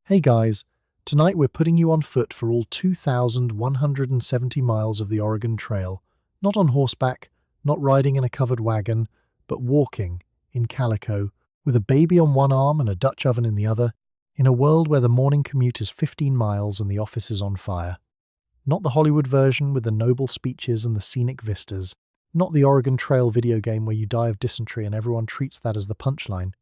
Hey guys, tonight we're putting you on foot for all 2,170 miles of the Oregon Trail. Not on horseback, not riding in a covered wagon, but walking, in calico, with a baby on one arm and a Dutch oven in the other, in a world where the morning commute is 15 miles and the office is on fire. Not the Hollywood version with the noble speeches and the scenic vistas. Not the Oregon Trail video game where you die of dysentery and everyone treats that as the punchline.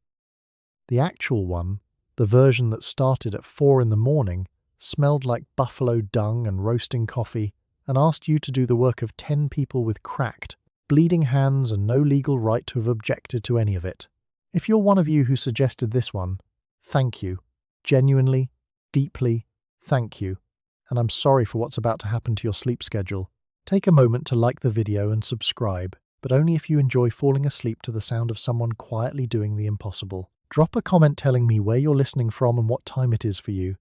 The actual one, the version that started at 4 in the morning, smelled like buffalo dung and roasting coffee, and asked you to do the work of 10 people with cracked, bleeding hands and no legal right to have objected to any of it. If you're one of you who suggested this one, thank you. Genuinely, deeply, thank you. And I'm sorry for what's about to happen to your sleep schedule. Take a moment to like the video and subscribe, but only if you enjoy falling asleep to the sound of someone quietly doing the impossible. Drop a comment telling me where you're listening from and what time it is for you.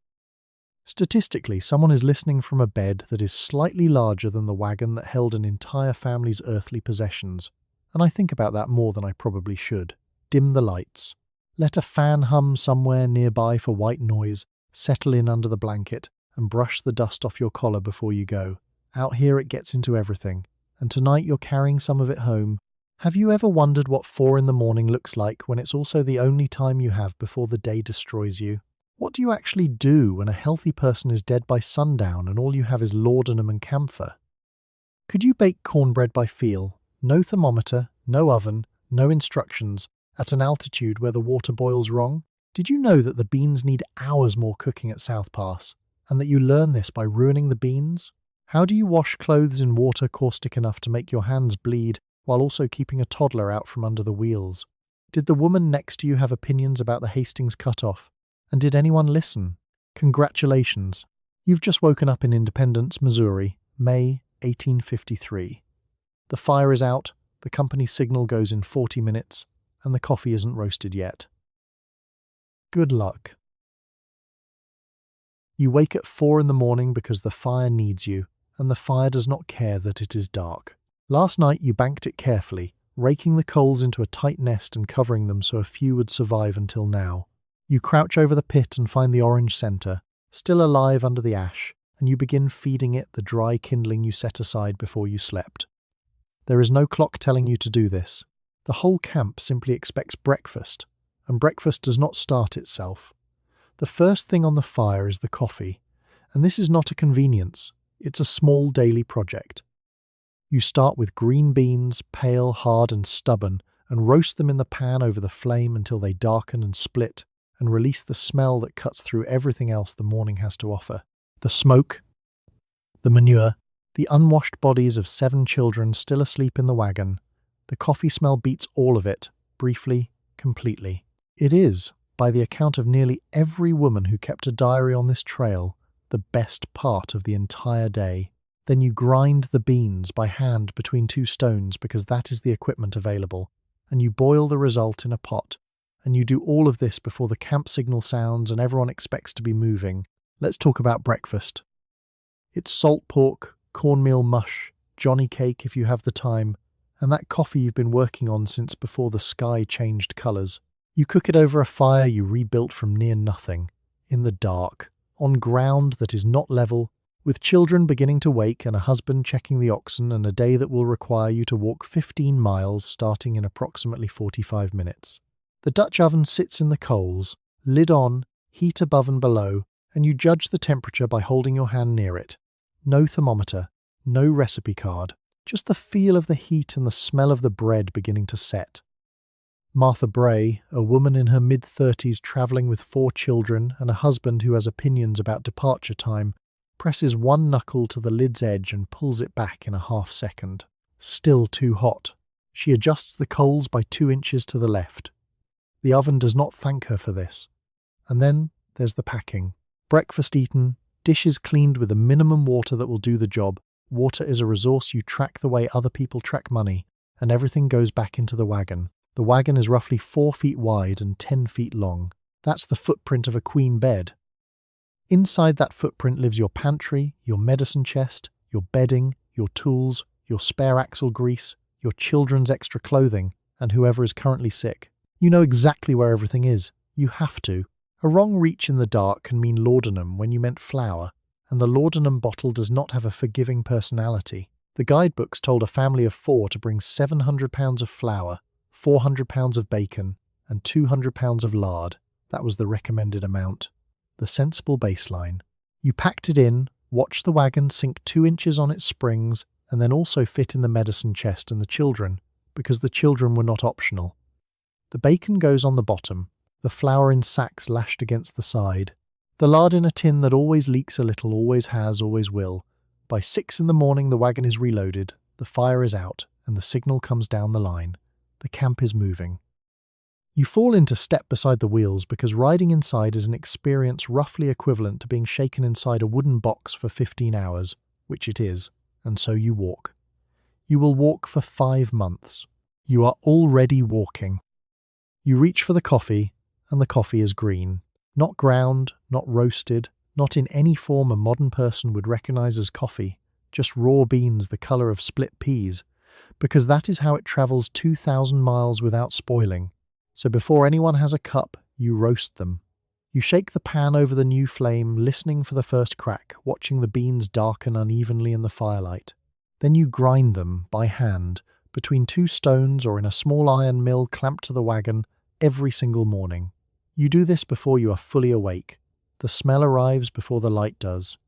Statistically, someone is listening from a bed that is slightly larger than the wagon that held an entire family's earthly possessions, and I think about that more than I probably should. Dim the lights. Let a fan hum somewhere nearby for white noise, settle in under the blanket, and brush the dust off your collar before you go. Out here it gets into everything, and tonight you're carrying some of it home. Have you ever wondered what 4 in the morning looks like when it's also the only time you have before the day destroys you? What do you actually do when a healthy person is dead by sundown and all you have is laudanum and camphor? Could you bake cornbread by feel, no thermometer, no oven, no instructions, at an altitude where the water boils wrong? Did you know that the beans need hours more cooking at South Pass, and that you learn this by ruining the beans? How do you wash clothes in water caustic enough to make your hands bleed, while also keeping a toddler out from under the wheels? Did the woman next to you have opinions about the Hastings cutoff? And did anyone listen? Congratulations. You've just woken up in Independence, Missouri, May 1853. The fire is out, the company signal goes in 40 minutes, and the coffee isn't roasted yet. Good luck. You wake at 4 in the morning because the fire needs you, and the fire does not care that it is dark. Last night you banked it carefully, raking the coals into a tight nest and covering them so a few would survive until now. You crouch over the pit and find the orange center, still alive under the ash, and you begin feeding it the dry kindling you set aside before you slept. There is no clock telling you to do this. The whole camp simply expects breakfast, and breakfast does not start itself. The first thing on the fire is the coffee, and this is not a convenience, it's a small daily project. You start with green beans, pale, hard and stubborn, and roast them in the pan over the flame until they darken and split, and release the smell that cuts through everything else the morning has to offer. The smoke, the manure, the unwashed bodies of 7 children still asleep in the wagon. The coffee smell beats all of it, briefly, completely. It is, by the account of nearly every woman who kept a diary on this trail, the best part of the entire day. Then you grind the beans by hand between 2 stones because that is the equipment available, and you boil the result in a pot. And you do all of this before the camp signal sounds and everyone expects to be moving. Let's talk about breakfast. It's salt pork, cornmeal mush, johnny cake if you have the time, and that coffee you've been working on since before the sky changed colours. You cook it over a fire you rebuilt from near nothing, in the dark, on ground that is not level, with children beginning to wake and a husband checking the oxen, and a day that will require you to walk 15 miles starting in approximately 45 minutes. The Dutch oven sits in the coals, lid on, heat above and below, and you judge the temperature by holding your hand near it. No thermometer, no recipe card, just the feel of the heat and the smell of the bread beginning to set. Martha Bray, a woman in her mid-30s travelling with 4 children and a husband who has opinions about departure time, presses one knuckle to the lid's edge and pulls it back in a half second. Still too hot. She adjusts the coals by 2 inches to the left. The oven does not thank her for this. And then there's the packing. Breakfast eaten, dishes cleaned with the minimum water that will do the job. Water is a resource you track the way other people track money, and everything goes back into the wagon. The wagon is roughly 4 feet wide and 10 feet long. That's the footprint of a queen bed. Inside that footprint lives your pantry, your medicine chest, your bedding, your tools, your spare axle grease, your children's extra clothing, and whoever is currently sick. You know exactly where everything is. You have to. A wrong reach in the dark can mean laudanum when you meant flour, and the laudanum bottle does not have a forgiving personality. The guidebooks told a family of 4 to bring 700 pounds of flour, 400 pounds of bacon, and 200 pounds of lard. That was the recommended amount. The sensible baseline. You packed it in, watched the wagon sink 2 inches on its springs, and then also fit in the medicine chest and the children, because the children were not optional. The bacon goes on the bottom, the flour in sacks lashed against the side. The lard in a tin that always leaks a little, always has, always will. By 6 in the morning the wagon is reloaded, the fire is out, and the signal comes down the line. The camp is moving. You fall into step beside the wheels because riding inside is an experience roughly equivalent to being shaken inside a wooden box for 15 hours, which it is, and so you walk. You will walk for 5 months. You are already walking. You reach for the coffee, and the coffee is green. Not ground, not roasted, not in any form a modern person would recognize as coffee, just raw beans the color of split peas, because that is how it travels 2,000 miles without spoiling. So before anyone has a cup, you roast them. You shake the pan over the new flame, listening for the first crack, watching the beans darken unevenly in the firelight. Then you grind them, by hand, between 2 stones or in a small iron mill clamped to the wagon, every single morning. You do this before you are fully awake. The smell arrives before the light does.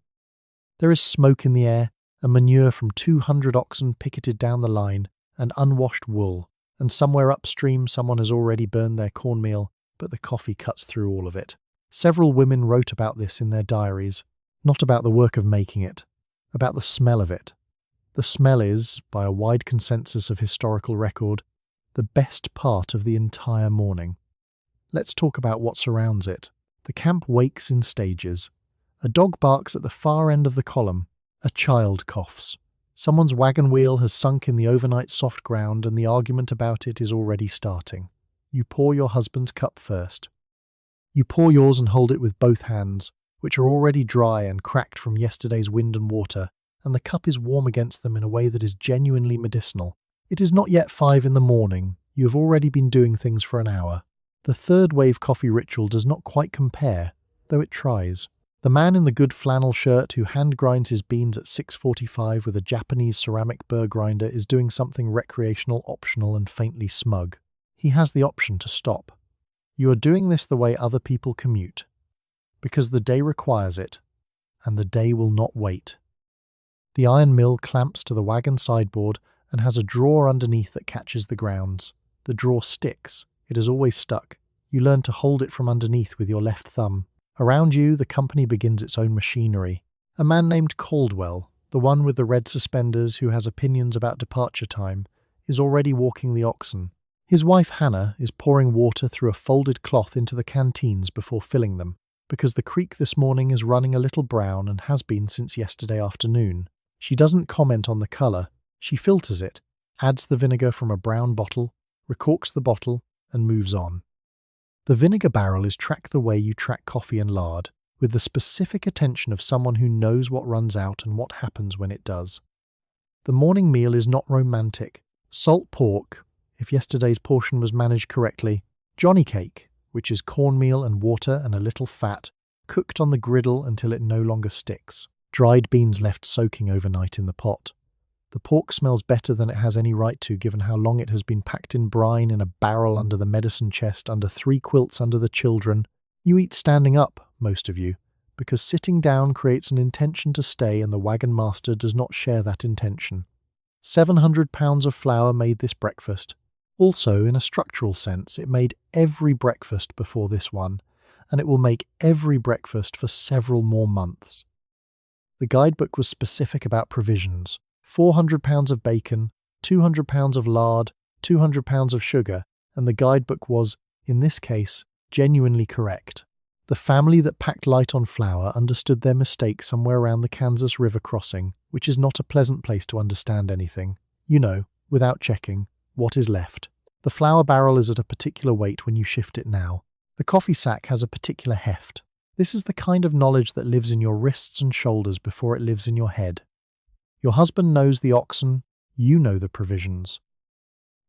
There is smoke in the air, and manure from 200 oxen picketed down the line, and unwashed wool, and somewhere upstream someone has already burned their cornmeal, but the coffee cuts through all of it. Several women wrote about this in their diaries, not about the work of making it, about the smell of it. The smell is, by a wide consensus of historical record, the best part of the entire morning. Let's talk about what surrounds it. The camp wakes in stages. A dog barks at the far end of the column. A child coughs. Someone's wagon wheel has sunk in the overnight soft ground and the argument about it is already starting. You pour your husband's cup first. You pour yours and hold it with both hands, which are already dry and cracked from yesterday's wind and water, and the cup is warm against them in a way that is genuinely medicinal. It is not yet 5 in the morning. You have already been doing things for an hour. The third wave coffee ritual does not quite compare, though it tries. The man in the good flannel shirt who hand grinds his beans at 6:45 with a Japanese ceramic burr grinder is doing something recreational, optional, and faintly smug. He has the option to stop. You are doing this the way other people commute, because the day requires it, and the day will not wait. The iron mill clamps to the wagon sideboard and has a drawer underneath that catches the grounds. The drawer sticks. It is always stuck. You learn to hold it from underneath with your left thumb. Around you, the company begins its own machinery. A man named Caldwell, the one with the red suspenders who has opinions about departure time, is already walking the oxen. His wife Hannah is pouring water through a folded cloth into the canteens before filling them, because the creek this morning is running a little brown and has been since yesterday afternoon. She doesn't comment on the colour. She filters it, adds the vinegar from a brown bottle, recorks the bottle, and moves on. The vinegar barrel is tracked the way you track coffee and lard, with the specific attention of someone who knows what runs out and what happens when it does. The morning meal is not romantic. Salt pork, if yesterday's portion was managed correctly, Johnny cake, which is cornmeal and water and a little fat, cooked on the griddle until it no longer sticks, dried beans left soaking overnight in the pot. The pork smells better than it has any right to, given how long it has been packed in brine in a barrel under the medicine chest, under 3 quilts under the children. You eat standing up, most of you, because sitting down creates an intention to stay and the wagon master does not share that intention. 700 pounds of flour made this breakfast. Also, in a structural sense, it made every breakfast before this one, and it will make every breakfast for several more months. The guidebook was specific about provisions. 400 pounds of bacon, 200 pounds of lard, 200 pounds of sugar, and the guidebook was, in this case, genuinely correct. The family that packed light on flour understood their mistake somewhere around the Kansas River crossing, which is not a pleasant place to understand anything. You know, without checking, what is left. The flour barrel is at a particular weight when you shift it now. The coffee sack has a particular heft. This is the kind of knowledge that lives in your wrists and shoulders before it lives in your head. Your husband knows the oxen, you know the provisions.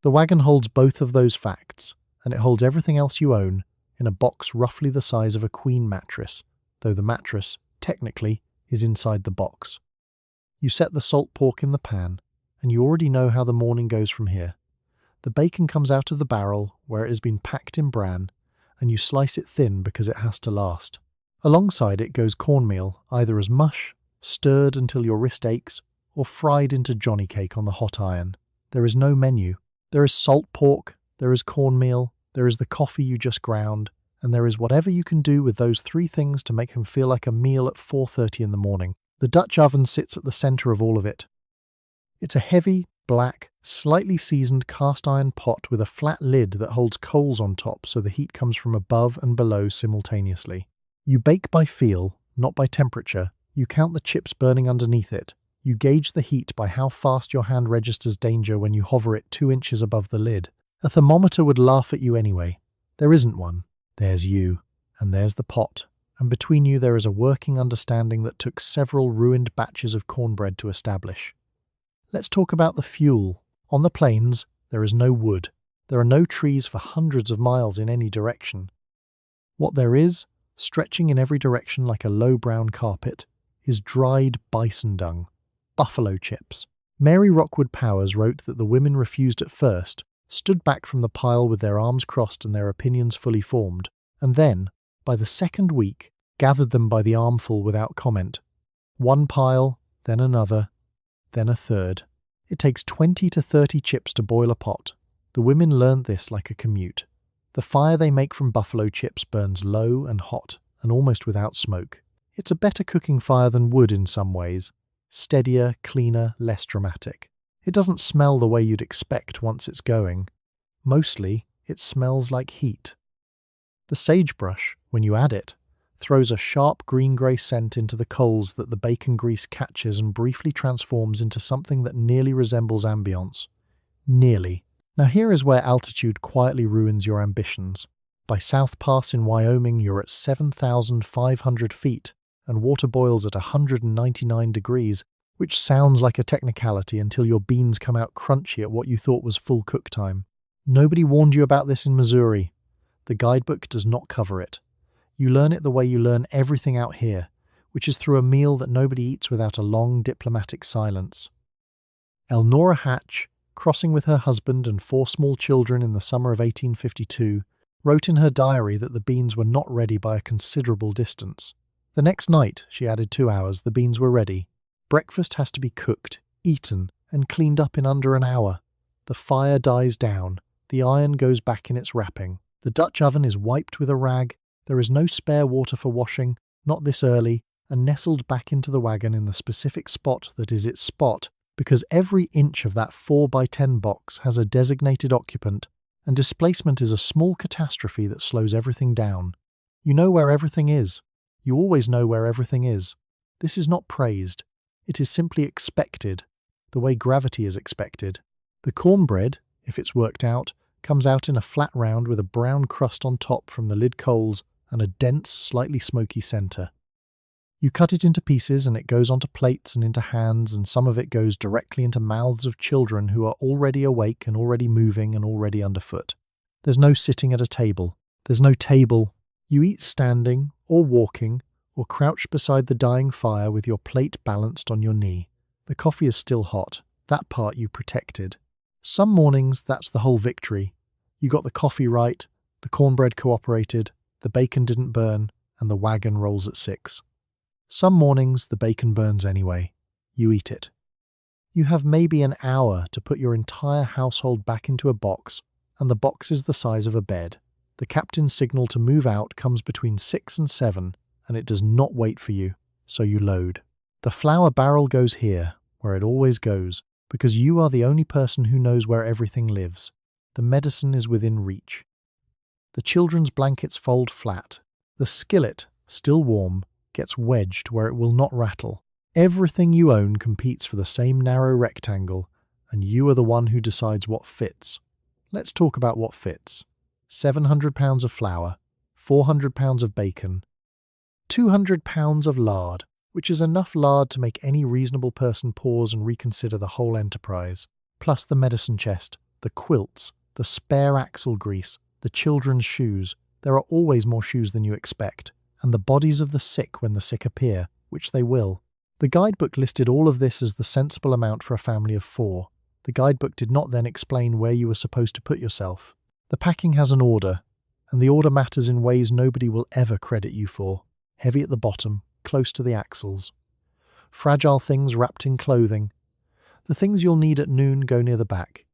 The wagon holds both of those facts, and it holds everything else you own, in a box roughly the size of a queen mattress, though the mattress, technically, is inside the box. You set the salt pork in the pan, and you already know how the morning goes from here. The bacon comes out of the barrel where it has been packed in bran, and you slice it thin because it has to last. Alongside it goes cornmeal, either as mush, stirred until your wrist aches, or fried into johnny cake on the hot iron. There is no menu. There is salt pork, there is cornmeal, there is the coffee you just ground, and there is whatever you can do with those three things to make him feel like a meal at 4:30 in the morning. The Dutch oven sits at the centre of all of it. It's a heavy, black, slightly seasoned cast iron pot with a flat lid that holds coals on top so the heat comes from above and below simultaneously. You bake by feel, not by temperature. You count the chips burning underneath it. You gauge the heat by how fast your hand registers danger when you hover it 2 inches above the lid. A thermometer would laugh at you anyway. There isn't one. There's you, and there's the pot, and between you there is a working understanding that took several ruined batches of cornbread to establish. Let's talk about the fuel. On the plains, there is no wood. There are no trees for hundreds of miles in any direction. What there is, stretching in every direction like a low brown carpet, is dried bison dung, buffalo chips. Mary Rockwood Powers wrote that the women refused at first, stood back from the pile with their arms crossed and their opinions fully formed, and then, by the second week, gathered them by the armful without comment. One pile, then another, then a third. It takes 20 to 30 chips to boil a pot. The women learned this like a commute. The fire they make from buffalo chips burns low and hot, and almost without smoke. It's a better cooking fire than wood in some ways. Steadier, cleaner, less dramatic. It doesn't smell the way you'd expect once it's going. Mostly, it smells like heat. The sagebrush, when you add it, throws a sharp green-grey scent into the coals that the bacon grease catches and briefly transforms into something that nearly resembles ambience. Nearly. Now here is where altitude quietly ruins your ambitions. By South Pass in Wyoming you're at 7,500 feet, and water boils at 199 degrees, which sounds like a technicality until your beans come out crunchy at what you thought was full cook time. Nobody warned you about this in Missouri. The guidebook does not cover it. You learn it the way you learn everything out here, which is through a meal that nobody eats without a long diplomatic silence. Elnora Hatch, crossing with her husband and 4 small children in the summer of 1852, wrote in her diary that the beans were not ready by a considerable distance. The next night, she added 2 hours, the beans were ready. Breakfast has to be cooked, eaten, and cleaned up in under an hour. The fire dies down. The iron goes back in its wrapping. The Dutch oven is wiped with a rag. There is no spare water for washing, not this early, and nestled back into the wagon in the specific spot that is its spot, because every inch of that 4x10 box has a designated occupant, and displacement is a small catastrophe that slows everything down. You know where everything is. You always know where everything is. This is not praised. It is simply expected, the way gravity is expected. The cornbread, if it's worked out, comes out in a flat round with a brown crust on top from the lid coals and a dense, slightly smoky centre. You cut it into pieces and it goes onto plates and into hands, and some of it goes directly into mouths of children who are already awake and already moving and already underfoot. There's no sitting at a table. There's no table. You eat standing, or walking, or crouched beside the dying fire with your plate balanced on your knee. The coffee is still hot. That part you protected. Some mornings, that's the whole victory. You got the coffee right, the cornbread cooperated, the bacon didn't burn, and the wagon rolls at 6. Some mornings, the bacon burns anyway. You eat it. You have maybe an hour to put your entire household back into a box, and the box is the size of a bed. The captain's signal to move out comes between 6 and 7, and it does not wait for you, so you load. The flour barrel goes here, where it always goes, because you are the only person who knows where everything lives. The medicine is within reach. The children's blankets fold flat. The skillet, still warm, gets wedged where it will not rattle. Everything you own competes for the same narrow rectangle, and you are the one who decides what fits. Let's talk about what fits. 700 pounds of flour, 400 pounds of bacon, 200 pounds of lard, which is enough lard to make any reasonable person pause and reconsider the whole enterprise, plus the medicine chest, the quilts, the spare axle grease, the children's shoes, There are always more shoes than you expect, and the bodies of the sick when the sick appear, which they will. The guidebook listed all of this as the sensible amount for a family of 4. The guidebook did not then explain where you were supposed to put yourself. The packing has an order, and the order matters in ways nobody will ever credit you for. Heavy at the bottom, close to the axles. Fragile things wrapped in clothing. The things you'll need at noon go near the back.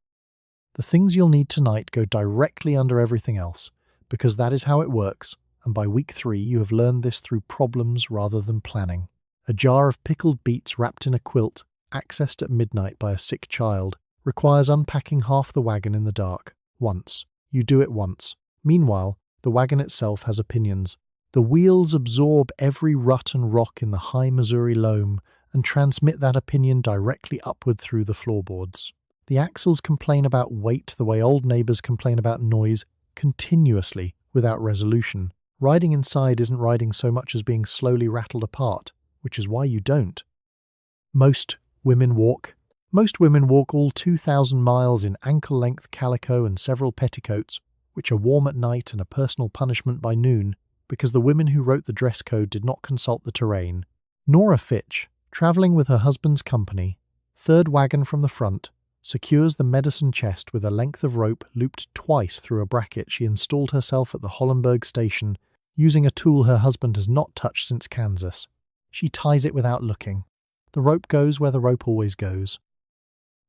The things you'll need tonight go directly under everything else, because that is how it works, and by week 3 you have learned this through problems rather than planning. A jar of pickled beets wrapped in a quilt, accessed at midnight by a sick child, requires unpacking half the wagon in the dark. Once. You do it once. Meanwhile, the wagon itself has opinions. The wheels absorb every rut and rock in the high Missouri loam and transmit that opinion directly upward through the floorboards. The axles complain about weight the way old neighbors complain about noise, continuously, without resolution. Riding inside isn't riding so much as being slowly rattled apart, which is why you don't. Most women walk all 2,000 miles in ankle-length calico and several petticoats, which are warm at night and a personal punishment by noon, because the women who wrote the dress code did not consult the terrain. Nora Fitch, traveling with her husband's company, third wagon from the front, secures the medicine chest with a length of rope looped twice through a bracket she installed herself at the Hollenberg station, using a tool her husband has not touched since Kansas. She ties it without looking. The rope goes where the rope always goes.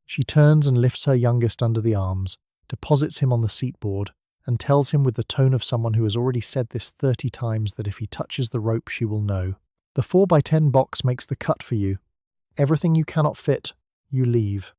She turns and lifts her youngest under the arms, deposits him on the seatboard, and tells him with the tone of someone who has already said this 30 times that if he touches the rope she will know. The 4x10 box makes the cut for you. Everything you cannot fit, you leave.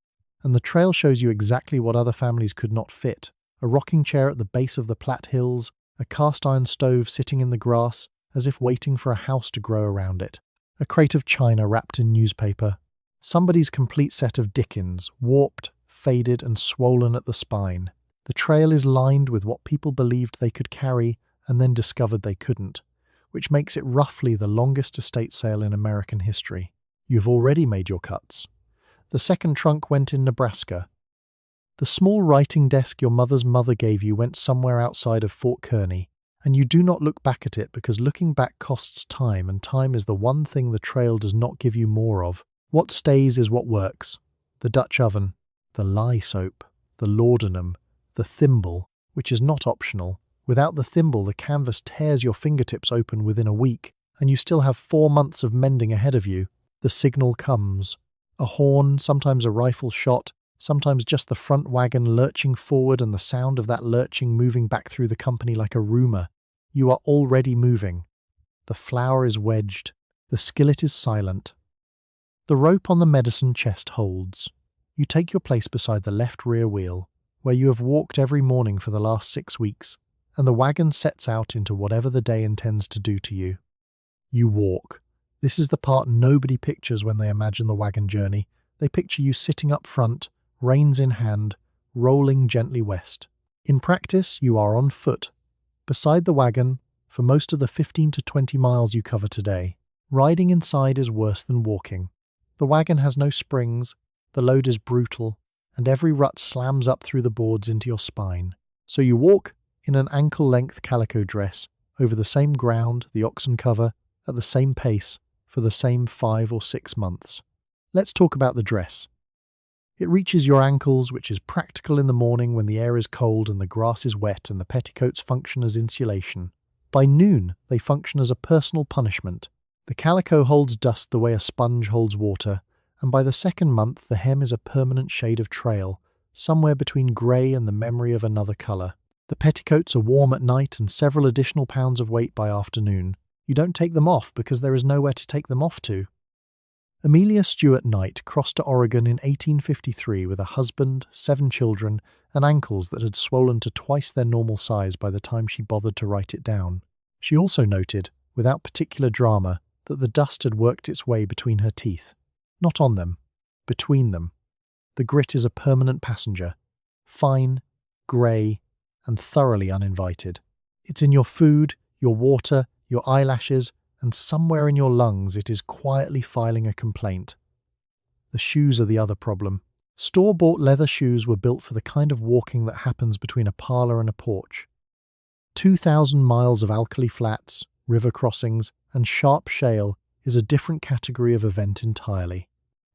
And the trail shows you exactly what other families could not fit. A rocking chair at the base of the Platte Hills, a cast-iron stove sitting in the grass, as if waiting for a house to grow around it. A crate of china wrapped in newspaper. Somebody's complete set of Dickens, warped, faded, and swollen at the spine. The trail is lined with what people believed they could carry and then discovered they couldn't, which makes it roughly the longest estate sale in American history. You've already made your cuts. The second trunk went in Nebraska. The small writing desk your mother's mother gave you went somewhere outside of Fort Kearney, and you do not look back at it because looking back costs time, and time is the one thing the trail does not give you more of. What stays is what works. The Dutch oven, the lye soap, the laudanum, the thimble, which is not optional. Without the thimble, the canvas tears your fingertips open within a week, and you still have 4 months of mending ahead of you. The signal comes. A horn, sometimes a rifle shot, sometimes just the front wagon lurching forward and the sound of that lurching moving back through the company like a rumour. You are already moving. The flour is wedged. The skillet is silent. The rope on the medicine chest holds. You take your place beside the left rear wheel, where you have walked every morning for the last 6 weeks, and the wagon sets out into whatever the day intends to do to you. You walk. This is the part nobody pictures when they imagine the wagon journey. They picture you sitting up front, reins in hand, rolling gently west. In practice, you are on foot, beside the wagon, for most of the 15 to 20 miles you cover today. Riding inside is worse than walking. The wagon has no springs, the load is brutal, and every rut slams up through the boards into your spine. So you walk in an ankle-length calico dress, over the same ground the oxen cover, at the same pace, for the same 5 or 6 months. Let's talk about the dress. It reaches your ankles, which is practical in the morning when the air is cold and the grass is wet and the petticoats function as insulation. By noon, they function as a personal punishment. The calico holds dust the way a sponge holds water, and by the second month the hem is a permanent shade of trail, somewhere between grey and the memory of another colour. The petticoats are warm at night and several additional pounds of weight by afternoon. You don't take them off because there is nowhere to take them off to. Amelia Stewart Knight crossed to Oregon in 1853 with a husband, 7 children, and ankles that had swollen to twice their normal size by the time she bothered to write it down. She also noted, without particular drama, that the dust had worked its way between her teeth. Not on them, between them. The grit is a permanent passenger, fine, grey, and thoroughly uninvited. It's in your food, your water, your eyelashes, and somewhere in your lungs it is quietly filing a complaint. The shoes are the other problem. Store-bought leather shoes were built for the kind of walking that happens between a parlour and a porch. 2,000 miles of alkali flats, river crossings, and sharp shale is a different category of event entirely.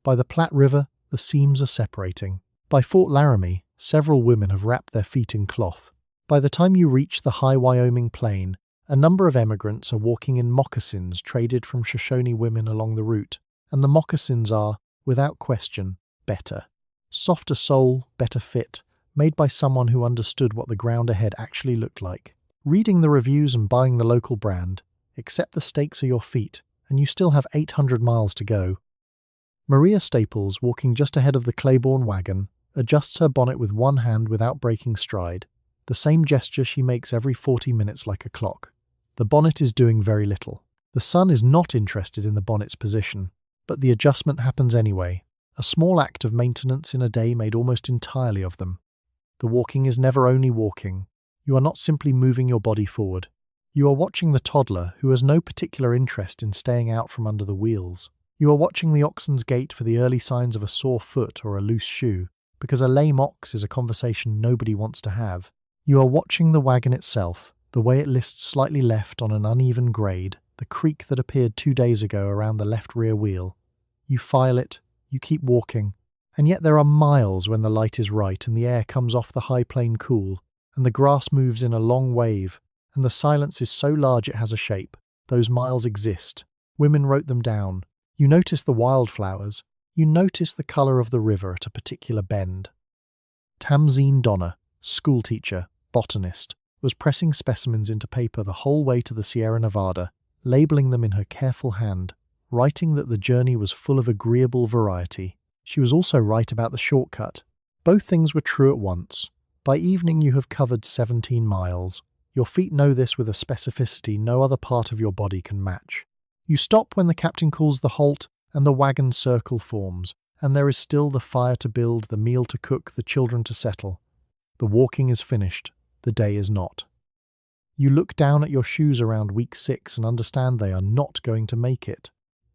By the Platte River, the seams are separating. By Fort Laramie, several women have wrapped their feet in cloth. By the time you reach the high Wyoming plain, a number of emigrants are walking in moccasins traded from Shoshone women along the route, and the moccasins are, without question, better. Softer sole, better fit, made by someone who understood what the ground ahead actually looked like. Reading the reviews and buying the local brand, accept the stakes are your feet, and you still have 800 miles to go. Maria Staples, walking just ahead of the Claiborne wagon, adjusts her bonnet with one hand without breaking stride, the same gesture she makes every 40 minutes like a clock. The bonnet is doing very little. The sun is not interested in the bonnet's position, but the adjustment happens anyway, a small act of maintenance in a day made almost entirely of them. The walking is never only walking. You are not simply moving your body forward. You are watching the toddler who has no particular interest in staying out from under the wheels. You are watching the oxen's gait for the early signs of a sore foot or a loose shoe, because a lame ox is a conversation nobody wants to have. You are watching the wagon itself, the way it lists slightly left on an uneven grade, the creak that appeared 2 days ago around the left rear wheel. You file it, you keep walking, and yet there are miles when the light is right and the air comes off the high plain cool, and the grass moves in a long wave, and the silence is so large it has a shape. Those miles exist. Women wrote them down. You notice the wildflowers. You notice the colour of the river at a particular bend. Tamzine Donner, schoolteacher, botanist, was pressing specimens into paper the whole way to the Sierra Nevada, labelling them in her careful hand, writing that the journey was full of agreeable variety. She was also right about the shortcut. Both things were true at once. By evening you have covered 17 miles. Your feet know this with a specificity no other part of your body can match. You stop when the captain calls the halt, and the wagon circle forms, and there is still the fire to build, the meal to cook, the children to settle. The walking is finished. The day is not. You look down at your shoes around week 6 and understand they are not going to make it.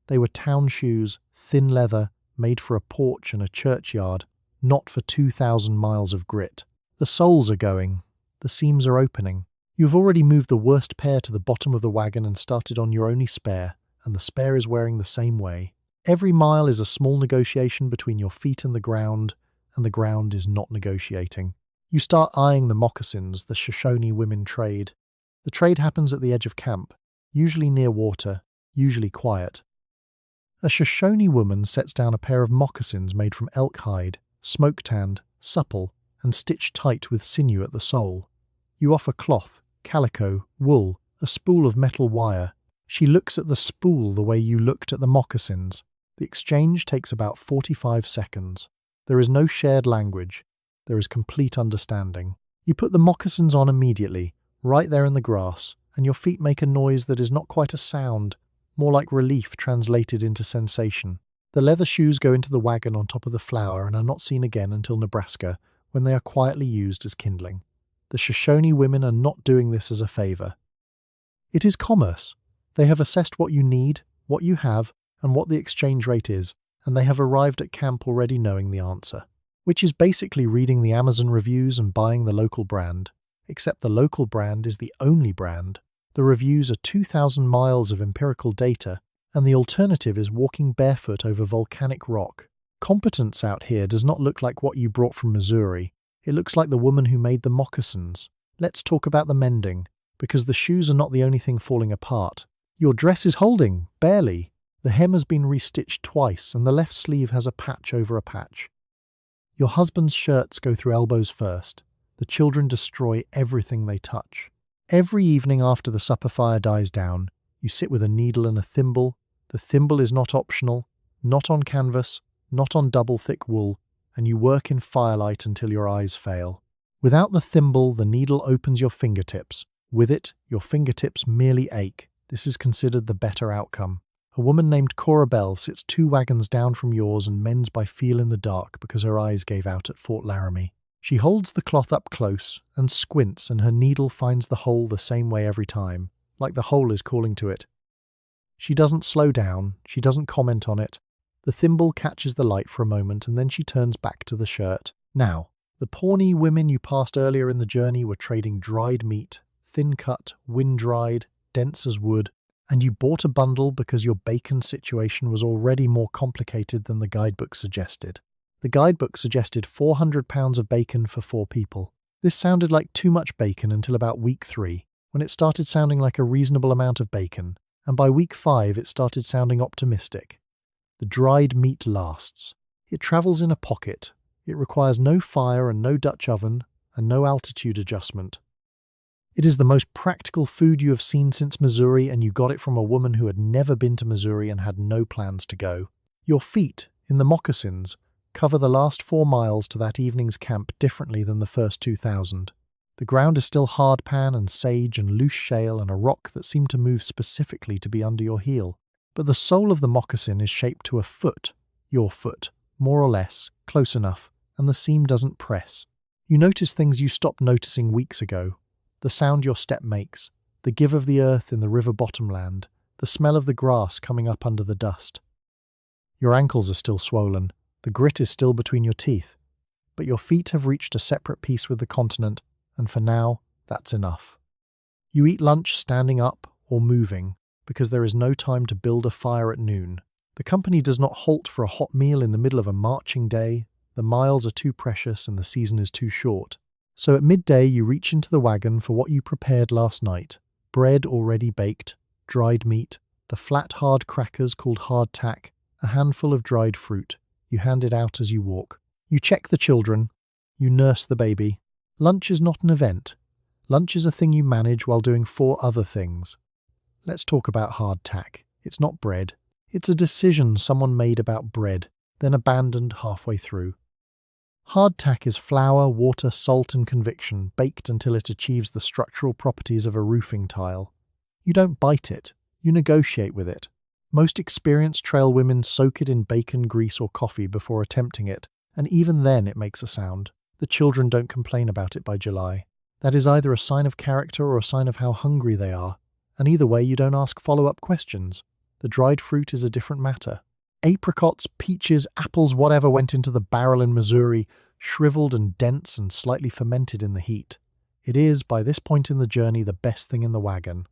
They were town shoes, thin leather, made for a porch and a churchyard, not for 2,000 miles of grit. The soles are going. The seams are opening. You have already moved the worst pair to the bottom of the wagon and started on your only spare, and the spare is wearing the same way. Every mile is a small negotiation between your feet and the ground is not negotiating. You start eyeing the moccasins the Shoshone women trade. The trade happens at the edge of camp, usually near water, usually quiet. A Shoshone woman sets down a pair of moccasins made from elk hide, smoke-tanned, supple, and stitched tight with sinew at the sole. You offer cloth, calico, wool, a spool of metal wire. She looks at the spool the way you looked at the moccasins. The exchange takes about 45 seconds. There is no shared language. There is complete understanding. You put the moccasins on immediately, right there in the grass, and your feet make a noise that is not quite a sound, more like relief translated into sensation. The leather shoes go into the wagon on top of the flour and are not seen again until Nebraska, when they are quietly used as kindling. The Shoshone women are not doing this as a favor. It is commerce. They have assessed what you need, what you have, and what the exchange rate is, and they have arrived at camp already knowing the answer, which is basically reading the Amazon reviews and buying the local brand, except the local brand is the only brand. The reviews are 2,000 miles of empirical data, and the alternative is walking barefoot over volcanic rock. Competence out here does not look like what you brought from Missouri. It looks like the woman who made the moccasins. Let's talk about the mending, because the shoes are not the only thing falling apart. Your dress is holding, barely. The hem has been restitched twice, and the left sleeve has a patch over a patch. Your husband's shirts go through elbows first. The children destroy everything they touch. Every evening after the supper fire dies down, you sit with a needle and a thimble. The thimble is not optional, not on canvas, not on double-thick wool, and you work in firelight until your eyes fail. Without the thimble, the needle opens your fingertips. With it, your fingertips merely ache. This is considered the better outcome. A woman named Cora Bell sits 2 wagons down from yours and mends by feel in the dark because her eyes gave out at Fort Laramie. She holds the cloth up close and squints, and her needle finds the hole the same way every time, like the hole is calling to it. She doesn't slow down, she doesn't comment on it. The thimble catches the light for a moment and then she turns back to the shirt. Now, the Pawnee women you passed earlier in the journey were trading dried meat, thin-cut, wind-dried, dense as wood, and you bought a bundle because your bacon situation was already more complicated than the guidebook suggested. The guidebook suggested 400 pounds of bacon for 4 people. This sounded like too much bacon until about week 3, when it started sounding like a reasonable amount of bacon, and by week 5 it started sounding optimistic. The dried meat lasts. It travels in a pocket. It requires no fire and no Dutch oven, and no altitude adjustment. It is the most practical food you have seen since Missouri, and you got it from a woman who had never been to Missouri and had no plans to go. Your feet, in the moccasins, cover the last 4 miles to that evening's camp differently than the first 2,000. The ground is still hardpan and sage and loose shale and a rock that seemed to move specifically to be under your heel. But the sole of the moccasin is shaped to a foot, your foot, more or less, close enough, and the seam doesn't press. You notice things you stopped noticing weeks ago. The sound your step makes, the give of the earth in the river bottomland, the smell of the grass coming up under the dust. Your ankles are still swollen, the grit is still between your teeth, but your feet have reached a separate peace with the continent, and for now, that's enough. You eat lunch standing up or moving, because there is no time to build a fire at noon. The company does not halt for a hot meal in the middle of a marching day. The miles are too precious and the season is too short. So at midday you reach into the wagon for what you prepared last night. Bread already baked, dried meat, the flat hard crackers called hardtack, a handful of dried fruit. You hand it out as you walk. You check the children. You nurse the baby. Lunch is not an event. Lunch is a thing you manage while doing 4 other things. Let's talk about hardtack. It's not bread. It's a decision someone made about bread, then abandoned halfway through. Hardtack is flour, water, salt, and conviction, baked until it achieves the structural properties of a roofing tile. You don't bite it, you negotiate with it. Most experienced trail women soak it in bacon, grease, or coffee before attempting it, and even then it makes a sound. The children don't complain about it by July. That is either a sign of character or a sign of how hungry they are, and either way you don't ask follow-up questions. The dried fruit is a different matter. Apricots, peaches, apples, whatever went into the barrel in Missouri, shriveled and dense and slightly fermented in the heat. It is, by this point in the journey, the best thing in the wagon.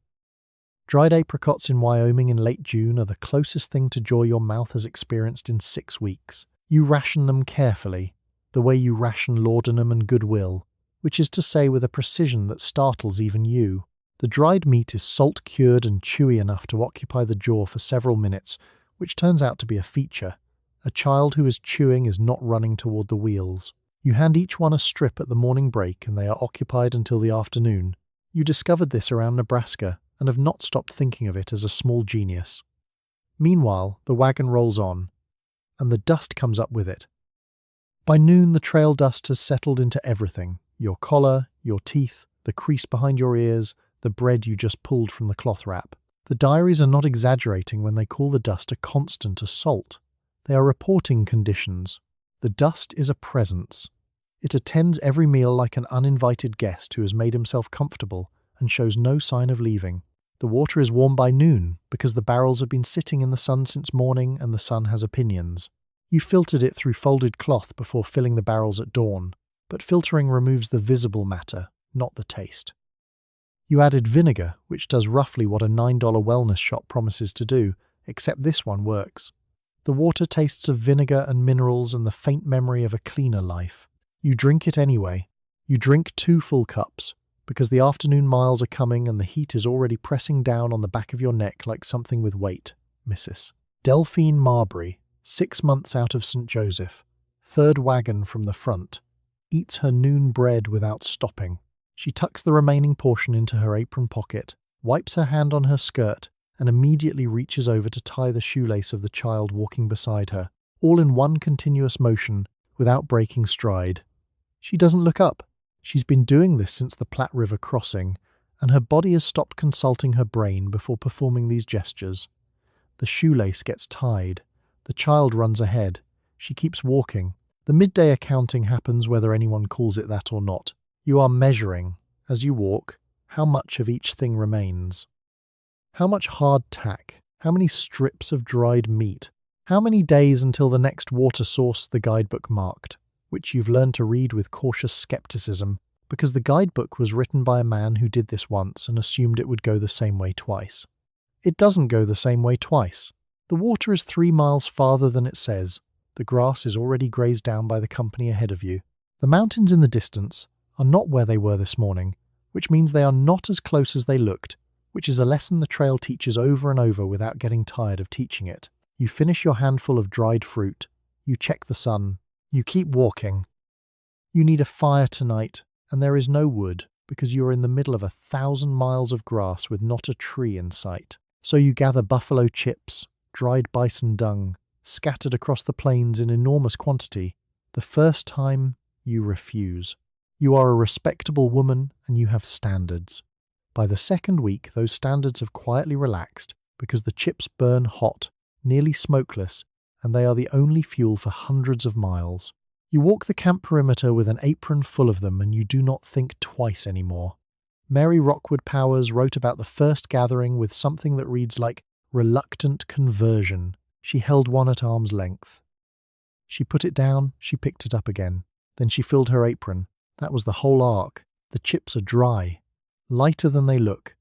Dried apricots in Wyoming in late June are the closest thing to joy your mouth has experienced in 6 weeks. You ration them carefully, the way you ration laudanum and goodwill, which is to say with a precision that startles even you. The dried meat is salt-cured and chewy enough to occupy the jaw for several minutes, which turns out to be a feature. A child who is chewing is not running toward the wheels. You hand each one a strip at the morning break and they are occupied until the afternoon. You discovered this around Nebraska and have not stopped thinking of it as a small genius. Meanwhile, the wagon rolls on, and the dust comes up with it. By noon, the trail dust has settled into everything: your collar, your teeth, the crease behind your ears, the bread you just pulled from the cloth wrap. The diaries are not exaggerating when they call the dust a constant assault. They are reporting conditions. The dust is a presence. It attends every meal like an uninvited guest who has made himself comfortable and shows no sign of leaving. The water is warm by noon because the barrels have been sitting in the sun since morning and the sun has opinions. You filtered it through folded cloth before filling the barrels at dawn, but filtering removes the visible matter, not the taste. You added vinegar, which does roughly what a $9 wellness shop promises to do, except this one works. The water tastes of vinegar and minerals and the faint memory of a cleaner life. You drink it anyway. You drink 2 full cups, because the afternoon miles are coming and the heat is already pressing down on the back of your neck like something with weight, Mrs. Delphine Marbury, 6 months out of St. Joseph, 3rd wagon from the front, eats her noon bread without stopping. She tucks the remaining portion into her apron pocket, wipes her hand on her skirt, and immediately reaches over to tie the shoelace of the child walking beside her, all in one continuous motion, without breaking stride. She doesn't look up. She's been doing this since the Platte River crossing, and her body has stopped consulting her brain before performing these gestures. The shoelace gets tied. The child runs ahead. She keeps walking. The midday accounting happens whether anyone calls it that or not. You are measuring, as you walk, how much of each thing remains. How much hardtack? How many strips of dried meat? How many days until the next water source the guidebook marked, which you've learned to read with cautious skepticism, because the guidebook was written by a man who did this once and assumed it would go the same way twice. It doesn't go the same way twice. The water is 3 miles farther than it says. The grass is already grazed down by the company ahead of you. The mountains in the distance are not where they were this morning, which means they are not as close as they looked, which is a lesson the trail teaches over and over without getting tired of teaching it. You finish your handful of dried fruit. You check the sun. You keep walking. You need a fire tonight, and there is no wood because you are in the middle of 1,000 miles of grass with not a tree in sight. So you gather buffalo chips, dried bison dung, scattered across the plains in enormous quantity. The first time, you refuse. You are a respectable woman and you have standards. By the second week, those standards have quietly relaxed because the chips burn hot, nearly smokeless, and they are the only fuel for hundreds of miles. You walk the camp perimeter with an apron full of them and you do not think twice anymore. Mary Rockwood Powers wrote about the first gathering with something that reads like reluctant conversion. She held one at arm's length. She put it down, she picked it up again. Then she filled her apron. That was the whole arc. The chips are dry, lighter than they look,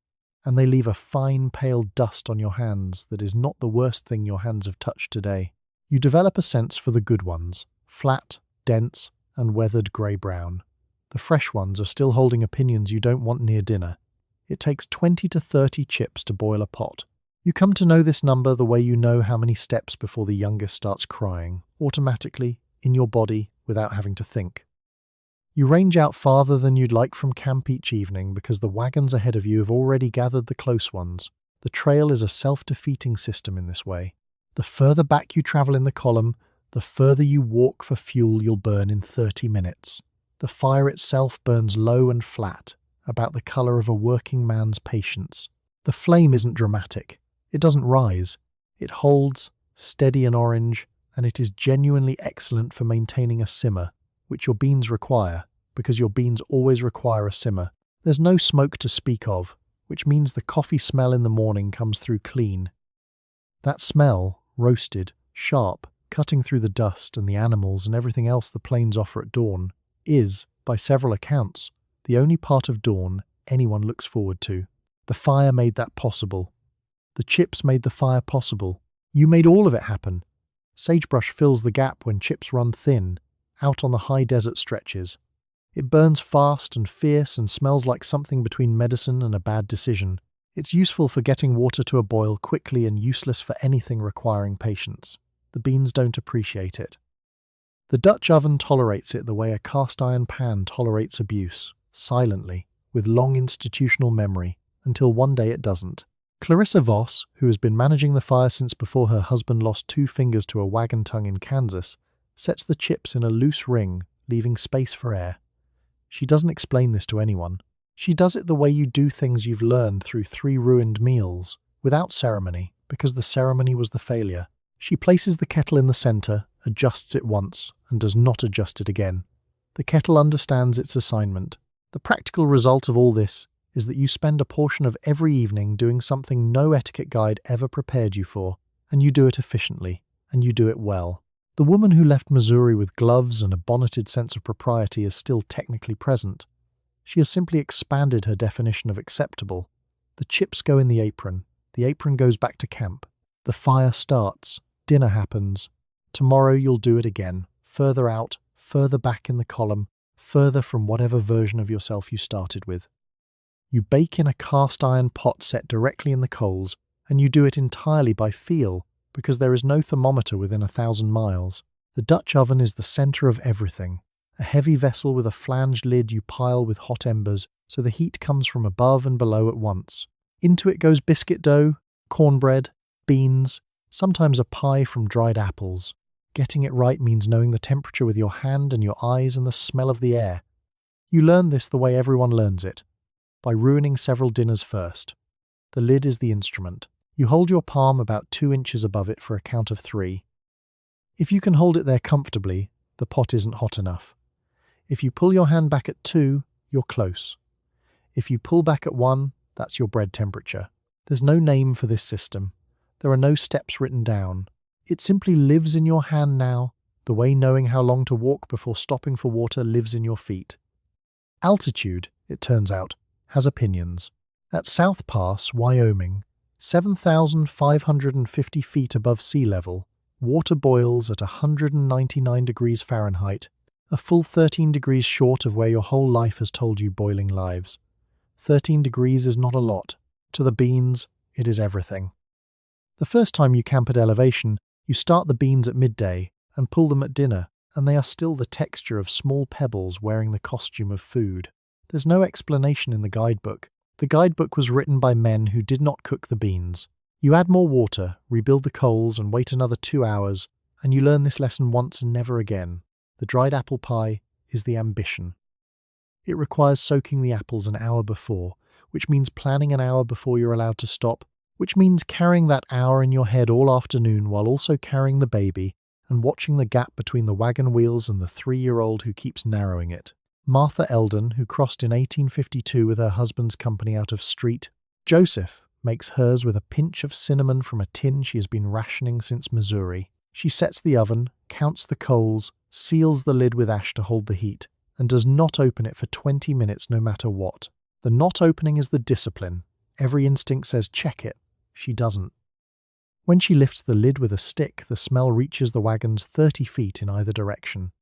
and they leave a fine pale dust on your hands that is not the worst thing your hands have touched today. You develop a sense for the good ones, flat, dense, and weathered grey-brown. The fresh ones are still holding opinions you don't want near dinner. It takes 20 to 30 chips to boil a pot. You come to know this number the way you know how many steps before the youngest starts crying, automatically, in your body, without having to think. You range out farther than you'd like from camp each evening because the wagons ahead of you have already gathered the close ones. The trail is a self-defeating system in this way. The further back you travel in the column, the further you walk for fuel you'll burn in 30 minutes. The fire itself burns low and flat, about the colour of a working man's patience. The flame isn't dramatic. It doesn't rise. It holds, steady and orange, and it is genuinely excellent for maintaining a simmer, which your beans require, because your beans always require a simmer. There's no smoke to speak of, which means the coffee smell in the morning comes through clean. That smell, roasted, sharp, cutting through the dust and the animals and everything else the plains offer at dawn, is, by several accounts, the only part of dawn anyone looks forward to. The fire made that possible. The chips made the fire possible. You made all of it happen. Sagebrush fills the gap when chips run thin, out on the high desert stretches. It burns fast and fierce and smells like something between medicine and a bad decision. It's useful for getting water to a boil quickly and useless for anything requiring patience. The beans don't appreciate it. The Dutch oven tolerates it the way a cast iron pan tolerates abuse, silently, with long institutional memory, until one day it doesn't. Clarissa Voss, who has been managing the fire since before her husband lost 2 fingers to a wagon tongue in Kansas, sets the chips in a loose ring, leaving space for air. She doesn't explain this to anyone. She does it the way you do things you've learned through 3 ruined meals, without ceremony, because the ceremony was the failure. She places the kettle in the center, adjusts it once, and does not adjust it again. The kettle understands its assignment. The practical result of all this is that you spend a portion of every evening doing something no etiquette guide ever prepared you for, and you do it efficiently, and you do it well. The woman who left Missouri with gloves and a bonneted sense of propriety is still technically present. She has simply expanded her definition of acceptable. The chips go in the apron goes back to camp. The fire starts, dinner happens. Tomorrow you'll do it again, further out, further back in the column, further from whatever version of yourself you started with. You bake in a cast iron pot set directly in the coals, and you do it entirely by feel, because there is no thermometer within 1,000 miles. The Dutch oven is the center of everything. A heavy vessel with a flanged lid you pile with hot embers, so the heat comes from above and below at once. Into it goes biscuit dough, cornbread, beans, sometimes a pie from dried apples. Getting it right means knowing the temperature with your hand and your eyes and the smell of the air. You learn this the way everyone learns it, by ruining several dinners first. The lid is the instrument. You hold your palm about 2 inches above it for a count of 3. If you can hold it there comfortably, the pot isn't hot enough. If you pull your hand back at 2, you're close. If you pull back at 1, that's your bread temperature. There's no name for this system. There are no steps written down. It simply lives in your hand now, the way knowing how long to walk before stopping for water lives in your feet. Altitude, it turns out, has opinions. At South Pass, Wyoming, 7,550 feet above sea level, water boils at 199 degrees Fahrenheit, a full 13 degrees short of where your whole life has told you boiling lives. 13 degrees is not a lot. To the beans, it is everything. The first time you camp at elevation, you start the beans at midday and pull them at dinner, and they are still the texture of small pebbles wearing the costume of food. There's no explanation in the guidebook. The guidebook was written by men who did not cook the beans. You add more water, rebuild the coals, and wait another 2 hours, and you learn this lesson once and never again. The dried apple pie is the ambition. It requires soaking the apples an hour before, which means planning an hour before you're allowed to stop, which means carrying that hour in your head all afternoon while also carrying the baby and watching the gap between the wagon wheels and the 3-year-old who keeps narrowing it. Martha Eldon, who crossed in 1852 with her husband's company out of Street. Joseph makes hers with a pinch of cinnamon from a tin she has been rationing since Missouri. She sets the oven, counts the coals, seals the lid with ash to hold the heat, and does not open it for 20 minutes no matter what. The not opening is the discipline. Every instinct says check it. She doesn't. When she lifts the lid with a stick, the smell reaches the wagons 30 feet in either direction.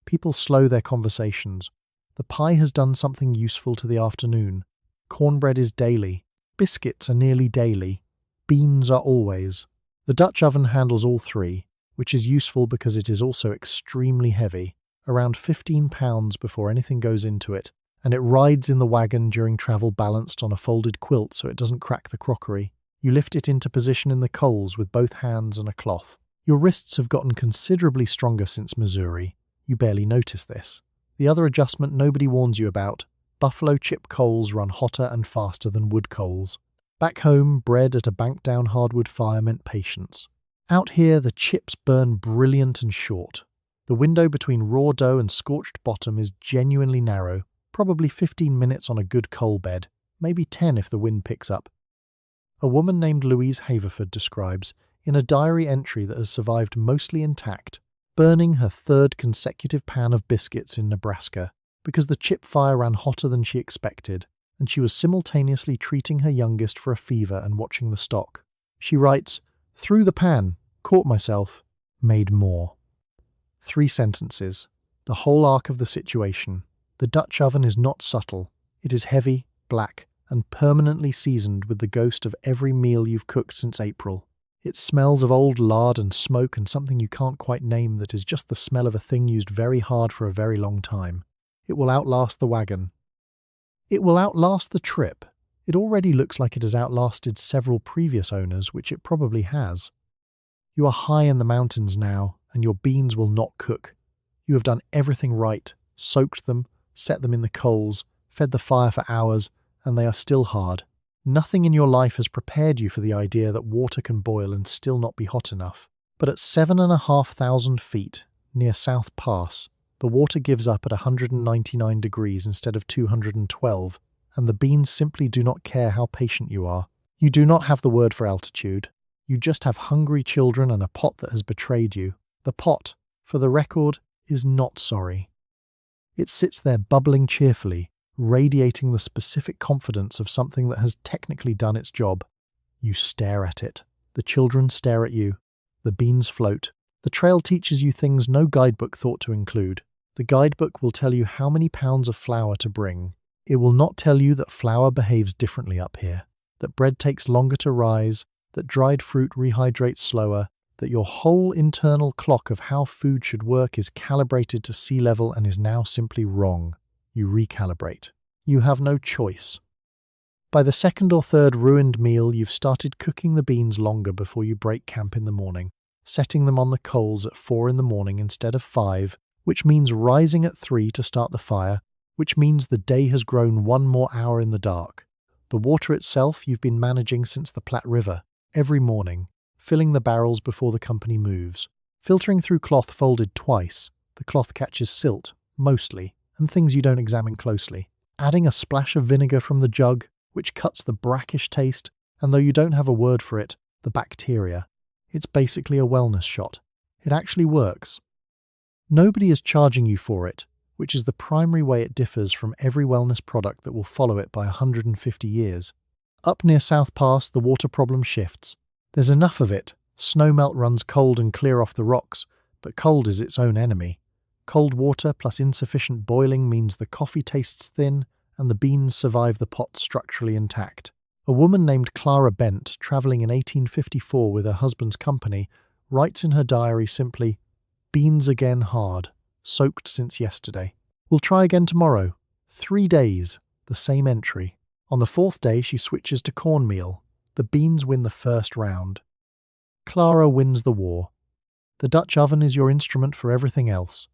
People slow their conversations. The pie has done something useful to the afternoon. Cornbread is daily. Biscuits are nearly daily. Beans are always. The Dutch oven handles all three, which is useful because it is also extremely heavy, around 15 pounds before anything goes into it, and it rides in the wagon during travel balanced on a folded quilt so it doesn't crack the crockery. You lift it into position in the coals with both hands and a cloth. Your wrists have gotten considerably stronger since Missouri. You barely notice this. The other adjustment nobody warns you about: buffalo chip coals run hotter and faster than wood coals. Back home, bread at a banked-down hardwood fire meant patience. Out here, the chips burn brilliant and short. The window between raw dough and scorched bottom is genuinely narrow, probably 15 minutes on a good coal bed, maybe 10 if the wind picks up. A woman named Louise Haverford describes, in a diary entry that has survived mostly intact, burning her 3rd consecutive pan of biscuits in Nebraska because the chip fire ran hotter than she expected, and she was simultaneously treating her youngest for a fever and watching the stock. She writes, "Threw the pan, caught myself, made more." 3 sentences. The whole arc of the situation. The Dutch oven is not subtle. It is heavy, black, and permanently seasoned with the ghost of every meal you've cooked since April. It smells of old lard and smoke and something you can't quite name that is just the smell of a thing used very hard for a very long time. It will outlast the wagon. It will outlast the trip. It already looks like it has outlasted several previous owners, which it probably has. You are high in the mountains now, and your beans will not cook. You have done everything right, soaked them, set them in the coals, fed the fire for hours, and they are still hard. Nothing in your life has prepared you for the idea that water can boil and still not be hot enough. But at 7,500 feet, near South Pass, the water gives up at 199 degrees instead of 212, and the beans simply do not care how patient you are. You do not have the word for altitude. You just have hungry children and a pot that has betrayed you. The pot, for the record, is not sorry. It sits there bubbling cheerfully, radiating the specific confidence of something that has technically done its job. You stare at it. The children stare at you. The beans float. The trail teaches you things no guidebook thought to include. The guidebook will tell you how many pounds of flour to bring. It will not tell you that flour behaves differently up here, that bread takes longer to rise, that dried fruit rehydrates slower, that your whole internal clock of how food should work is calibrated to sea level and is now simply wrong. You recalibrate. You have no choice. By the 2nd or 3rd ruined meal, you've started cooking the beans longer before you break camp in the morning, setting them on the coals at 4 in the morning instead of 5, which means rising at 3 to start the fire, which means the day has grown 1 more hour in the dark. The water itself you've been managing since the Platte River, every morning, filling the barrels before the company moves. Filtering through cloth folded twice, the cloth catches silt, mostly, and things you don't examine closely. Adding a splash of vinegar from the jug, which cuts the brackish taste, and though you don't have a word for it, the bacteria. It's basically a wellness shot. It actually works. Nobody is charging you for it. which is the primary way it differs from every wellness product that will follow it by 150 years. Up near South Pass, the water problem shifts. There's enough of it. Snowmelt runs cold and clear off the rocks, but cold is its own enemy. Cold water plus insufficient boiling means the coffee tastes thin and the beans survive the pot structurally intact. A woman named Clara Bent, travelling in 1854 with her husband's company, writes in her diary simply, "Beans again hard, soaked since yesterday. We'll try again tomorrow. 3 days, the same entry." On the 4th day she switches to cornmeal. The beans win the first round. Clara wins the war. The Dutch oven is your instrument for everything else.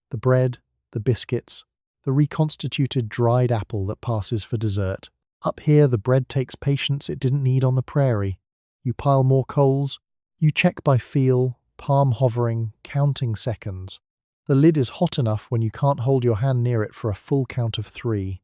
The bread, the biscuits, the reconstituted dried apple that passes for dessert. Up here the bread takes patience it didn't need on the prairie. You pile more coals, you check by feel, palm hovering, counting seconds. The lid is hot enough when you can't hold your hand near it for a full count of 3.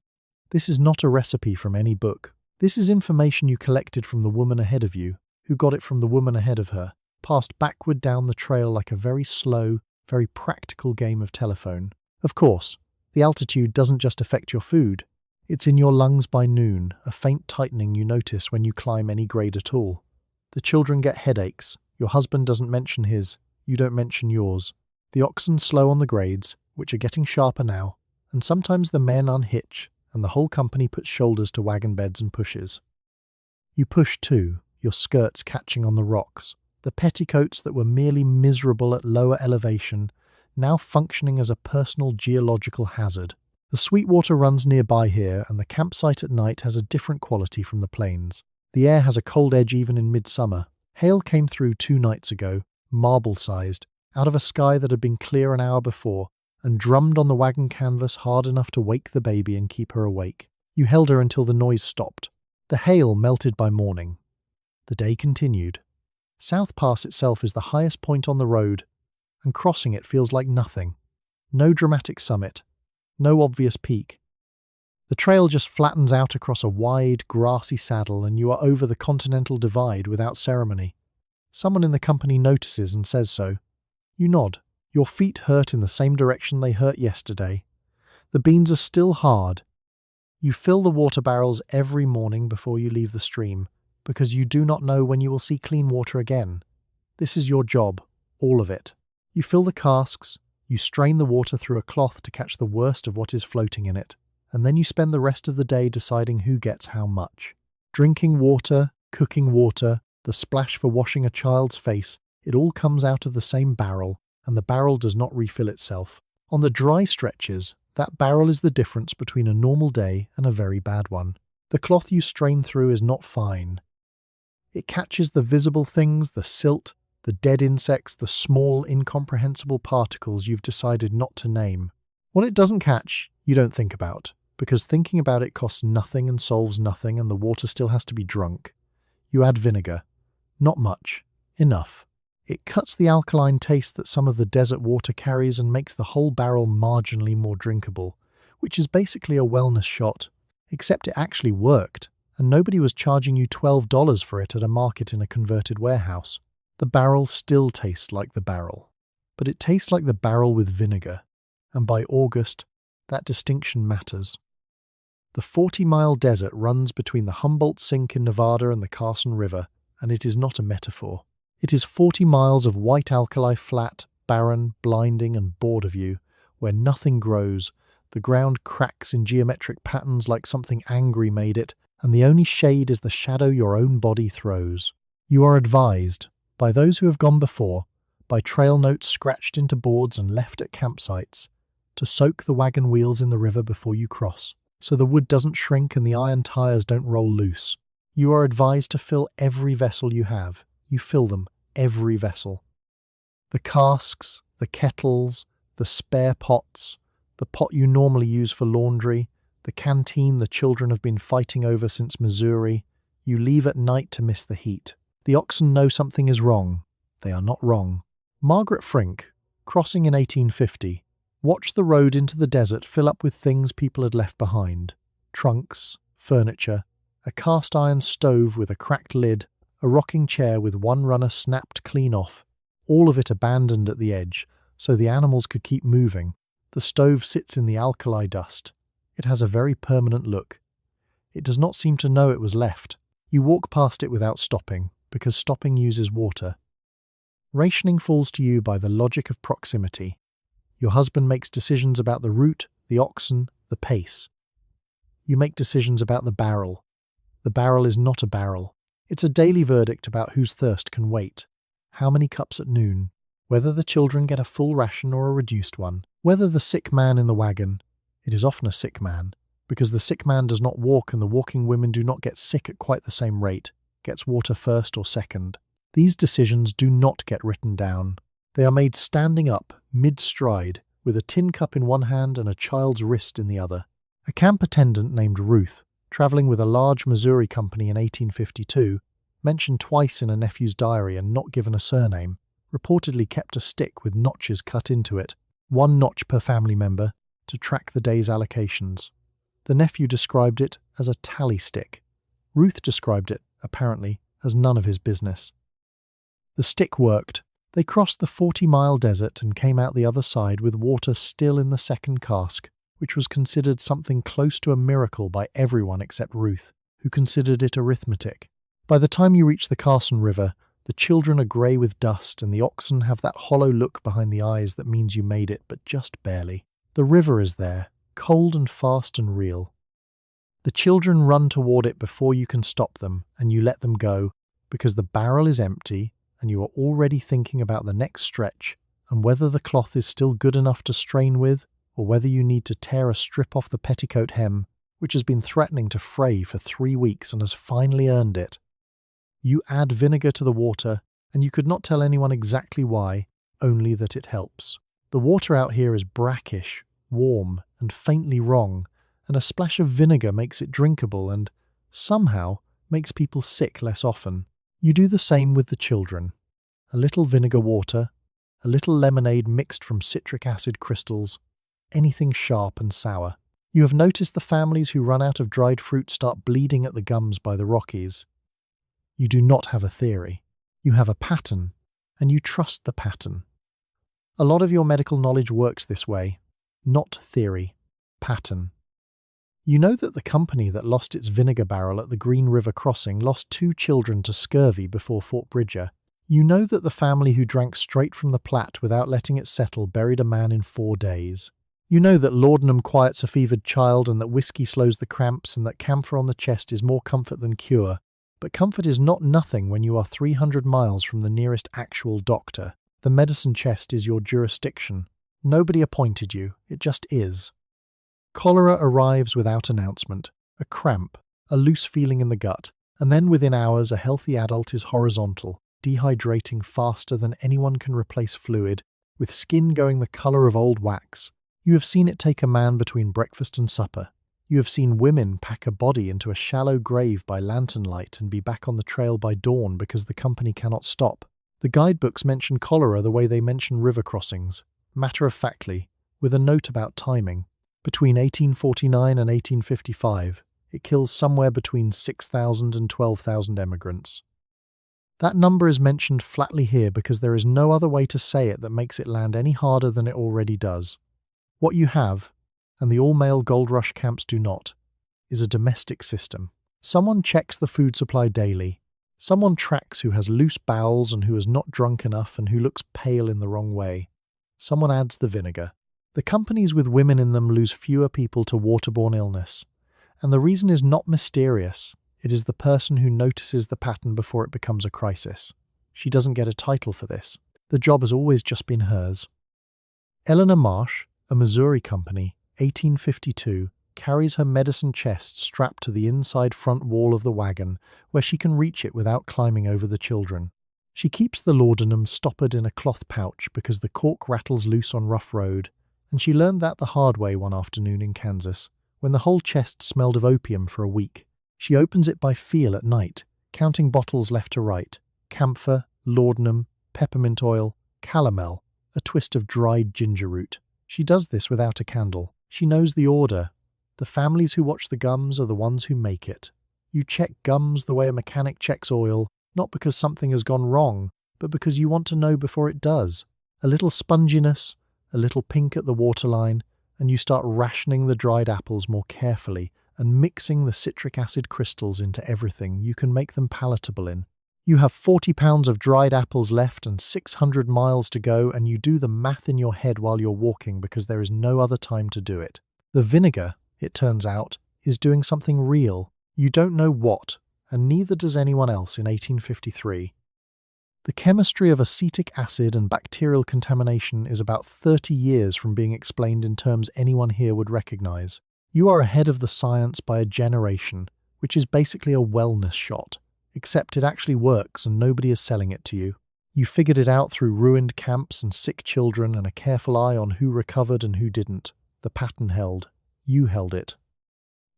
This is not a recipe from any book. This is information you collected from the woman ahead of you, who got it from the woman ahead of her, passed backward down the trail like a very slow, very practical game of telephone. Of course, the altitude doesn't just affect your food. It's in your lungs by noon, a faint tightening you notice when you climb any grade at all. The children get headaches. Your husband doesn't mention his. You don't mention yours. The oxen slow on the grades, which are getting sharper now, and sometimes the men unhitch, and the whole company puts shoulders to wagon beds and pushes. You push too, your skirts catching on the rocks. The petticoats that were merely miserable at lower elevation, now functioning as a personal geological hazard. The Sweetwater runs nearby here, and the campsite at night has a different quality from the plains. The air has a cold edge even in midsummer. Hail came through 2 nights ago, marble-sized, out of a sky that had been clear an hour before, and drummed on the wagon canvas hard enough to wake the baby and keep her awake. You held her until the noise stopped. The hail melted by morning. The day continued. South Pass itself is the highest point on the road, and crossing it feels like nothing. No dramatic summit, no obvious peak. The trail just flattens out across a wide, grassy saddle and you are over the Continental Divide without ceremony. Someone in the company notices and says so. You nod. Your feet hurt in the same direction they hurt yesterday. The beans are still hard. You fill the water barrels every morning before you leave the stream, because you do not know when you will see clean water again. This is your job, all of it. You fill the casks, you strain the water through a cloth to catch the worst of what is floating in it, and then you spend the rest of the day deciding who gets how much. Drinking water, cooking water, the splash for washing a child's face, it all comes out of the same barrel, and the barrel does not refill itself. On the dry stretches, that barrel is the difference between a normal day and a very bad one. The cloth you strain through is not fine. It catches the visible things, the silt, the dead insects, the small, incomprehensible particles you've decided not to name. What it doesn't catch, you don't think about, because thinking about it costs nothing and solves nothing and the water still has to be drunk. You add vinegar. Not much. Enough. It cuts the alkaline taste that some of the desert water carries and makes the whole barrel marginally more drinkable, which is basically a wellness shot, except it actually worked, and nobody was charging you $12 for it at a market in a converted warehouse. The barrel still tastes like the barrel, but it tastes like the barrel with vinegar, and by August, that distinction matters. The 40-mile desert runs between the Humboldt Sink in Nevada and the Carson River, and it is not a metaphor. It is 40 miles of white alkali flat, barren, blinding, and bored of you, where nothing grows, the ground cracks in geometric patterns like something angry made it, and the only shade is the shadow your own body throws. You are advised, by those who have gone before, by trail notes scratched into boards and left at campsites, to soak the wagon wheels in the river before you cross, so the wood doesn't shrink and the iron tires don't roll loose. You are advised to fill every vessel you have. You fill them, every vessel. The casks, the kettles, the spare pots, the pot you normally use for laundry, the canteen the children have been fighting over since Missouri. You leave at night to miss the heat. The oxen know something is wrong. They are not wrong. Margaret Frink, crossing in 1850, watched the road into the desert fill up with things people had left behind. Trunks, furniture, a cast-iron stove with a cracked lid, a rocking chair with one runner snapped clean off, all of it abandoned at the edge, so the animals could keep moving. The stove sits in the alkali dust. It has a very permanent look. It does not seem to know it was left. You walk past it without stopping, because stopping uses water. Rationing falls to you by the logic of proximity. Your husband makes decisions about the route, the oxen, the pace. You make decisions about the barrel. The barrel is not a barrel. It's a daily verdict about whose thirst can wait. How many cups at noon? Whether the children get a full ration or a reduced one. Whether the sick man in the wagon, it is often a sick man, because the sick man does not walk and the walking women do not get sick at quite the same rate, gets water first or second. These decisions do not get written down. They are made standing up, mid-stride, with a tin cup in one hand and a child's wrist in the other. A camp attendant named Ruth, travelling with a large Missouri company in 1852, mentioned twice in a nephew's diary and not given a surname, reportedly kept a stick with notches cut into it, one notch per family member, to track the day's allocations. The nephew described it as a tally stick. Ruth described it, apparently, as none of his business. The stick worked. They crossed the 40-mile desert and came out the other side with water still in the second cask, which was considered something close to a miracle by everyone except Ruth, who considered it arithmetic. By the time you reach the Carson River, the children are grey with dust and the oxen have that hollow look behind the eyes that means you made it, but just barely. The river is there, cold and fast and real. The children run toward it before you can stop them, and you let them go, because the barrel is empty and you are already thinking about the next stretch and whether the cloth is still good enough to strain with, or whether you need to tear a strip off the petticoat hem, which has been threatening to fray for 3 weeks and has finally earned it. You add vinegar to the water, and you could not tell anyone exactly why, only that it helps. The water out here is brackish, warm, and faintly wrong, and a splash of vinegar makes it drinkable and, somehow, makes people sick less often. You do the same with the children. A little vinegar water, a little lemonade mixed from citric acid crystals, anything sharp and sour. You have noticed the families who run out of dried fruit start bleeding at the gums by the Rockies. You do not have a theory. You have a pattern, and you trust the pattern. A lot of your medical knowledge works this way. Not theory, pattern. You know that the company that lost its vinegar barrel at the Green River crossing lost 2 children to scurvy before Fort Bridger. You know that the family who drank straight from the Platte without letting it settle buried a man in 4 days. You know that laudanum quiets a fevered child and that whiskey slows the cramps and that camphor on the chest is more comfort than cure. But comfort is not nothing when you are 300 miles from the nearest actual doctor. The medicine chest is your jurisdiction. Nobody appointed you. It just is. Cholera arrives without announcement. A cramp, a loose feeling in the gut, and then within hours a healthy adult is horizontal, dehydrating faster than anyone can replace fluid, with skin going the colour of old wax. You have seen it take a man between breakfast and supper. You have seen women pack a body into a shallow grave by lantern light and be back on the trail by dawn because the company cannot stop. The guidebooks mention cholera the way they mention river crossings, matter-of-factly, with a note about timing. Between 1849 and 1855, it kills somewhere between 6,000 and 12,000 emigrants. That number is mentioned flatly here because there is no other way to say it that makes it land any harder than it already does. What you have, and the all-male gold rush camps do not, is a domestic system. Someone checks the food supply daily. Someone tracks who has loose bowels and who is not drunk enough and who looks pale in the wrong way. Someone adds the vinegar. The companies with women in them lose fewer people to waterborne illness. And the reason is not mysterious. It is the person who notices the pattern before it becomes a crisis. She doesn't get a title for this. The job has always just been hers. Eleanor Marsh, a Missouri company, 1852, carries her medicine chest strapped to the inside front wall of the wagon, where she can reach it without climbing over the children. She keeps the laudanum stoppered in a cloth pouch because the cork rattles loose on rough road, and she learned that the hard way one afternoon in Kansas, when the whole chest smelled of opium for a week. She opens it by feel at night, counting bottles left to right: camphor, laudanum, peppermint oil, calomel, a twist of dried ginger root. She does this without a candle. She knows the order. The families who watch the gums are the ones who make it. You check gums the way a mechanic checks oil, not because something has gone wrong, but because you want to know before it does. A little sponginess, a little pink at the waterline, and you start rationing the dried apples more carefully and mixing the citric acid crystals into everything you can make them palatable in. You have 40 pounds of dried apples left and 600 miles to go, and you do the math in your head while you're walking because there is no other time to do it. The vinegar, it turns out, is doing something real. You don't know what, and neither does anyone else in 1853. The chemistry of acetic acid and bacterial contamination is about 30 years from being explained in terms anyone here would recognize. You are ahead of the science by a generation, which is basically a wellness shot, except it actually works and nobody is selling it to you. You figured it out through ruined camps and sick children and a careful eye on who recovered and who didn't. The pattern held. You held it.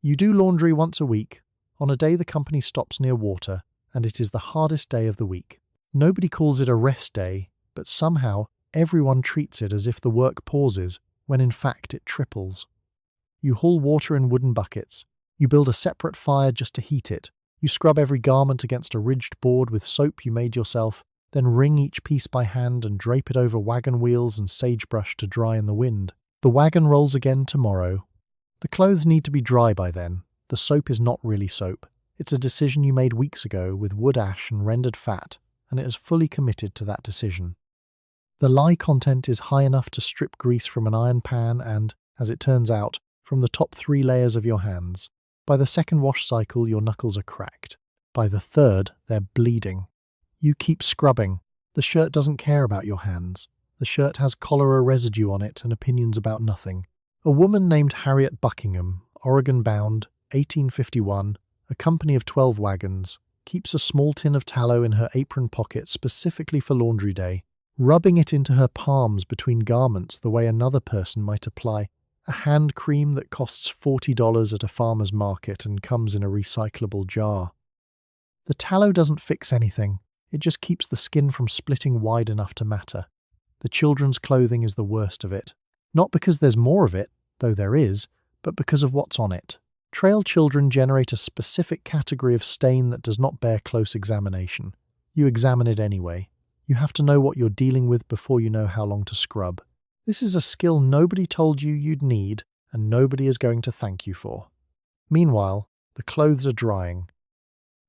You do laundry once a week, on a day the company stops near water, and it is the hardest day of the week. Nobody calls it a rest day, but somehow everyone treats it as if the work pauses, when in fact it triples. You haul water in wooden buckets. You build a separate fire just to heat it. You scrub every garment against a ridged board with soap you made yourself, then wring each piece by hand and drape it over wagon wheels and sagebrush to dry in the wind. The wagon rolls again tomorrow. The clothes need to be dry by then. The soap is not really soap. It's a decision you made weeks ago with wood ash and rendered fat, and it is fully committed to that decision. The lye content is high enough to strip grease from an iron pan and, as it turns out, from the top 3 layers of your hands. By the second wash cycle, your knuckles are cracked. By the third, they're bleeding. You keep scrubbing. The shirt doesn't care about your hands. The shirt has cholera residue on it and opinions about nothing. A woman named Harriet Buckingham, Oregon-bound, 1851, a company of 12 wagons, keeps a small tin of tallow in her apron pocket specifically for laundry day, rubbing it into her palms between garments the way another person might apply a hand cream that costs $40 at a farmer's market and comes in a recyclable jar. The tallow doesn't fix anything, it just keeps the skin from splitting wide enough to matter. The children's clothing is the worst of it. Not because there's more of it, though there is, but because of what's on it. Trail children generate a specific category of stain that does not bear close examination. You examine it anyway. You have to know what you're dealing with before you know how long to scrub. This is a skill nobody told you you'd need, and nobody is going to thank you for. Meanwhile, the clothes are drying.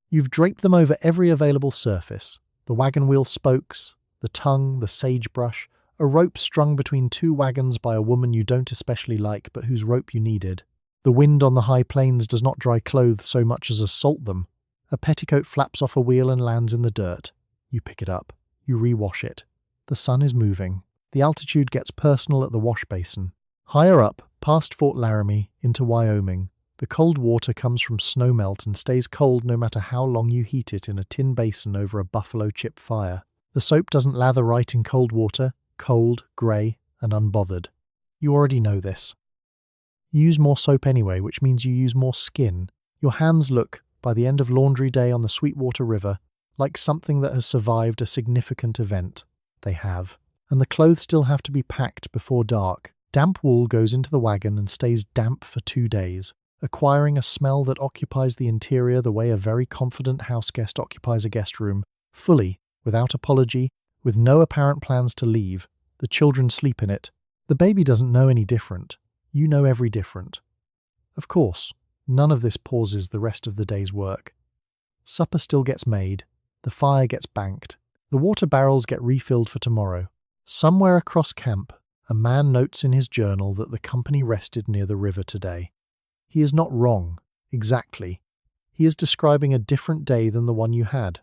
You've draped them over every available surface. The wagon wheel spokes, the tongue, the sagebrush, a rope strung between 2 wagons by a woman you don't especially like but whose rope you needed. The wind on the high plains does not dry clothes so much as assault them. A petticoat flaps off a wheel and lands in the dirt. You pick it up. You rewash it. The sun is moving. The altitude gets personal at the wash basin. Higher up, past Fort Laramie, into Wyoming, the cold water comes from snowmelt and stays cold no matter how long you heat it in a tin basin over a buffalo chip fire. The soap doesn't lather right in cold water, cold, grey, and unbothered. You already know this. You use more soap anyway, which means you use more skin. Your hands look, by the end of laundry day on the Sweetwater River, like something that has survived a significant event. They have. And the clothes still have to be packed before dark. Damp wool goes into the wagon and stays damp for 2 days, acquiring a smell that occupies the interior the way a very confident houseguest occupies a guest room, fully, without apology, with no apparent plans to leave. The children sleep in it. The baby doesn't know any different. You know every different. Of course, none of this pauses the rest of the day's work. Supper still gets made. The fire gets banked. The water barrels get refilled for tomorrow. Somewhere across camp, a man notes in his journal that the company rested near the river today. He is not wrong, exactly. He is describing a different day than the one you had.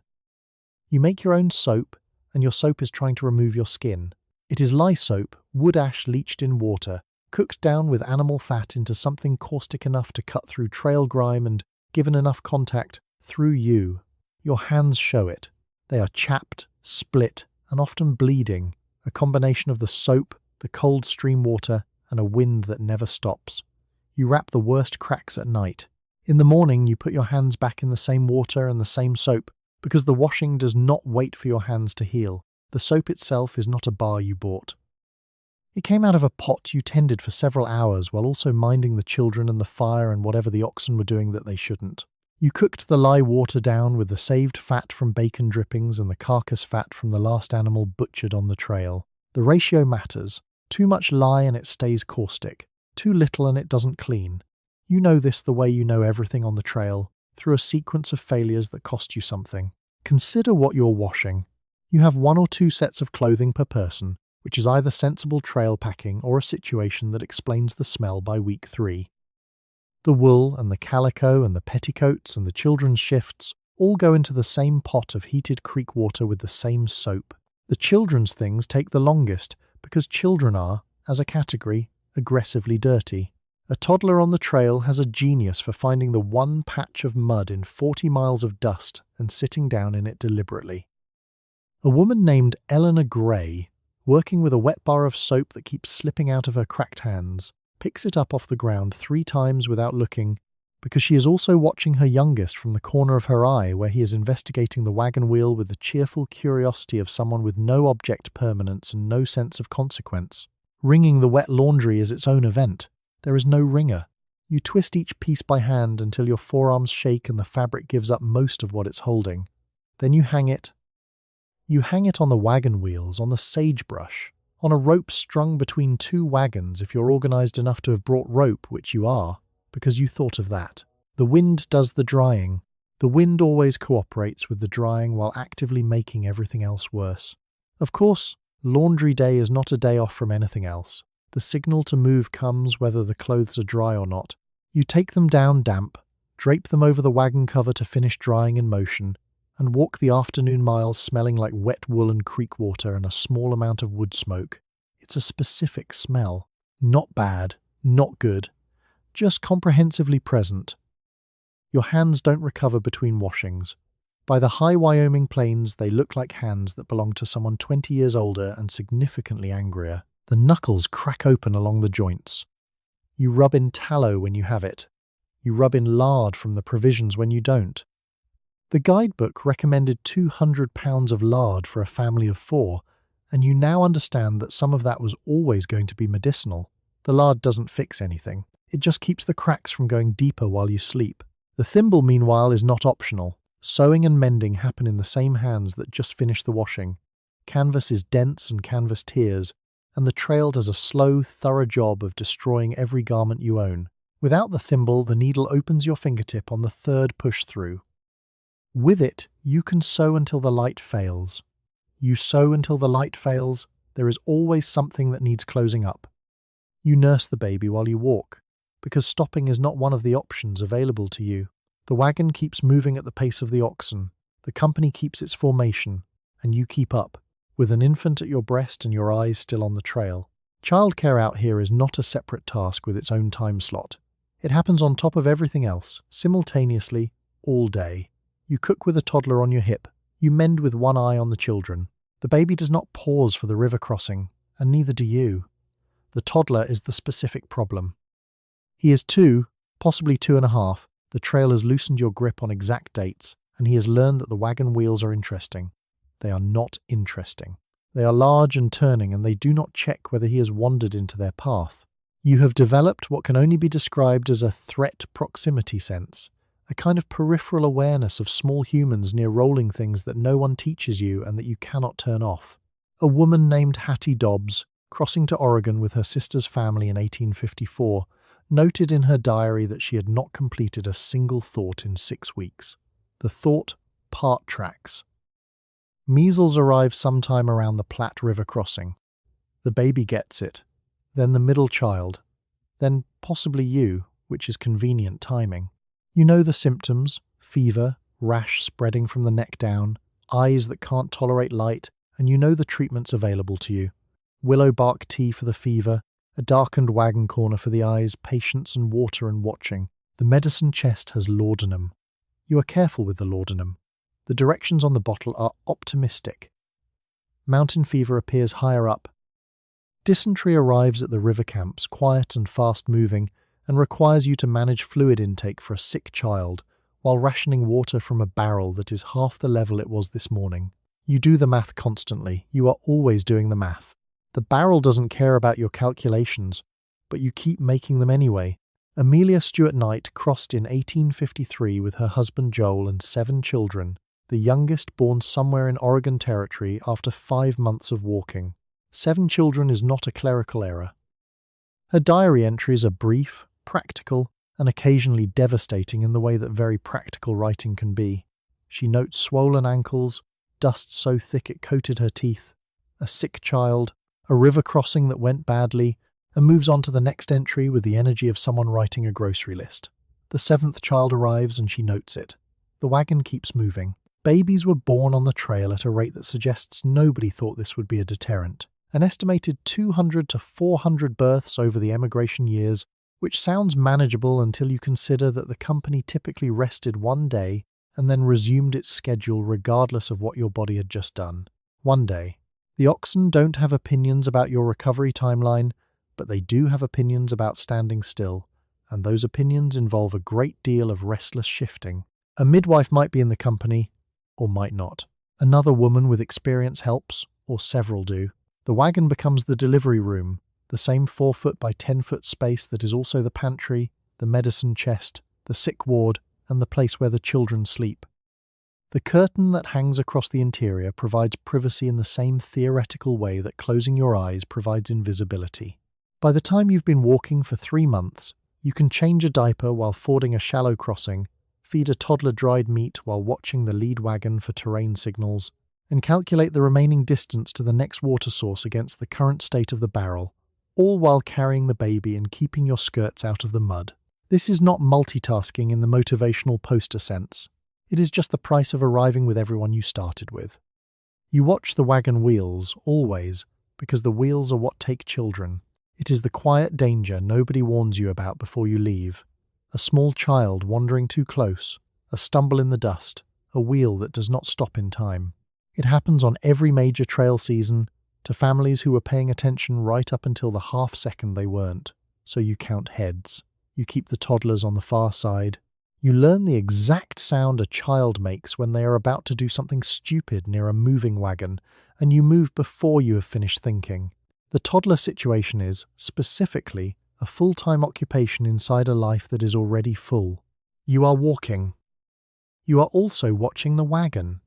You make your own soap, and your soap is trying to remove your skin. It is lye soap, wood ash leached in water, cooked down with animal fat into something caustic enough to cut through trail grime and, given enough contact, through you. Your hands show it. They are chapped, split, and often bleeding, a combination of the soap, the cold stream water, and a wind that never stops. You wrap the worst cracks at night. In the morning, you put your hands back in the same water and the same soap, because the washing does not wait for your hands to heal. The soap itself is not a bar you bought. It came out of a pot you tended for several hours while also minding the children and the fire and whatever the oxen were doing that they shouldn't. You cooked the lye water down with the saved fat from bacon drippings and the carcass fat from the last animal butchered on the trail. The ratio matters. Too much lye and it stays caustic. Too little and it doesn't clean. You know this the way you know everything on the trail, through a sequence of failures that cost you something. Consider what you're washing. You have 1 or 2 sets of clothing per person, which is either sensible trail packing or a situation that explains the smell by week 3. The wool and the calico and the petticoats and the children's shifts all go into the same pot of heated creek water with the same soap. The children's things take the longest because children are, as a category, aggressively dirty. A toddler on the trail has a genius for finding the one patch of mud in 40 miles of dust and sitting down in it deliberately. A woman named Eleanor Gray, working with a wet bar of soap that keeps slipping out of her cracked hands, picks it up off the ground 3 times without looking, because she is also watching her youngest from the corner of her eye where he is investigating the wagon wheel with the cheerful curiosity of someone with no object permanence and no sense of consequence. Wringing the wet laundry is its own event. There is no wringer. You twist each piece by hand until your forearms shake and the fabric gives up most of what it's holding. Then you hang it. You hang it on the wagon wheels, on the sagebrush, on a rope strung between 2 wagons if you're organized enough to have brought rope, which you are, because you thought of that. The wind does the drying. The wind always cooperates with the drying while actively making everything else worse. Of course, laundry day is not a day off from anything else. The signal to move comes whether the clothes are dry or not. You take them down damp, drape them over the wagon cover to finish drying in motion, and walk the afternoon miles smelling like wet wool and creek water and a small amount of wood smoke. It's a specific smell. Not bad, not good, just comprehensively present. Your hands don't recover between washings. By the high Wyoming plains, they look like hands that belong to someone 20 years older and significantly angrier. The knuckles crack open along the joints. You rub in tallow when you have it. You rub in lard from the provisions when you don't. The guidebook recommended 200 pounds of lard for a family of 4, and you now understand that some of that was always going to be medicinal. The lard doesn't fix anything. It just keeps the cracks from going deeper while you sleep. The thimble, meanwhile, is not optional. Sewing and mending happen in the same hands that just finished the washing. Canvas is dense and canvas tears, and the trail does a slow, thorough job of destroying every garment you own. Without the thimble, the needle opens your fingertip on the 3rd push-through. With it, you can sew until the light fails. You sew until the light fails. There is always something that needs closing up. You nurse the baby while you walk, because stopping is not one of the options available to you. The wagon keeps moving at the pace of the oxen. The company keeps its formation, and you keep up, with an infant at your breast and your eyes still on the trail. Childcare out here is not a separate task with its own time slot. It happens on top of everything else, simultaneously, all day. You cook with a toddler on your hip. You mend with one eye on the children. The baby does not pause for the river crossing, and neither do you. The toddler is the specific problem. He is 2, possibly 2.5. The trail has loosened your grip on exact dates, and he has learned that the wagon wheels are interesting. They are not interesting. They are large and turning, and they do not check whether he has wandered into their path. You have developed what can only be described as a threat proximity sense, a kind of peripheral awareness of small humans near rolling things that no one teaches you and that you cannot turn off. A woman named Hattie Dobbs, crossing to Oregon with her sister's family in 1854, noted in her diary that she had not completed a single thought in 6 weeks. The thought part tracks. Measles arrives sometime around the Platte River crossing. The baby gets it, then the middle child, then possibly you, which is convenient timing. You know the symptoms: fever, rash spreading from the neck down, eyes that can't tolerate light, and you know the treatments available to you. Willow bark tea for the fever, a darkened wagon corner for the eyes, patience and water and watching. The medicine chest has laudanum. You are careful with the laudanum. The directions on the bottle are optimistic. Mountain fever appears higher up. Dysentery arrives at the river camps, quiet and fast-moving, and requires you to manage fluid intake for a sick child, while rationing water from a barrel that is half the level it was this morning. You do the math constantly. You are always doing the math. The barrel doesn't care about your calculations, but you keep making them anyway. Amelia Stewart Knight crossed in 1853 with her husband Joel and 7 children, the youngest born somewhere in Oregon Territory after 5 months of walking. 7 children is not a clerical error. Her diary entries are brief, practical, and occasionally devastating in the way that very practical writing can be. She notes swollen ankles, dust so thick it coated her teeth, a sick child, a river crossing that went badly, and moves on to the next entry with the energy of someone writing a grocery list. The 7th child arrives and she notes it. The wagon keeps moving. Babies were born on the trail at a rate that suggests nobody thought this would be a deterrent. An estimated 200 to 400 births over the emigration years, which sounds manageable until you consider that the company typically rested one day and then resumed its schedule regardless of what your body had just done. One day. The oxen don't have opinions about your recovery timeline, but they do have opinions about standing still, and those opinions involve a great deal of restless shifting. A midwife might be in the company, or might not. Another woman with experience helps, or several do. The wagon becomes the delivery room, the same 4-foot by 10-foot space that is also the pantry, the medicine chest, the sick ward, and the place where the children sleep. The curtain that hangs across the interior provides privacy in the same theoretical way that closing your eyes provides invisibility. By the time you've been walking for 3 months, you can change a diaper while fording a shallow crossing, feed a toddler dried meat while watching the lead wagon for terrain signals, and calculate the remaining distance to the next water source against the current state of the barrel, all while carrying the baby and keeping your skirts out of the mud. This is not multitasking in the motivational poster sense. It is just the price of arriving with everyone you started with. You watch the wagon wheels, always, because the wheels are what take children. It is the quiet danger nobody warns you about before you leave. A small child wandering too close, a stumble in the dust, a wheel that does not stop in time. It happens on every major trail season, to families who were paying attention right up until the half second they weren't. So you count heads. You keep the toddlers on the far side. You learn the exact sound a child makes when they are about to do something stupid near a moving wagon, and you move before you have finished thinking. The toddler situation is, specifically, a full-time occupation inside a life that is already full. You are walking. You are also watching the wagon.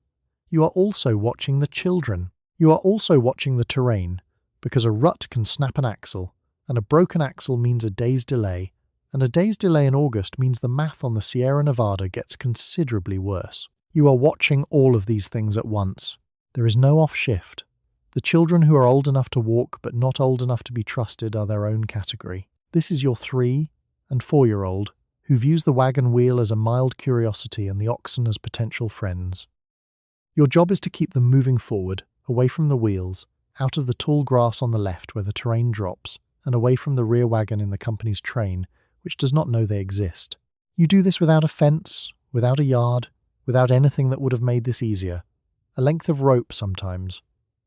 You are also watching the children. You are also watching the terrain, because a rut can snap an axle, and a broken axle means a day's delay, and a day's delay in August means the math on the Sierra Nevada gets considerably worse. You are watching all of these things at once. There is no off-shift. The children who are old enough to walk but not old enough to be trusted are their own category. This is your 3- and 4-year-old who views the wagon wheel as a mild curiosity and the oxen as potential friends. Your job is to keep them moving forward, away from the wheels, out of the tall grass on the left where the terrain drops, and away from the rear wagon in the company's train, which does not know they exist. You do this without a fence, without a yard, without anything that would have made this easier. A length of rope sometimes.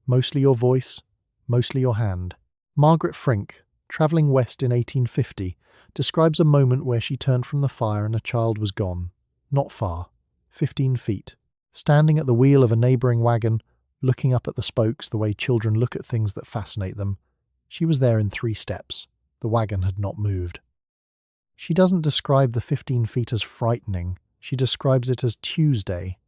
Mostly your voice, mostly your hand. Margaret Frink, travelling west in 1850, describes a moment where she turned from the fire and a child was gone. Not far. 15 feet. Standing at the wheel of a neighbouring wagon, looking up at the spokes the way children look at things that fascinate them. She was there in 3 steps. The wagon had not moved. She doesn't describe the 15 feet as frightening. She describes it as Tuesday.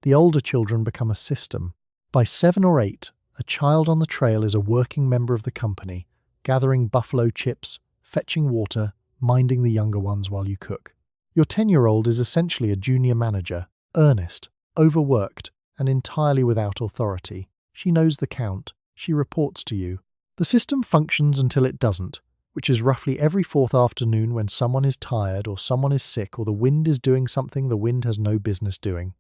The older children become a system. By 7 or 8, a child on the trail is a working member of the company, gathering buffalo chips, fetching water, minding the younger ones while you cook. Your 10-year-old is essentially a junior manager, earnest, overworked, and entirely without authority. She knows the count. She reports to you. The system functions until it doesn't, which is roughly every 4th afternoon when someone is tired or someone is sick or the wind is doing something the wind has no business doing.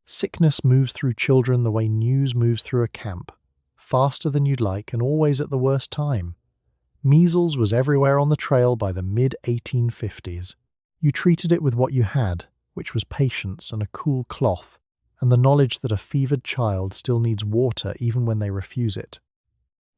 Sickness moves through children the way news moves through a camp, faster than you'd like and always at the worst time. Measles was everywhere on the trail by the mid-1850s. You treated it with what you had, which was patience and a cool cloth, and the knowledge that a fevered child still needs water even when they refuse it.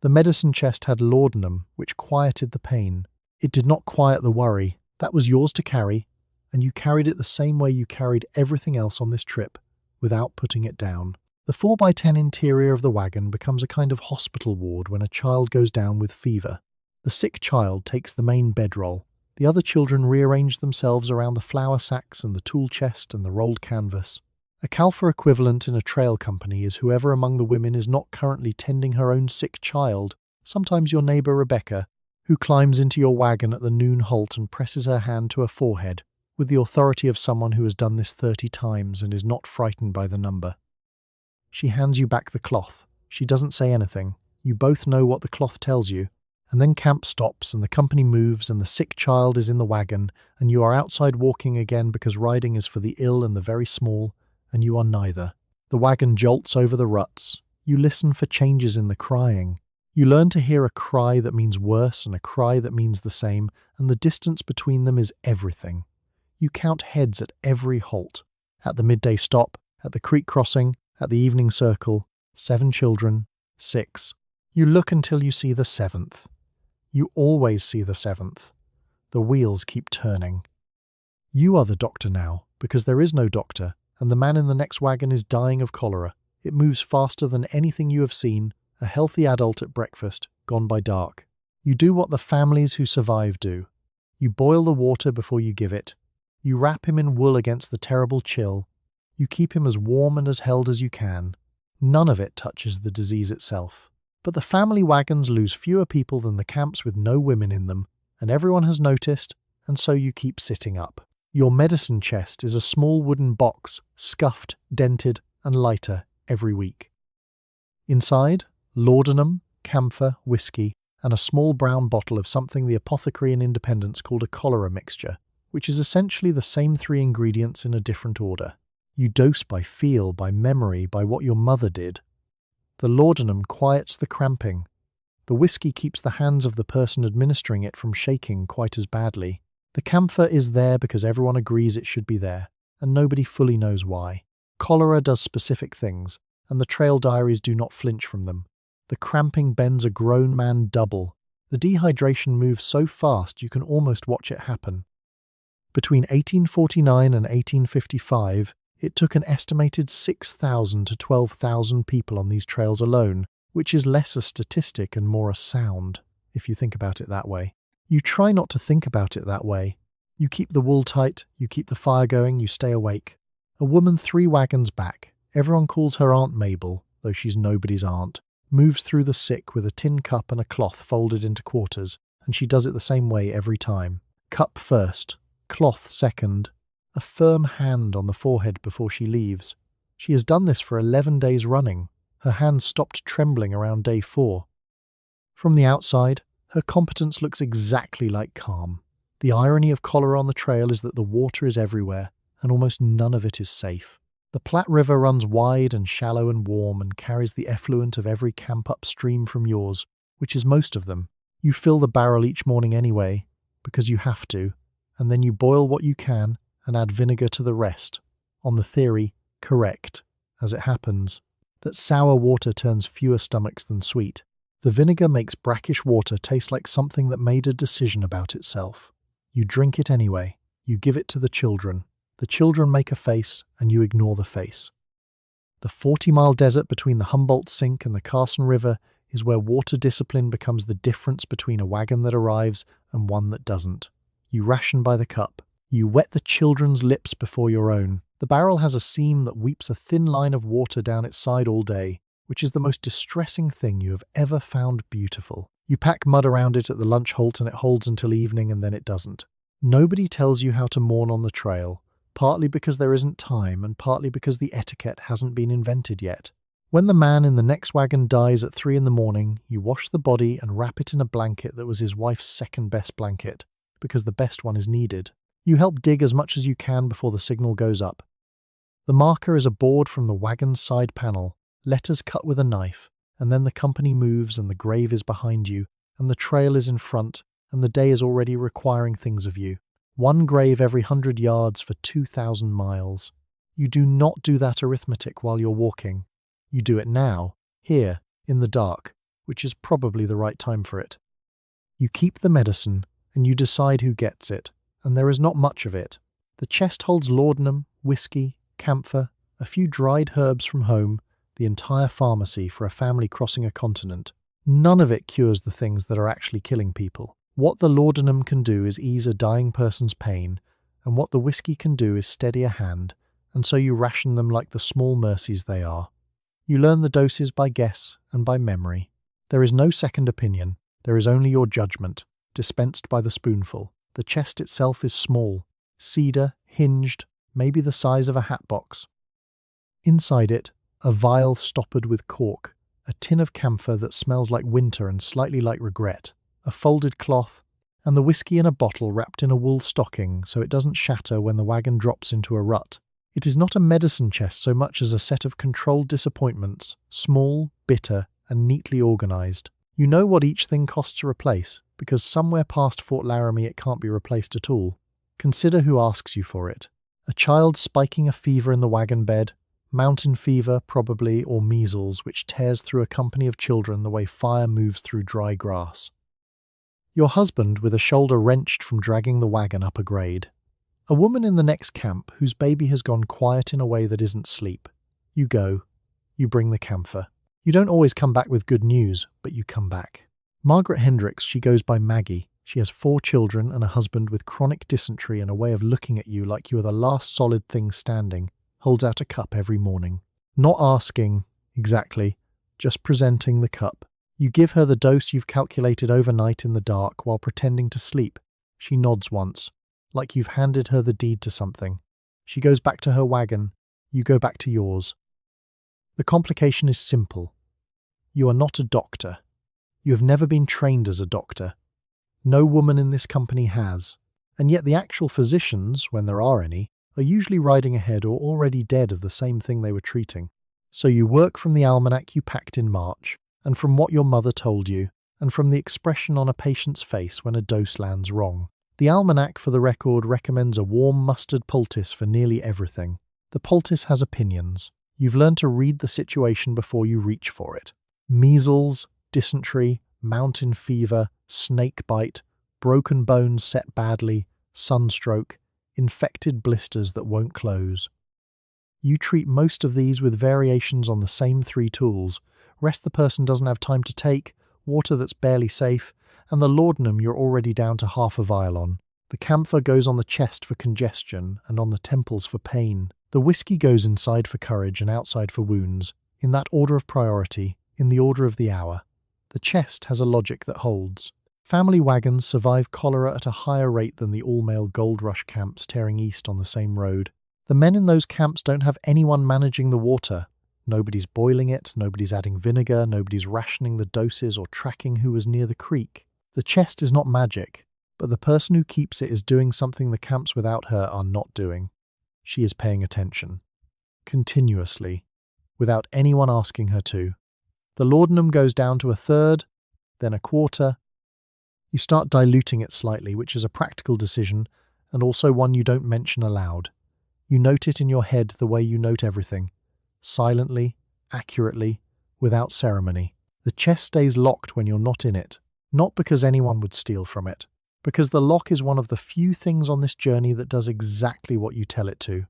The medicine chest had laudanum, which quieted the pain. It did not quiet the worry. That was yours to carry, and you carried it the same way you carried everything else on this trip, without putting it down. The 4x10 interior of the wagon becomes a kind of hospital ward when a child goes down with fever. The sick child takes the main bedroll. The other children rearrange themselves around the flour sacks and the tool chest and the rolled canvas. A Calfa equivalent in a trail company is whoever among the women is not currently tending her own sick child, sometimes your neighbour Rebecca, who climbs into your wagon at the noon halt and presses her hand to her forehead, with the authority of someone who has done this 30 times and is not frightened by the number. She hands you back the cloth. She doesn't say anything. You both know what the cloth tells you. And then camp stops and the company moves and the sick child is in the wagon and you are outside walking again because riding is for the ill and the very small, and you are neither. The wagon jolts over the ruts. You listen for changes in the crying. You learn to hear a cry that means worse and a cry that means the same, and the distance between them is everything. You count heads at every halt. At the midday stop, at the creek crossing, at the evening circle, 7 children, 6. You look until you see the 7th. You always see the 7th. The wheels keep turning. You are the doctor now, because there is no doctor, and the man in the next wagon is dying of cholera. It moves faster than anything you have seen, a healthy adult at breakfast, gone by dark. You do what the families who survive do. You boil the water before you give it. You wrap him in wool against the terrible chill. You keep him as warm and as held as you can. None of it touches the disease itself. But the family wagons lose fewer people than the camps with no women in them, and everyone has noticed, and so you keep sitting up. Your medicine chest is a small wooden box, scuffed, dented, and lighter every week. Inside, laudanum, camphor, whiskey, and a small brown bottle of something the apothecary in Independence called a cholera mixture, which is essentially the same 3 ingredients in a different order. You dose by feel, by memory, by what your mother did. The laudanum quiets the cramping. The whiskey keeps the hands of the person administering it from shaking quite as badly. The camphor is there because everyone agrees it should be there, and nobody fully knows why. Cholera does specific things, and the trail diaries do not flinch from them. The cramping bends a grown man double. The dehydration moves so fast you can almost watch it happen. Between 1849 and 1855, it took an estimated 6,000 to 12,000 people on these trails alone, which is less a statistic and more a sound, if you think about it that way. You try not to think about it that way. You keep the wool tight, you keep the fire going, you stay awake. A woman 3 wagons back, everyone calls her Aunt Mabel, though she's nobody's aunt, moves through the sick with a tin cup and a cloth folded into quarters, and she does it the same way every time. Cup first, cloth second, a firm hand on the forehead before she leaves. She has done this for 11 days running. Her hand stopped trembling around day 4. From the outside, her competence looks exactly like calm. The irony of cholera on the trail is that the water is everywhere, and almost none of it is safe. The Platte River runs wide and shallow and warm and carries the effluent of every camp upstream from yours, which is most of them. You fill the barrel each morning anyway, because you have to, and then you boil what you can and add vinegar to the rest. On the theory, correct, as it happens, that sour water turns fewer stomachs than sweet. The vinegar makes brackish water taste like something that made a decision about itself. You drink it anyway. You give it to the children. The children make a face, and you ignore the face. The 40-mile desert between the Humboldt Sink and the Carson River is where water discipline becomes the difference between a wagon that arrives and one that doesn't. You ration by the cup. You wet the children's lips before your own. The barrel has a seam that weeps a thin line of water down its side all day, which is the most distressing thing you have ever found beautiful. You pack mud around it at the lunch halt and it holds until evening and then it doesn't. Nobody tells you how to mourn on the trail, partly because there isn't time and partly because the etiquette hasn't been invented yet. When the man in the next wagon dies at 3 a.m, you wash the body and wrap it in a blanket that was his wife's second best blanket, because the best one is needed. You help dig as much as you can before the signal goes up. The marker is a board from the wagon's side panel, letters cut with a knife, and then the company moves and the grave is behind you, and the trail is in front, and the day is already requiring things of you. 1 grave every 100 yards for 2,000 miles. You do not do that arithmetic while you're walking. You do it now, here, in the dark, which is probably the right time for it. You keep the medicine, and you decide who gets it, and there is not much of it. The chest holds laudanum, whiskey, camphor, a few dried herbs from home, the entire pharmacy for a family crossing a continent. None of it cures the things that are actually killing people. What the laudanum can do is ease a dying person's pain, and what the whiskey can do is steady a hand, and so you ration them like the small mercies they are. You learn the doses by guess and by memory. There is no second opinion, there is only your judgment, dispensed by the spoonful. The chest itself is small, cedar, hinged, maybe the size of a hat box. Inside it, a vial stoppered with cork, a tin of camphor that smells like winter and slightly like regret, a folded cloth, and the whiskey in a bottle wrapped in a wool stocking so it doesn't shatter when the wagon drops into a rut. It is not a medicine chest so much as a set of controlled disappointments, small, bitter, and neatly organized. You know what each thing costs to replace, because somewhere past Fort Laramie it can't be replaced at all. Consider who asks you for it. A child spiking a fever in the wagon bed, mountain fever, probably, or measles, which tears through a company of children the way fire moves through dry grass. Your husband with a shoulder wrenched from dragging the wagon up a grade. A woman in the next camp whose baby has gone quiet in a way that isn't sleep. You go. You bring the camphor. You don't always come back with good news, but you come back. Margaret Hendricks, she goes by Maggie. She has 4 children and a husband with chronic dysentery and a way of looking at you like you are the last solid thing standing, holds out a cup every morning. Not asking, exactly, just presenting the cup. You give her the dose you've calculated overnight in the dark while pretending to sleep. She nods once, like you've handed her the deed to something. She goes back to her wagon. You go back to yours. The complication is simple. You are not a doctor. You have never been trained as a doctor. No woman in this company has. And yet the actual physicians, when there are any, are usually riding ahead or already dead of the same thing they were treating. So you work from the almanac you packed in March, and from what your mother told you, and from the expression on a patient's face when a dose lands wrong. The almanac, for the record, recommends a warm mustard poultice for nearly everything. The poultice has opinions. You've learned to read the situation before you reach for it. Measles, dysentery, mountain fever, snake bite, broken bones set badly, sunstroke, infected blisters that won't close. You treat most of these with variations on the same 3 tools. Rest the person doesn't have time to take, water that's barely safe, and the laudanum you're already down to half a vial on. The camphor goes on the chest for congestion and on the temples for pain. The whiskey goes inside for courage and outside for wounds, in that order of priority, in the order of the hour. The chest has a logic that holds. Family wagons survive cholera at a higher rate than the all-male gold rush camps tearing east on the same road. The men in those camps don't have anyone managing the water. Nobody's boiling it, nobody's adding vinegar, nobody's rationing the doses or tracking who was near the creek. The chest is not magic, but the person who keeps it is doing something the camps without her are not doing. She is paying attention. Continuously. Without anyone asking her to. The laudanum goes down to 1/3, then 1/4. You start diluting it slightly, which is a practical decision, and also one you don't mention aloud. You note it in your head the way you note everything. Silently, accurately, without ceremony. The chest stays locked when you're not in it, not because anyone would steal from it, because the lock is one of the few things on this journey that does exactly what you tell it to.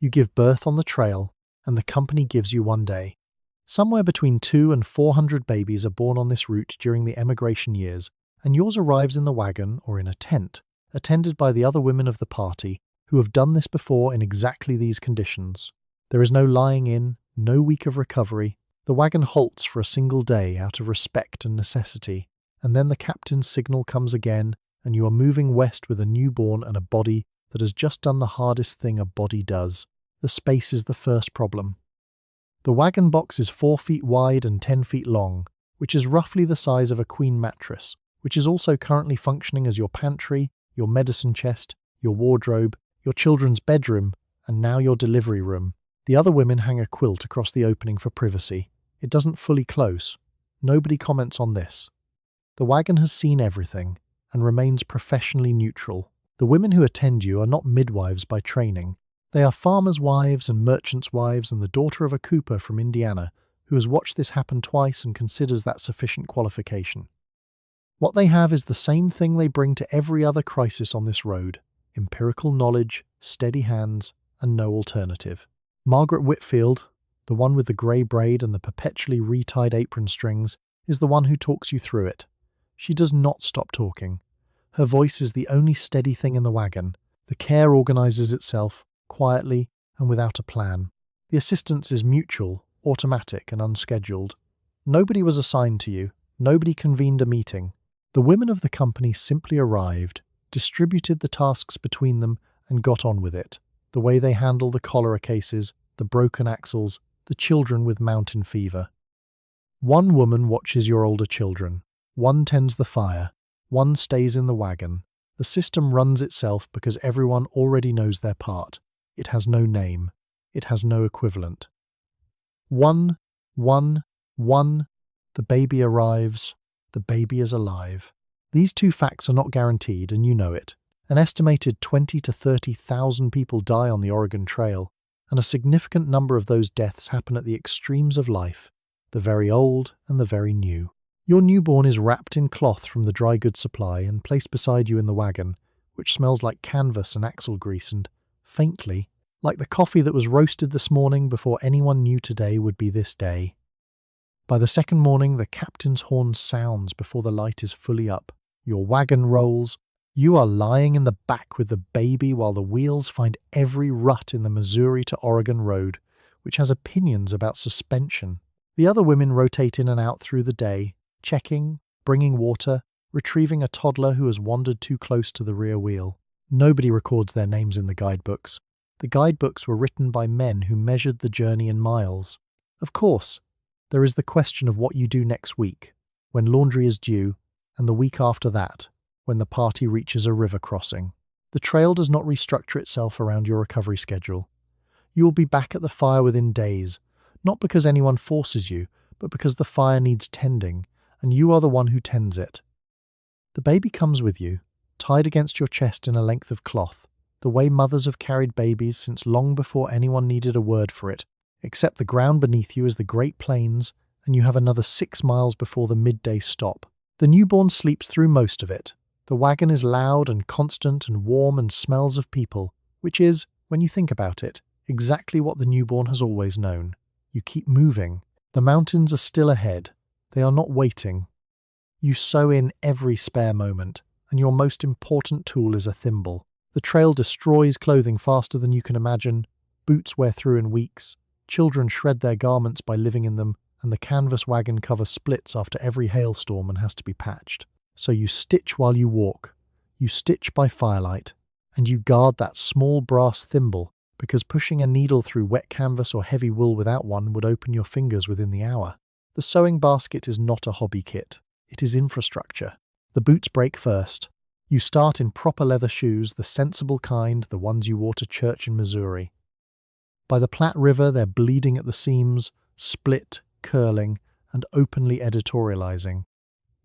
You give birth on the trail, and the company gives you 1 day. Somewhere between 200 and 400 babies are born on this route during the emigration years, and yours arrives in the wagon or in a tent, attended by the other women of the party who have done this before in exactly these conditions. There is no lying in, no week of recovery. The wagon halts for a single day out of respect and necessity, and then the captain's signal comes again, and you are moving west with a newborn and a body that has just done the hardest thing a body does. The space is the first problem. The wagon box is 4 feet wide and 10 feet long, which is roughly the size of a queen mattress, which is also currently functioning as your pantry, your medicine chest, your wardrobe, your children's bedroom, and now your delivery room. The other women hang a quilt across the opening for privacy. It doesn't fully close. Nobody comments on this. The wagon has seen everything and remains professionally neutral. The women who attend you are not midwives by training. They are farmers' wives and merchants' wives and the daughter of a cooper from Indiana who has watched this happen twice and considers that sufficient qualification. What they have is the same thing they bring to every other crisis on this road: empirical knowledge, steady hands, and no alternative. Margaret Whitfield, the one with the grey braid and the perpetually retied apron strings, is the one who talks you through it. She does not stop talking. Her voice is the only steady thing in the wagon. The care organizes itself, quietly and without a plan. The assistance is mutual, automatic, and unscheduled. Nobody was assigned to you. Nobody convened a meeting. The women of the company simply arrived, distributed the tasks between them, and got on with it. The way they handle the cholera cases, the broken axles, the children with mountain fever. One woman watches your older children. One tends the fire. One stays in the wagon. The system runs itself because everyone already knows their part. It has no name. It has no equivalent. One. The baby arrives. The baby is alive. These two facts are not guaranteed, and you know it. An estimated 20 to 30,000 people die on the Oregon Trail, and a significant number of those deaths happen at the extremes of life, the very old and the very new. Your newborn is wrapped in cloth from the dry goods supply and placed beside you in the wagon, which smells like canvas and axle grease and, faintly, like the coffee that was roasted this morning before anyone knew today would be this day. By the second morning, the captain's horn sounds before the light is fully up. Your wagon rolls. You are lying in the back with the baby while the wheels find every rut in the Missouri to Oregon road, which has opinions about suspension. The other women rotate in and out through the day, checking, bringing water, retrieving a toddler who has wandered too close to the rear wheel. Nobody records their names in the guidebooks. The guidebooks were written by men who measured the journey in miles. Of course, there is the question of what you do next week, when laundry is due, and the week after that, when the party reaches a river crossing. The trail does not restructure itself around your recovery schedule. You will be back at the fire within days, not because anyone forces you, but because the fire needs tending, and you are the one who tends it. The baby comes with you, tied against your chest in a length of cloth, the way mothers have carried babies since long before anyone needed a word for it, except the ground beneath you is the Great Plains, and you have another 6 miles before the midday stop. The newborn sleeps through most of it. The wagon is loud and constant and warm and smells of people, which is, when you think about it, exactly what the newborn has always known. You keep moving. The mountains are still ahead. They are not waiting. You sew in every spare moment, and your most important tool is a thimble. The trail destroys clothing faster than you can imagine. Boots wear through in weeks. Children shred their garments by living in them, and the canvas wagon cover splits after every hailstorm and has to be patched. So you stitch while you walk. You stitch by firelight, and you guard that small brass thimble, because pushing a needle through wet canvas or heavy wool without one would open your fingers within the hour. The sewing basket is not a hobby kit. It is infrastructure. The boots break first. You start in proper leather shoes, the sensible kind, the ones you wore to church in Missouri. By the Platte River, they're bleeding at the seams, split, curling, and openly editorializing.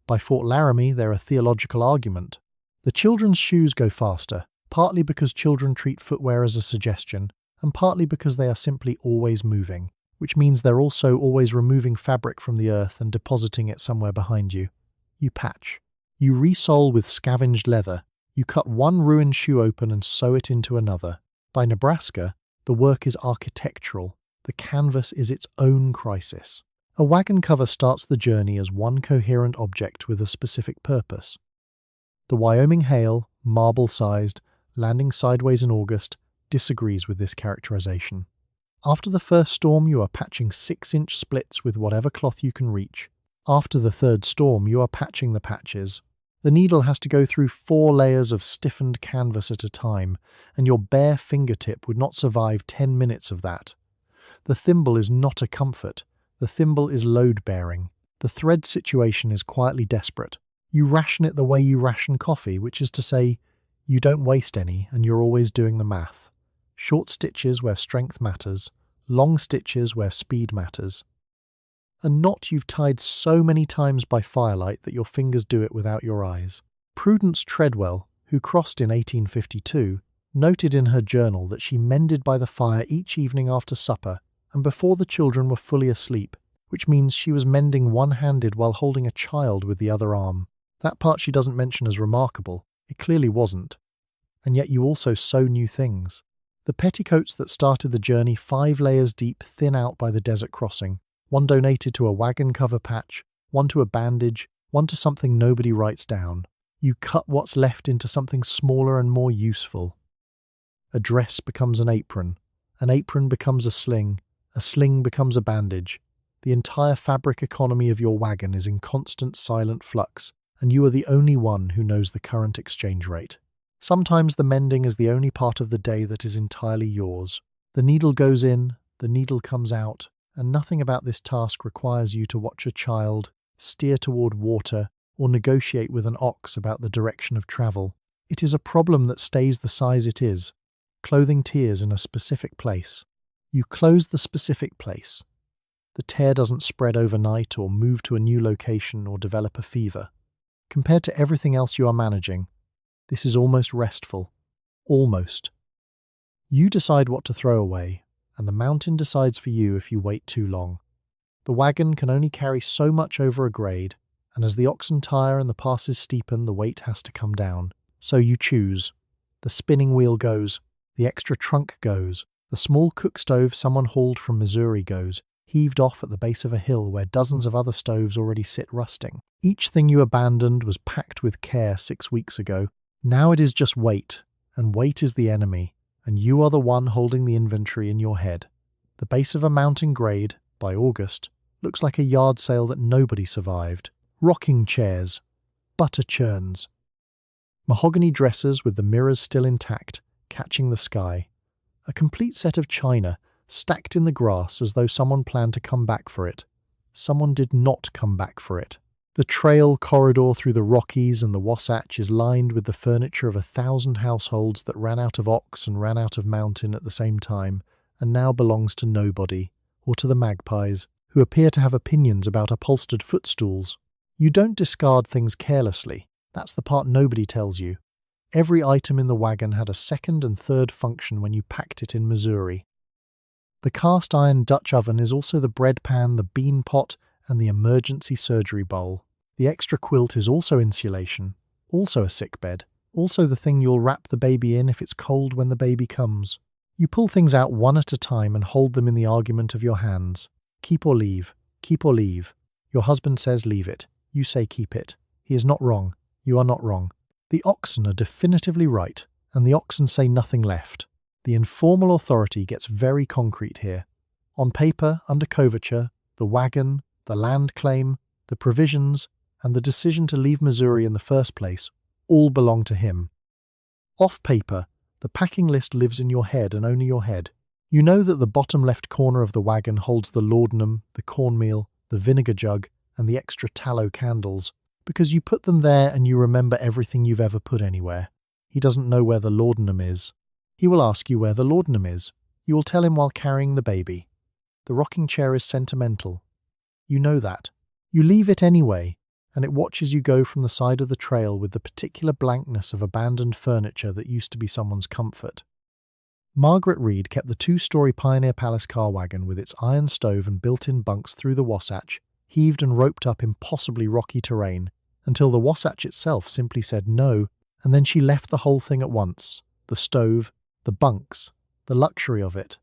By Fort Laramie, they're a theological argument. The children's shoes go faster, partly because children treat footwear as a suggestion, and partly because they are simply always moving, which means they're also always removing fabric from the earth and depositing it somewhere behind you. You patch. You resole with scavenged leather. You cut one ruined shoe open and sew it into another. By Nebraska, the work is architectural. The canvas is its own crisis. A wagon cover starts the journey as one coherent object with a specific purpose. The Wyoming hail, marble-sized, landing sideways in August, disagrees with this characterization. After the first storm, you are patching 6-inch splits with whatever cloth you can reach. After the third storm, you are patching the patches. The needle has to go through 4 layers of stiffened canvas at a time, and your bare fingertip would not survive 10 minutes of that. The thimble is not a comfort. The thimble is load-bearing. The thread situation is quietly desperate. You ration it the way you ration coffee, which is to say, you don't waste any, and you're always doing the math. Short stitches where strength matters, long stitches where speed matters. A knot you've tied so many times by firelight that your fingers do it without your eyes. Prudence Treadwell, who crossed in 1852, noted in her journal that she mended by the fire each evening after supper and before the children were fully asleep, which means she was mending one-handed while holding a child with the other arm. That part she doesn't mention as remarkable. It clearly wasn't. And yet you also sew new things. The petticoats that started the journey 5 layers deep thin out by the desert crossing. One donated to a wagon cover patch, one to a bandage, one to something nobody writes down. You cut what's left into something smaller and more useful. A dress becomes an apron. An apron becomes a sling becomes a bandage. The entire fabric economy of your wagon is in constant silent flux, and you are the only one who knows the current exchange rate. Sometimes the mending is the only part of the day that is entirely yours. The needle goes in, the needle comes out, and nothing about this task requires you to watch a child, steer toward water, or negotiate with an ox about the direction of travel. It is a problem that stays the size it is, clothing tears in a specific place. You close the specific place. The tear doesn't spread overnight or move to a new location or develop a fever. Compared to everything else you are managing, this is almost restful. Almost. You decide what to throw away, and the mountain decides for you if you wait too long. The wagon can only carry so much over a grade, and as the oxen tire and the passes steepen, the weight has to come down. So you choose. The spinning wheel goes. The extra trunk goes. The small cook stove someone hauled from Missouri goes, heaved off at the base of a hill where dozens of other stoves already sit rusting. Each thing you abandoned was packed with care 6 weeks ago. Now it is just weight, and weight is the enemy, and you are the one holding the inventory in your head. The base of a mountain grade, by August, looks like a yard sale that nobody survived. Rocking chairs, butter churns, mahogany dressers with the mirrors still intact, catching the sky. A complete set of china, stacked in the grass as though someone planned to come back for it. Someone did not come back for it. The trail corridor through the Rockies and the Wasatch is lined with the furniture of 1,000 households that ran out of ox and ran out of mountain at the same time, and now belongs to nobody, or to the magpies, who appear to have opinions about upholstered footstools. You don't discard things carelessly. That's the part nobody tells you. Every item in the wagon had a second and third function when you packed it in Missouri. The cast iron Dutch oven is also the bread pan, the bean pot, and the emergency surgery bowl. The extra quilt is also insulation, also a sick bed, also the thing you'll wrap the baby in if it's cold when the baby comes. You pull things out one at a time and hold them in the argument of your hands. Keep or leave, keep or leave. Your husband says leave it. You say keep it. He is not wrong. You are not wrong. The oxen are definitively right, and the oxen say nothing left. The informal authority gets very concrete here. On paper, under coverture, the wagon, the land claim, the provisions, and the decision to leave Missouri in the first place all belong to him. Off paper, the packing list lives in your head and only your head. You know that the bottom left corner of the wagon holds the laudanum, the cornmeal, the vinegar jug, and the extra tallow candles, because you put them there and you remember everything you've ever put anywhere. He doesn't know where the laudanum is. He will ask you where the laudanum is. You will tell him while carrying the baby. The rocking chair is sentimental. You know that. You leave it anyway, and it watches you go from the side of the trail with the particular blankness of abandoned furniture that used to be someone's comfort. Margaret Reed kept the 2-story Pioneer Palace car wagon with its iron stove and built-in bunks through the Wasatch, heaved and roped up impossibly rocky terrain, until the Wasatch itself simply said no, and then she left the whole thing at once. The stove, the bunks, the luxury of it,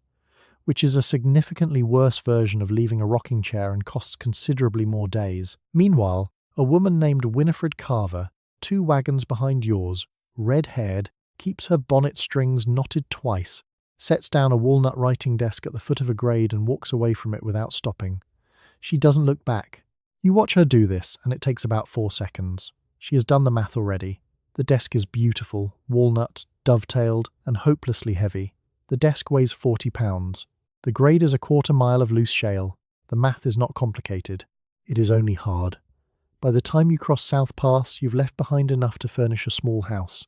which is a significantly worse version of leaving a rocking chair and costs considerably more days. Meanwhile, a woman named Winifred Carver, 2 wagons behind yours, red-haired, keeps her bonnet strings knotted twice, sets down a walnut writing desk at the foot of a grade and walks away from it without stopping. She doesn't look back. You watch her do this, and it takes about 4 seconds. She has done the math already. The desk is beautiful, walnut, dovetailed, and hopelessly heavy. The desk weighs 40 pounds. The grade is a 1/4 mile of loose shale. The math is not complicated. It is only hard. By the time you cross South Pass, you've left behind enough to furnish a small house.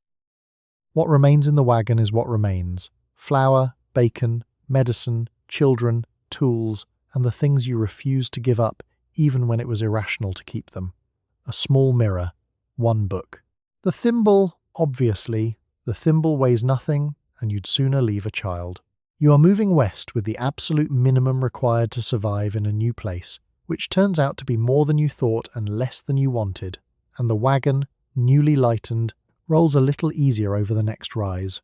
What remains in the wagon is what remains. Flour, bacon, medicine, children, tools, and the things you refused to give up even when it was irrational to keep them. A small mirror, 1 book. The thimble, obviously, the thimble weighs nothing, and you'd sooner leave a child. You are moving west with the absolute minimum required to survive in a new place, which turns out to be more than you thought and less than you wanted, and the wagon, newly lightened, rolls a little easier over the next rise.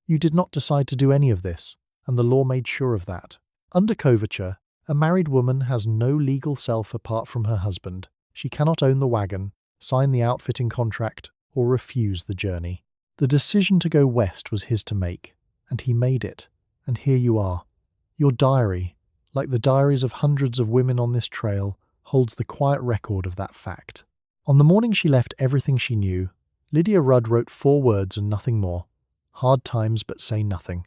You did not decide to do any of this, and the law made sure of that. Under coverture, a married woman has no legal self apart from her husband. She cannot own the wagon, sign the outfitting contract, or refuse the journey. The decision to go west was his to make, and he made it, And here you are. Your diary, like the diaries of hundreds of women on this trail, holds the quiet record of that fact. On the morning she left everything she knew, Lydia Rudd wrote 4 words and nothing more. Hard times, but say nothing.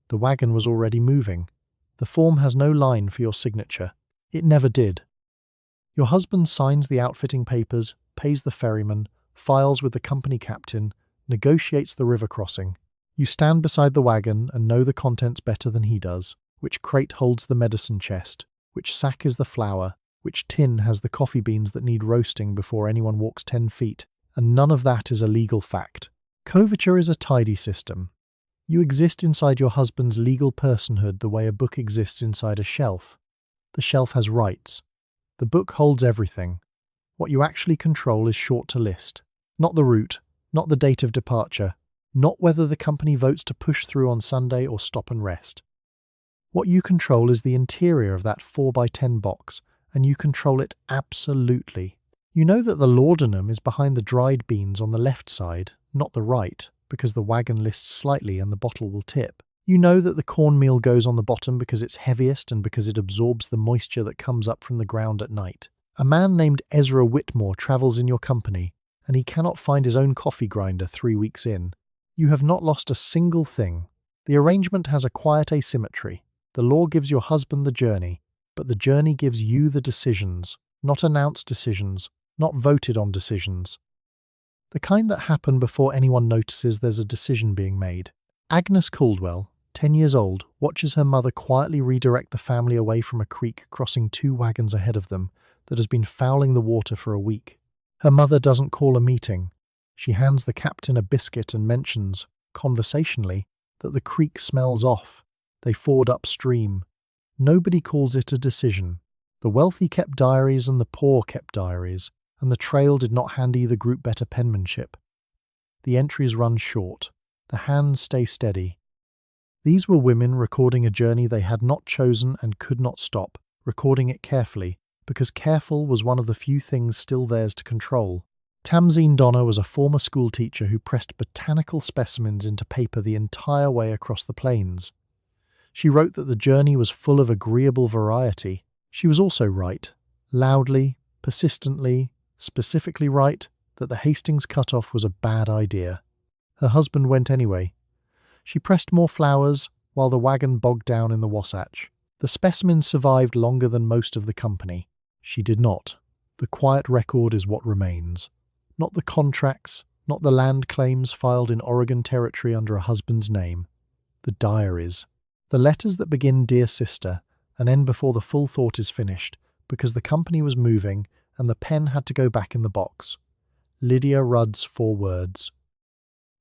The wagon was already moving. The form has no line for your signature. It never did. Your husband signs the outfitting papers, pays the ferryman, files with the company captain, negotiates the river crossing. You stand beside the wagon and know the contents better than he does. Which crate holds the medicine chest? Which sack is the flour? Which tin has the coffee beans that need roasting before anyone walks 10 feet? And none of that is a legal fact. Coverture is a tidy system. You exist inside your husband's legal personhood the way a book exists inside a shelf. The shelf has rights. The book holds everything. What you actually control is short to list. Not the route, not the date of departure, not whether the company votes to push through on Sunday or stop and rest. What you control is the interior of that 4x10 box, and you control it absolutely. You know that the laudanum is behind the dried beans on the left side, not the right, because the wagon lists slightly and the bottle will tip. You know that the cornmeal goes on the bottom because it's heaviest and because it absorbs the moisture that comes up from the ground at night. A man named Ezra Whitmore travels in your company, and he cannot find his own coffee grinder 3 weeks in. You have not lost a single thing. The arrangement has a quiet asymmetry. The law gives your husband the journey, but the journey gives you the decisions, not announced decisions, not voted on decisions. The kind that happen before anyone notices there's a decision being made. Agnes Caldwell, 10 years old, watches her mother quietly redirect the family away from a creek crossing 2 wagons ahead of them that has been fouling the water for a week. Her mother doesn't call a meeting. She hands the captain a biscuit and mentions, conversationally, that the creek smells off. They ford upstream. Nobody calls it a decision. The wealthy kept diaries and the poor kept diaries, and the trail did not hand either group better penmanship. The entries run short. The hands stay steady. These were women recording a journey they had not chosen and could not stop, recording it carefully, because careful was one of the few things still theirs to control. Tamzine Donner was a former schoolteacher who pressed botanical specimens into paper the entire way across the plains. She wrote that the journey was full of agreeable variety. She was also right, loudly, persistently, specifically right, that the Hastings cutoff was a bad idea. Her husband went anyway. She pressed more flowers, while the wagon bogged down in the Wasatch. The specimens survived longer than most of the company. She did not. The quiet record is what remains. Not the contracts, not the land claims filed in Oregon Territory under a husband's name. The diaries. The letters that begin "Dear Sister" and end before the full thought is finished, because the company was moving and the pen had to go back in the box. Lydia Rudd's 4 words.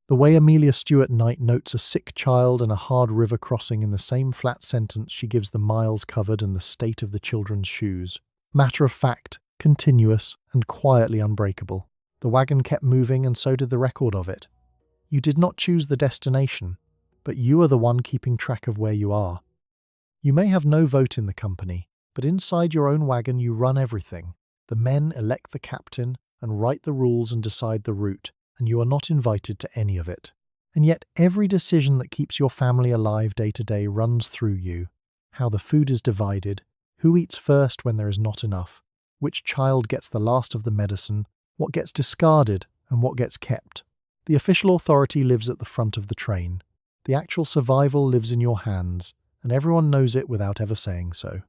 The way Amelia Stewart Knight notes a sick child and a hard river crossing in the same flat sentence she gives the miles covered and the state of the children's shoes. Matter of fact, continuous, and quietly unbreakable. The wagon kept moving and so did the record of it. You did not choose the destination, but you are the one keeping track of where you are. You may have no vote in the company, but inside your own wagon you run everything. The men elect the captain and write the rules and decide the route, and you are not invited to any of it. And yet every decision that keeps your family alive day to day runs through you. How the food is divided, who eats first when there is not enough, which child gets the last of the medicine, what gets discarded and what gets kept. The official authority lives at the front of the train. The actual survival lives in your hands, and everyone knows it without ever saying so.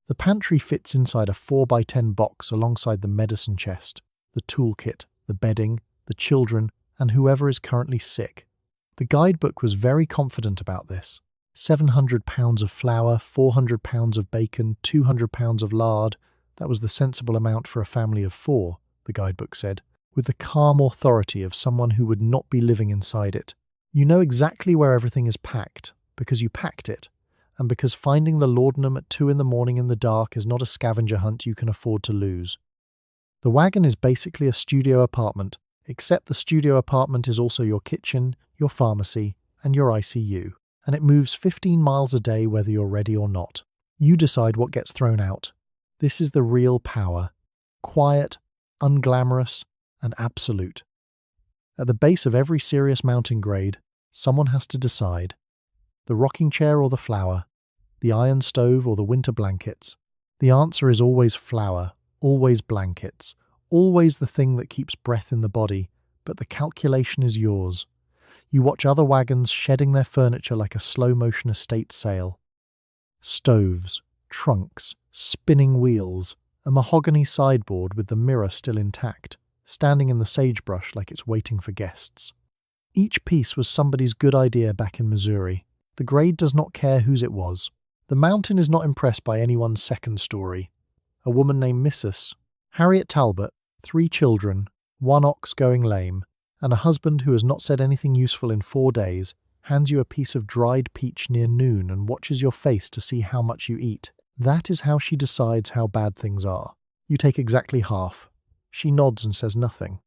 The pantry fits inside a 4x10 box alongside the medicine chest, the toolkit, the bedding, the children, and whoever is currently sick. The guidebook was very confident about this. 700 pounds of flour, 400 pounds of bacon, 200 pounds of lard. That was the sensible amount for a family of 4, the guidebook said, with the calm authority of someone who would not be living inside it. You know exactly where everything is packed, because you packed it, and because finding the laudanum at 2 a.m. in the dark is not a scavenger hunt you can afford to lose. The wagon is basically a studio apartment, except the studio apartment is also your kitchen, your pharmacy, and your ICU, and it moves 15 miles a day whether you're ready or not. You decide what gets thrown out. This is the real power. Quiet, unglamorous, and absolute. At the base of every serious mountain grade, someone has to decide. The rocking chair or the flour? The iron stove or the winter blankets? The answer is always flour, always blankets, always the thing that keeps breath in the body, but the calculation is yours. You watch other wagons shedding their furniture like a slow-motion estate sale. Stoves, trunks, spinning wheels, a mahogany sideboard with the mirror still intact, standing in the sagebrush like it's waiting for guests. Each piece was somebody's good idea back in Missouri. The grade does not care whose it was. The mountain is not impressed by anyone's second story. A woman named Mrs. Harriet Talbot, 3 children, 1 ox going lame, and a husband who has not said anything useful in 4 days, hands you a piece of dried peach near noon and watches your face to see how much you eat. That is how she decides how bad things are. You take exactly half. She nods and says nothing.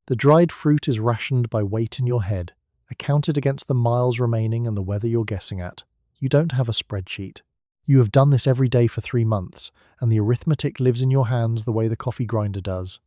The dried fruit is rationed by weight in your head, accounted against the miles remaining and the weather you're guessing at. You don't have a spreadsheet. You have done this every day for 3 months, and the arithmetic lives in your hands the way the coffee grinder does.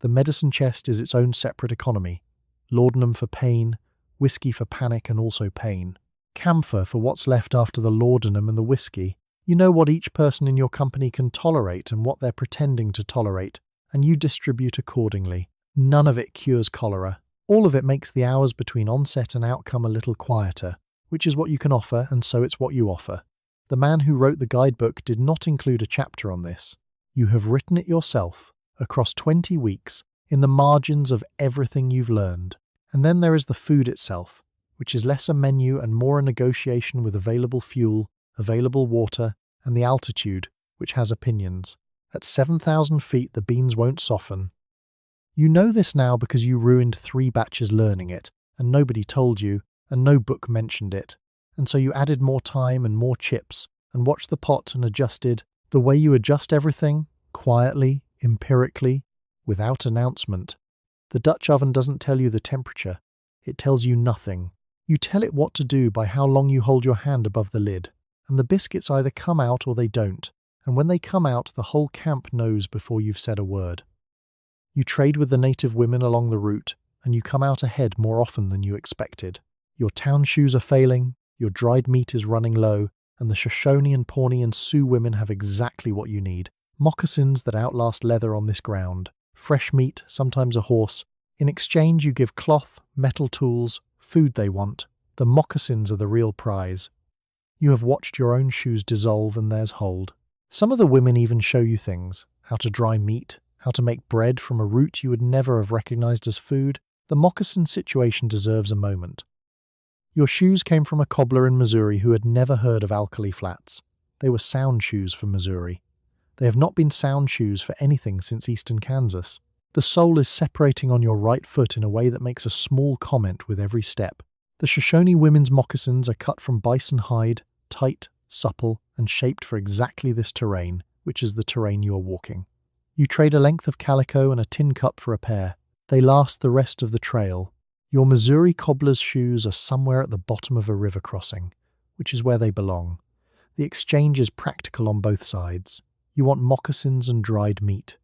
The medicine chest is its own separate economy. Laudanum for pain, whiskey for panic and also pain. Camphor for what's left after the laudanum and the whiskey. You know what each person in your company can tolerate and what they're pretending to tolerate, and you distribute accordingly. None of it cures cholera. All of it makes the hours between onset and outcome a little quieter, which is what you can offer, and so it's what you offer. The man who wrote the guidebook did not include a chapter on this. You have written it yourself, across 20 weeks, in the margins of everything you've learned. And then there is the food itself, which is less a menu and more a negotiation with available fuel, available water, and the altitude, which has opinions. At 7,000 feet, the beans won't soften. You know this now because you ruined 3 batches learning it, and nobody told you, and no book mentioned it. And so you added more time and more chips, and watched the pot and adjusted, the way you adjust everything, quietly, empirically, without announcement. The Dutch oven doesn't tell you the temperature. It tells you nothing. You tell it what to do by how long you hold your hand above the lid. And the biscuits either come out or they don't. And when they come out, the whole camp knows before you've said a word. You trade with the native women along the route, and you come out ahead more often than you expected. Your town shoes are failing, your dried meat is running low, and the Shoshone and Pawnee and Sioux women have exactly what you need. Moccasins that outlast leather on this ground. Fresh meat, sometimes a horse. In exchange you give cloth, metal tools, food they want. The moccasins are the real prize. You have watched your own shoes dissolve and theirs hold. Some of the women even show you things. How to dry meat, how to make bread from a root you would never have recognized as food. The moccasin situation deserves a moment. Your shoes came from a cobbler in Missouri who had never heard of alkali flats. They were sound shoes for Missouri. They have not been sound shoes for anything since eastern Kansas. The sole is separating on your right foot in a way that makes a small comment with every step. The Shoshone women's moccasins are cut from bison hide, tight, supple, and shaped for exactly this terrain, which is the terrain you're walking. You trade a length of calico and a tin cup for a pair. They last the rest of the trail. Your Missouri cobbler's shoes are somewhere at the bottom of a river crossing, which is where they belong. The exchange is practical on both sides. You want moccasins and dried meat.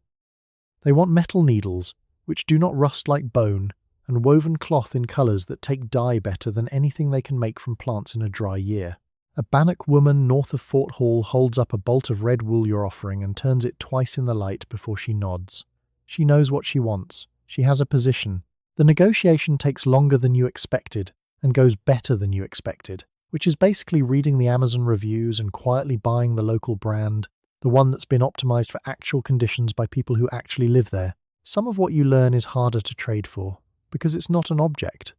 They want metal needles, which do not rust like bone, and woven cloth in colours that take dye better than anything they can make from plants in a dry year. A Bannock woman north of Fort Hall holds up a bolt of red wool you're offering and turns it twice in the light before she nods. She knows what she wants. She has a position. The negotiation takes longer than you expected and goes better than you expected, which is basically reading the Amazon reviews and quietly buying the local brand, the one that's been optimized for actual conditions by people who actually live there. Some of what you learn is harder to trade for, because it's not an object.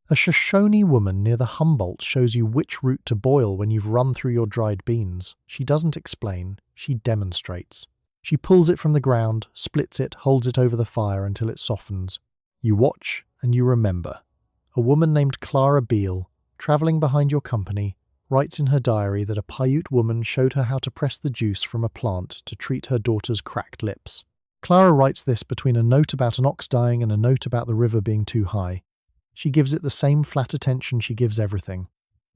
A Shoshone woman near the Humboldt shows you which root to boil when you've run through your dried beans. She doesn't explain, she demonstrates. She pulls it from the ground, splits it, holds it over the fire until it softens. You watch and you remember. A woman named Clara Beale, travelling behind your company, writes in her diary that a Paiute woman showed her how to press the juice from a plant to treat her daughter's cracked lips. Clara writes this between a note about an ox dying and a note about the river being too high. She gives it the same flat attention she gives everything.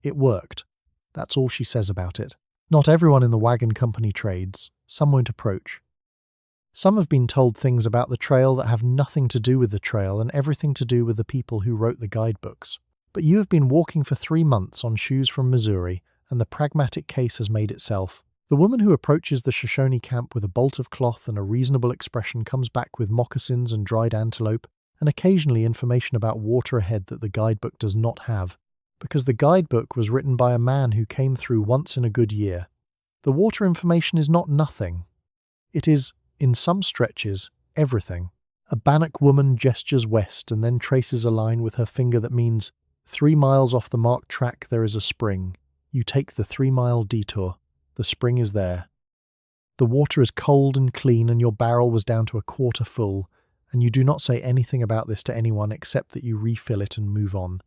It worked. That's all she says about it. Not everyone in the wagon company trades. Some won't approach. Some have been told things about the trail that have nothing to do with the trail and everything to do with the people who wrote the guidebooks. But you have been walking for 3 months on shoes from Missouri, and the pragmatic case has made itself. The woman who approaches the Shoshone camp with a bolt of cloth and a reasonable expression comes back with moccasins and dried antelope, and occasionally information about water ahead that the guidebook does not have, because the guidebook was written by a man who came through once in a good year. The water information is not nothing. It is, in some stretches, everything. A Bannock woman gestures west and then traces a line with her finger that means 3 miles off the marked track there is a spring. You take the 3-mile detour. The spring is there. The water is cold and clean and your barrel was down to a quarter full, and you do not say anything about this to anyone except that you refill it and move on.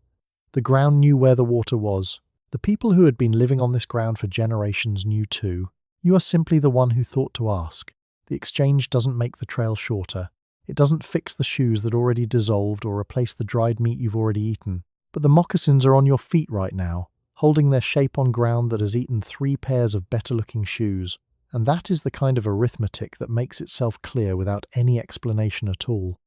The ground knew where the water was. The people who had been living on this ground for generations knew too. You are simply the one who thought to ask. The exchange doesn't make the trail shorter. It doesn't fix the shoes that already dissolved or replace the dried meat you've already eaten. But the moccasins are on your feet right now, holding their shape on ground that has eaten 3 pairs of better-looking shoes. And that is the kind of arithmetic that makes itself clear without any explanation at all.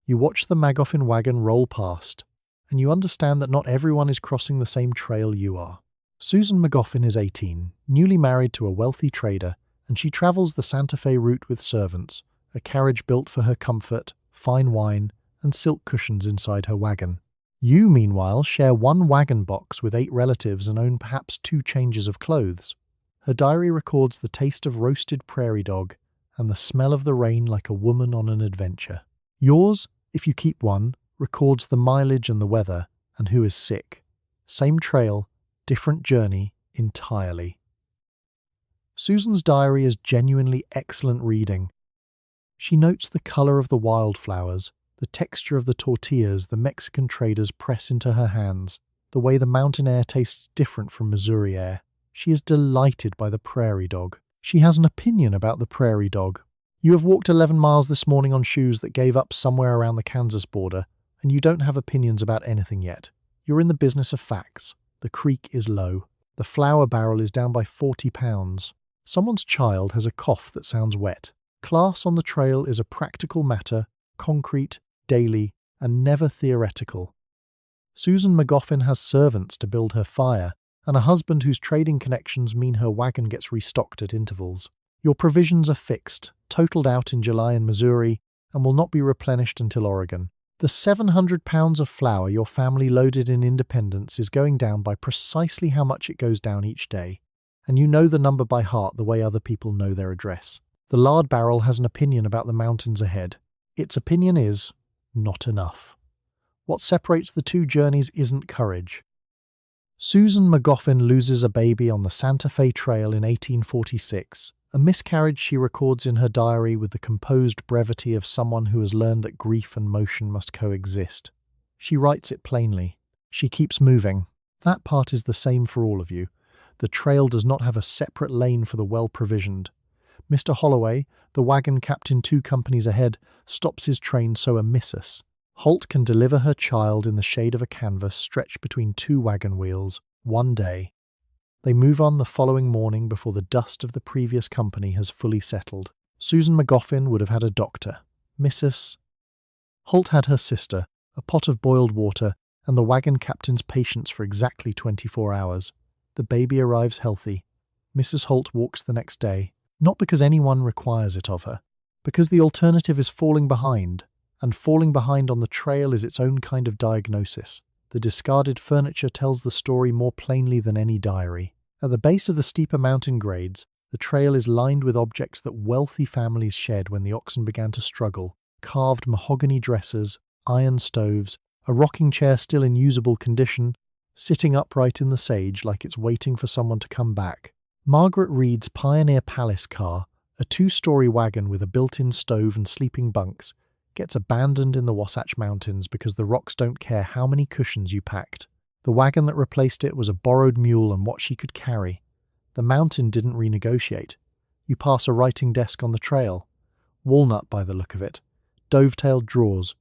You watch the Magoffin wagon roll past, and you understand that not everyone is crossing the same trail you are. Susan Magoffin is 18, newly married to a wealthy trader, and she travels the Santa Fe route with servants, a carriage built for her comfort, fine wine, and silk cushions inside her wagon. You, meanwhile, share one wagon box with 8 relatives and own perhaps 2 changes of clothes. Her diary records the taste of roasted prairie dog and the smell of the rain like a woman on an adventure. Yours, if you keep one, records the mileage and the weather and who is sick. Same trail, different journey entirely. Susan's diary is genuinely excellent reading. She notes the color of the wildflowers, the texture of the tortillas the Mexican traders press into her hands, the way the mountain air tastes different from Missouri air. She is delighted by the prairie dog. She has an opinion about the prairie dog. You have walked 11 miles this morning on shoes that gave up somewhere around the Kansas border, and you don't have opinions about anything yet. You're in the business of facts. The creek is low. The flour barrel is down by 40 pounds. Someone's child has a cough that sounds wet. Class on the trail is a practical matter, concrete, daily, and never theoretical. Susan Magoffin has servants to build her fire, and a husband whose trading connections mean her wagon gets restocked at intervals. Your provisions are fixed, totaled out in July in Missouri, and will not be replenished until Oregon. The 700 pounds of flour your family loaded in Independence is going down by precisely how much it goes down each day, and you know the number by heart the way other people know their address. The lard barrel has an opinion about the mountains ahead. Its opinion is, not enough. What separates the 2 journeys isn't courage. Susan Magoffin loses a baby on the Santa Fe Trail in 1846, a miscarriage she records in her diary with the composed brevity of someone who has learned that grief and motion must coexist. She writes it plainly. She keeps moving. That part is the same for all of you. The trail does not have a separate lane for the well-provisioned. Mr. Holloway, the wagon captain 2 companies ahead, stops his train so a missus. Holt can deliver her child in the shade of a canvas stretched between 2 wagon wheels, one day. They move on the following morning before the dust of the previous company has fully settled. Susan Magoffin would have had a doctor. Mrs. Holt had her sister, a pot of boiled water, and the wagon captain's patience for exactly 24 hours. The baby arrives healthy. Mrs. Holt walks the next day, not because anyone requires it of her, because the alternative is falling behind, and falling behind on the trail is its own kind of diagnosis. The discarded furniture tells the story more plainly than any diary. At the base of the steeper mountain grades, the trail is lined with objects that wealthy families shed when the oxen began to struggle: carved mahogany dressers, iron stoves, a rocking chair still in usable condition, sitting upright in the sage like it's waiting for someone to come back. Margaret Reed's Pioneer Palace car, a 2-story wagon with a built-in stove and sleeping bunks, gets abandoned in the Wasatch Mountains because the rocks don't care how many cushions you packed. The wagon that replaced it was a borrowed mule and what she could carry. The mountain didn't renegotiate. You pass a writing desk on the trail. Walnut by the look of it. Dovetailed drawers.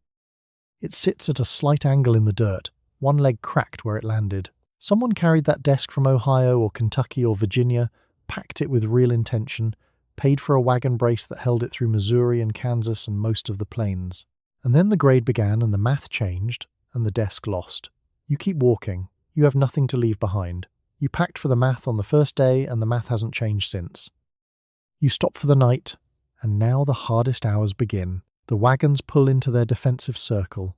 It sits at a slight angle in the dirt, one leg cracked where it landed. Someone carried that desk from Ohio or Kentucky or Virginia, packed it with real intention, paid for a wagon brace that held it through Missouri and Kansas and most of the plains. And then the grade began and the math changed, and the desk lost. You keep walking. You have nothing to leave behind. You packed for the math on the first day, and the math hasn't changed since. You stop for the night, and now the hardest hours begin. The wagons pull into their defensive circle.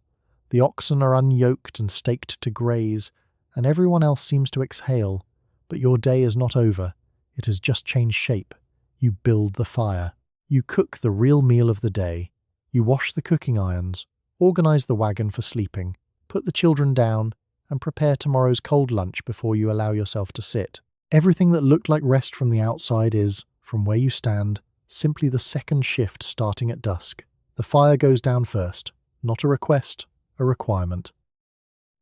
The oxen are unyoked and staked to graze, and everyone else seems to exhale. But your day is not over. It has just changed shape. You build the fire. You cook the real meal of the day. You wash the cooking irons, organize the wagon for sleeping, put the children down, and prepare tomorrow's cold lunch before you allow yourself to sit. Everything that looked like rest from the outside is, from where you stand, simply the second shift starting at dusk. The fire goes down first, not a request, a requirement.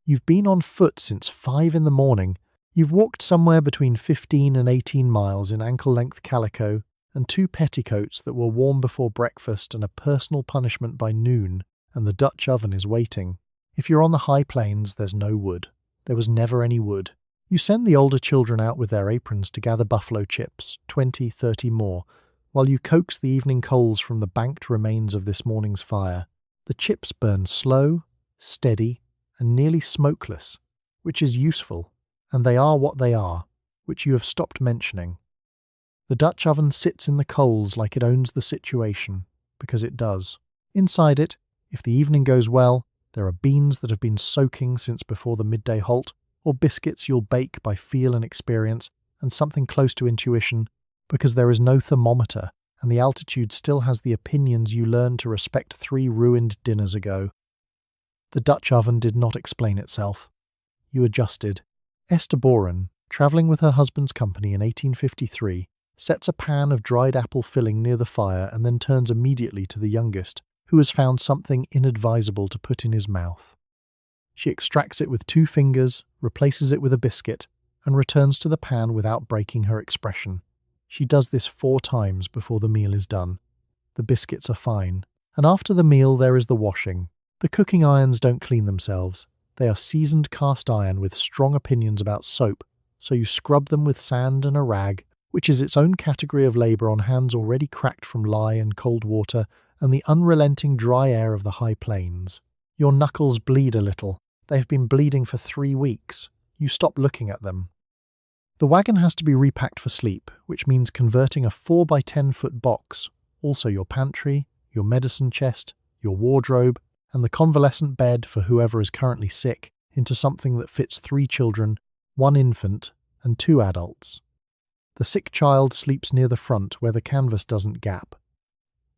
You've been on foot since 5 in the morning. You've walked somewhere between 15 and 18 miles in ankle-length calico and 2 petticoats that were warm before breakfast and a personal punishment by noon, and the Dutch oven is waiting. If you're on the high plains, there's no wood. There was never any wood. You send the older children out with their aprons to gather buffalo chips, 20, 30 more, while you coax the evening coals from the banked remains of this morning's fire. The chips burn slow, steady, and nearly smokeless, which is useful, and they are what they are, which you have stopped mentioning. The Dutch oven sits in the coals like it owns the situation, because it does. Inside it, if the evening goes well, there are beans that have been soaking since before the midday halt, or biscuits you'll bake by feel and experience, and something close to intuition, because there is no thermometer, and the altitude still has the opinions you learned to respect 3 ruined dinners ago. The Dutch oven did not explain itself. You adjusted. Esther Boren, travelling with her husband's company in 1853, sets a pan of dried apple filling near the fire and then turns immediately to the youngest, who has found something inadvisable to put in his mouth. She extracts it with 2 fingers, replaces it with a biscuit, and returns to the pan without breaking her expression. She does this 4 times before the meal is done. The biscuits are fine, and after the meal there is the washing. The cooking irons don't clean themselves. They are seasoned cast iron with strong opinions about soap, so you scrub them with sand and a rag, which is its own category of labour on hands already cracked from lye and cold water and the unrelenting dry air of the high plains. Your knuckles bleed a little. They have been bleeding for 3 weeks. You stop looking at them. The wagon has to be repacked for sleep, which means converting a 4 by 10 foot box, also your pantry, your medicine chest, your wardrobe, and the convalescent bed for whoever is currently sick, into something that fits 3 children, 1 infant, and 2 adults. The sick child sleeps near the front where the canvas doesn't gap.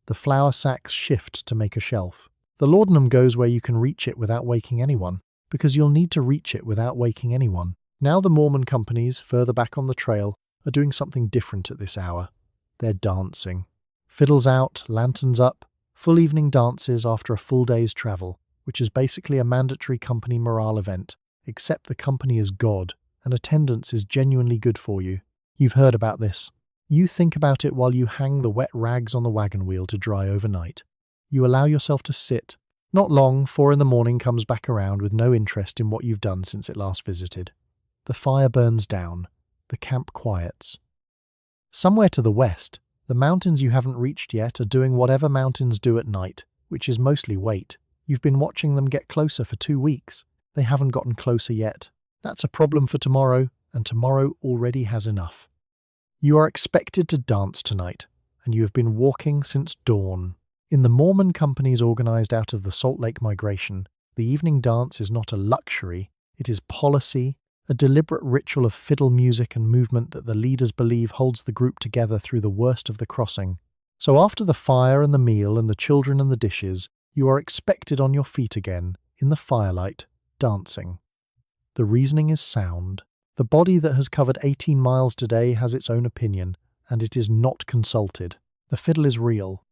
The flour sacks shift to make a shelf. The laudanum goes where you can reach it without waking anyone, because you'll need to reach it without waking anyone. Now the Mormon companies, further back on the trail, are doing something different at this hour. They're dancing. Fiddles out, lanterns up, full evening dances after a full day's travel, which is basically a mandatory company morale event, except the company is God, and attendance is genuinely good for you. You've heard about this. You think about it while you hang the wet rags on the wagon wheel to dry overnight. You allow yourself to sit. Not long, 4 in the morning comes back around with no interest in what you've done since it last visited. The fire burns down. The camp quiets. Somewhere to the west, the mountains you haven't reached yet are doing whatever mountains do at night, which is mostly wait. You've been watching them get closer for 2 weeks. They haven't gotten closer yet. That's a problem for tomorrow, and tomorrow already has enough. You are expected to dance tonight, and you have been walking since dawn. In the Mormon companies organized out of the Salt Lake migration, the evening dance is not a luxury, it is policy, a deliberate ritual of fiddle music and movement that the leaders believe holds the group together through the worst of the crossing. So after the fire and the meal and the children and the dishes, you are expected on your feet again, in the firelight, dancing. The reasoning is sound. The body that has covered 18 miles today has its own opinion, and it is not consulted. The fiddle is real.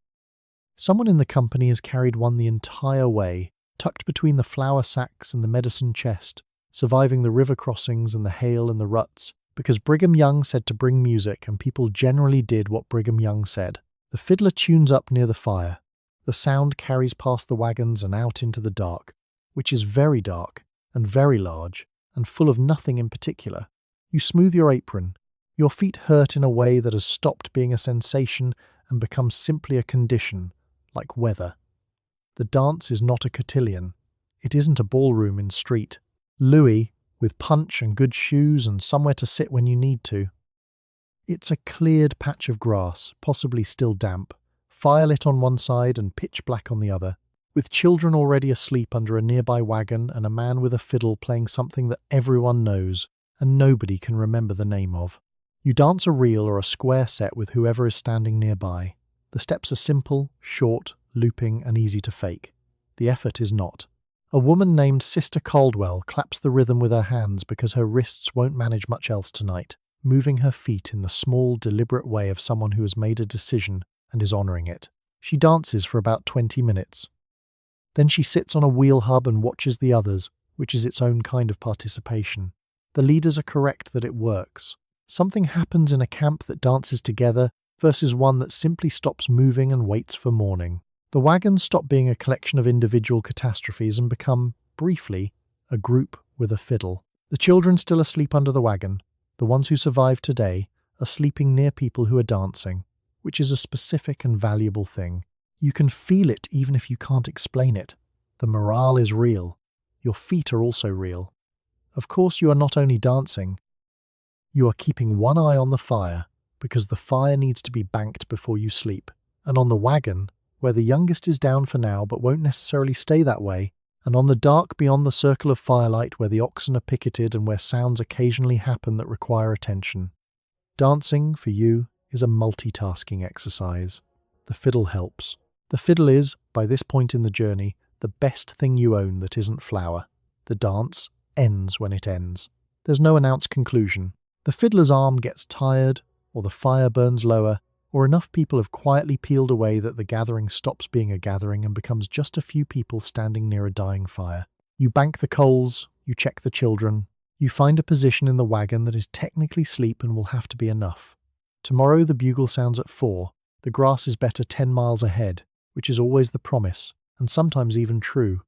Someone in the company has carried one the entire way, tucked between the flour sacks and the medicine chest, surviving the river crossings and the hail and the ruts, because Brigham Young said to bring music, and people generally did what Brigham Young said. The fiddler tunes up near the fire. The sound carries past the wagons and out into the dark, which is very dark and very large, and full of nothing in particular. You smooth your apron. Your feet hurt in a way that has stopped being a sensation and become simply a condition, like weather. The dance is not a cotillion. It isn't a ballroom in street. Louis, with punch and good shoes and somewhere to sit when you need to. It's a cleared patch of grass, possibly still damp, firelit on one side and pitch black on the other, with children already asleep under a nearby wagon and a man with a fiddle playing something that everyone knows and nobody can remember the name of. You dance a reel or a square set with whoever is standing nearby. The steps are simple, short, looping, and easy to fake. The effort is not. A woman named Sister Caldwell claps the rhythm with her hands because her wrists won't manage much else tonight, moving her feet in the small, deliberate way of someone who has made a decision and is honouring it. She dances for about 20 minutes. Then she sits on a wheel hub and watches the others, which is its own kind of participation. The leaders are correct that it works. Something happens in a camp that dances together versus one that simply stops moving and waits for morning. The wagons stop being a collection of individual catastrophes and become, briefly, a group with a fiddle. The children still asleep under the wagon. The ones who survive today are sleeping near people who are dancing, which is a specific and valuable thing. You can feel it even if you can't explain it. The morale is real. Your feet are also real. Of course, you are not only dancing, you are keeping one eye on the fire, because the fire needs to be banked before you sleep, and on the wagon, where the youngest is down for now but won't necessarily stay that way, and on the dark beyond the circle of firelight where the oxen are picketed and where sounds occasionally happen that require attention. Dancing, for you, is a multitasking exercise. The fiddle helps. The fiddle is, by this point in the journey, the best thing you own that isn't flour. The dance ends when it ends. There's no announced conclusion. The fiddler's arm gets tired, or the fire burns lower, or enough people have quietly peeled away that the gathering stops being a gathering and becomes just a few people standing near a dying fire. You bank the coals, you check the children, you find a position in the wagon that is technically sleep and will have to be enough. Tomorrow the bugle sounds at 4. The grass is better 10 miles ahead, which is always the promise, and sometimes even true.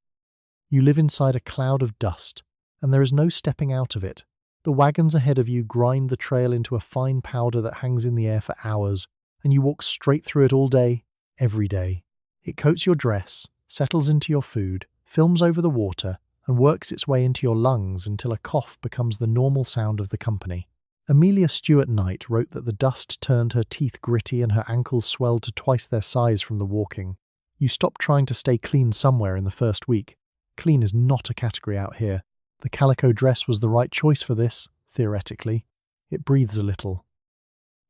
You live inside a cloud of dust, and there is no stepping out of it. The wagons ahead of you grind the trail into a fine powder that hangs in the air for hours, and you walk straight through it all day, every day. It coats your dress, settles into your food, films over the water, and works its way into your lungs until a cough becomes the normal sound of the company. Amelia Stewart Knight wrote that the dust turned her teeth gritty and her ankles swelled to twice their size from the walking. You stop trying to stay clean somewhere in the first week. Clean is not a category out here. The calico dress was the right choice for this, theoretically. It breathes a little.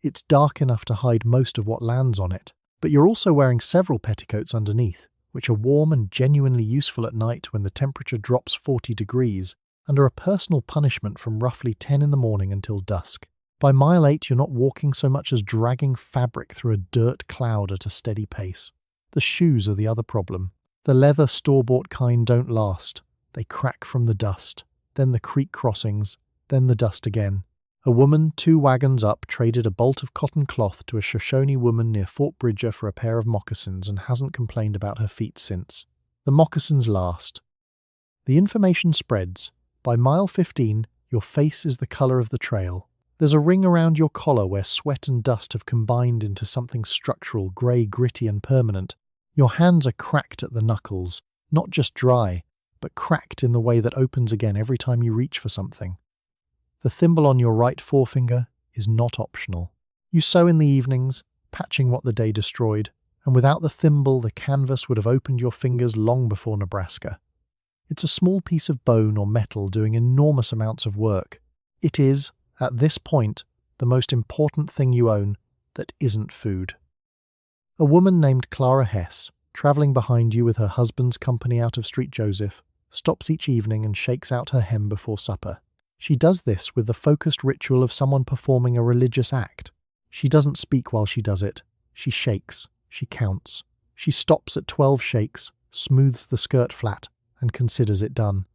It's dark enough to hide most of what lands on it, but you're also wearing several petticoats underneath, which are warm and genuinely useful at night when the temperature drops 40 degrees, and are a personal punishment from roughly 10 in the morning until dusk. By mile 8, you're not walking so much as dragging fabric through a dirt cloud at a steady pace. The shoes are the other problem. The leather store-bought kind don't last. They crack from the dust, then the creek crossings, then the dust again. A woman 2 wagons up traded a bolt of cotton cloth to a Shoshone woman near Fort Bridger for a pair of moccasins and hasn't complained about her feet since. The moccasins last. The information spreads. By mile 15, your face is the colour of the trail. There's a ring around your collar where sweat and dust have combined into something structural, grey, gritty and permanent. Your hands are cracked at the knuckles, not just dry, but cracked in the way that opens again every time you reach for something. The thimble on your right forefinger is not optional. You sew in the evenings, patching what the day destroyed, and without the thimble the canvas would have opened your fingers long before Nebraska. It's a small piece of bone or metal doing enormous amounts of work. It is, at this point, the most important thing you own that isn't food. A woman named Clara Hess, travelling behind you with her husband's company out of Street Joseph, stops each evening and shakes out her hem before supper. She does this with the focused ritual of someone performing a religious act. She doesn't speak while she does it. She shakes. She counts. She stops at 12 shakes, smooths the skirt flat, and considers it done.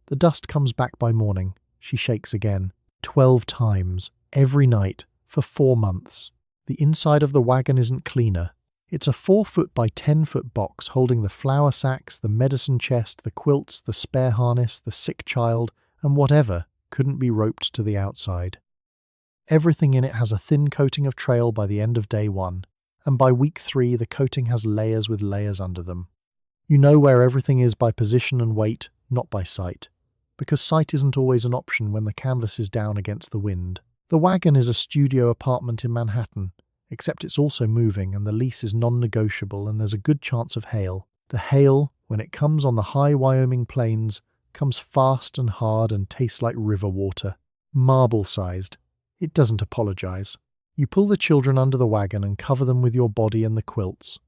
The dust comes back by morning. She shakes again. 12 times, every night, for 4 months. The inside of the wagon isn't cleaner. It's a 4-foot by 10-foot box holding the flour sacks, the medicine chest, the quilts, the spare harness, the sick child, and whatever couldn't be roped to the outside. Everything in it has a thin coating of trail by the end of day 1, and by week 3 the coating has layers with layers under them. You know where everything is by position and weight, not by sight. because sight isn't always an option when the canvas is down against the wind. The wagon is a studio apartment in Manhattan, except it's also moving and the lease is non-negotiable and there's a good chance of hail. The hail, when it comes on the high Wyoming plains, comes fast and hard and tastes like river water. Marble-sized. It doesn't apologize. You pull the children under the wagon and cover them with your body and the quilts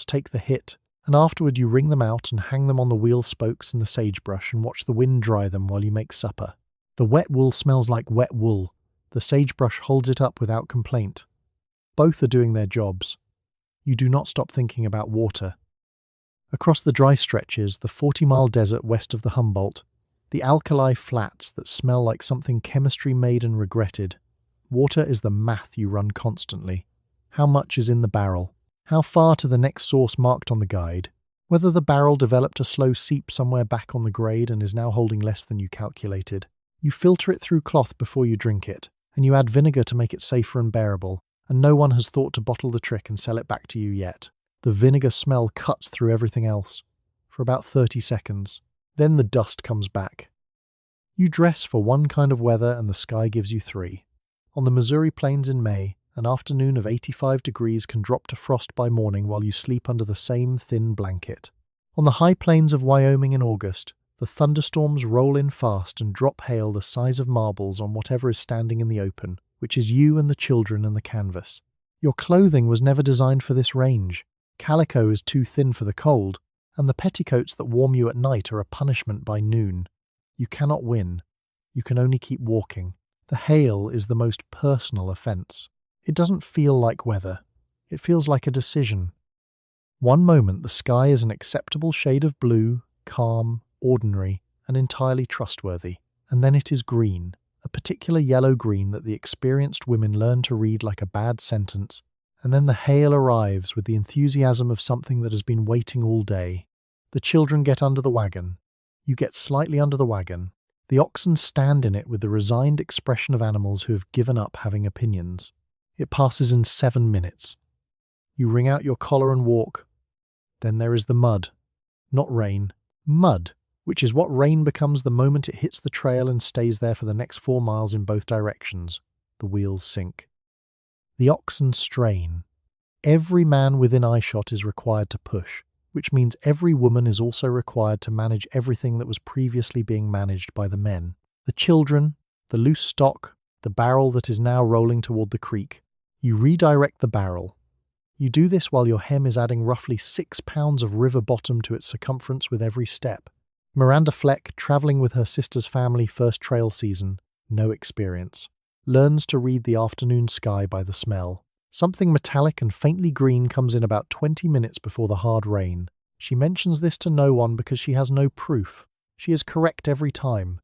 take the hit, and afterward you wring them out and hang them on the wheel spokes in the sagebrush and watch the wind dry them while you make supper. The wet wool smells like wet wool. The sagebrush holds it up without complaint. Both are doing their jobs. You do not stop thinking about water. Across the dry stretches, the 40-mile desert west of the Humboldt, the alkali flats that smell like something chemistry made and regretted, water is the math you run constantly. How much is in the barrel? How far to the next source marked on the guide? Whether the barrel developed a slow seep somewhere back on the grade and is now holding less than you calculated. You filter it through cloth before you drink it, and you add vinegar to make it safer and bearable, and no one has thought to bottle the trick and sell it back to you yet. The vinegar smell cuts through everything else, for about 30 seconds. Then the dust comes back. You dress for one kind of weather and the sky gives you three. On the Missouri plains in May, an afternoon of 85 degrees can drop to frost by morning while you sleep under the same thin blanket. On the high plains of Wyoming in August, the thunderstorms roll in fast and drop hail the size of marbles on whatever is standing in the open, which is you and the children and the canvas. Your clothing was never designed for this range. Calico is too thin for the cold, and the petticoats that warm you at night are a punishment by noon. You cannot win. You can only keep walking. The hail is the most personal offense. It doesn't feel like weather. It feels like a decision. One moment the sky is an acceptable shade of blue, calm, ordinary, and entirely trustworthy. And then it is green, a particular yellow-green that the experienced women learn to read like a bad sentence. And then the hail arrives with the enthusiasm of something that has been waiting all day. The children get under the wagon. You get slightly under the wagon. The oxen stand in it with the resigned expression of animals who have given up having opinions. It passes in 7 minutes. You wring out your collar and walk. Then there is the mud. Not rain. Mud, which is what rain becomes the moment it hits the trail and stays there for the next 4 miles in both directions. The wheels sink. The oxen strain. Every man within eyeshot is required to push, which means every woman is also required to manage everything that was previously being managed by the men. The children, the loose stock, the barrel that is now rolling toward the creek. You redirect the barrel. You do this while your hem is adding roughly 6 pounds of river bottom to its circumference with every step. Miranda Fleck, traveling with her sister's family first trail season, no experience, learns to read the afternoon sky by the smell. Something metallic and faintly green comes in about 20 minutes before the hard rain. She mentions this to no one because she has no proof. She is correct every time.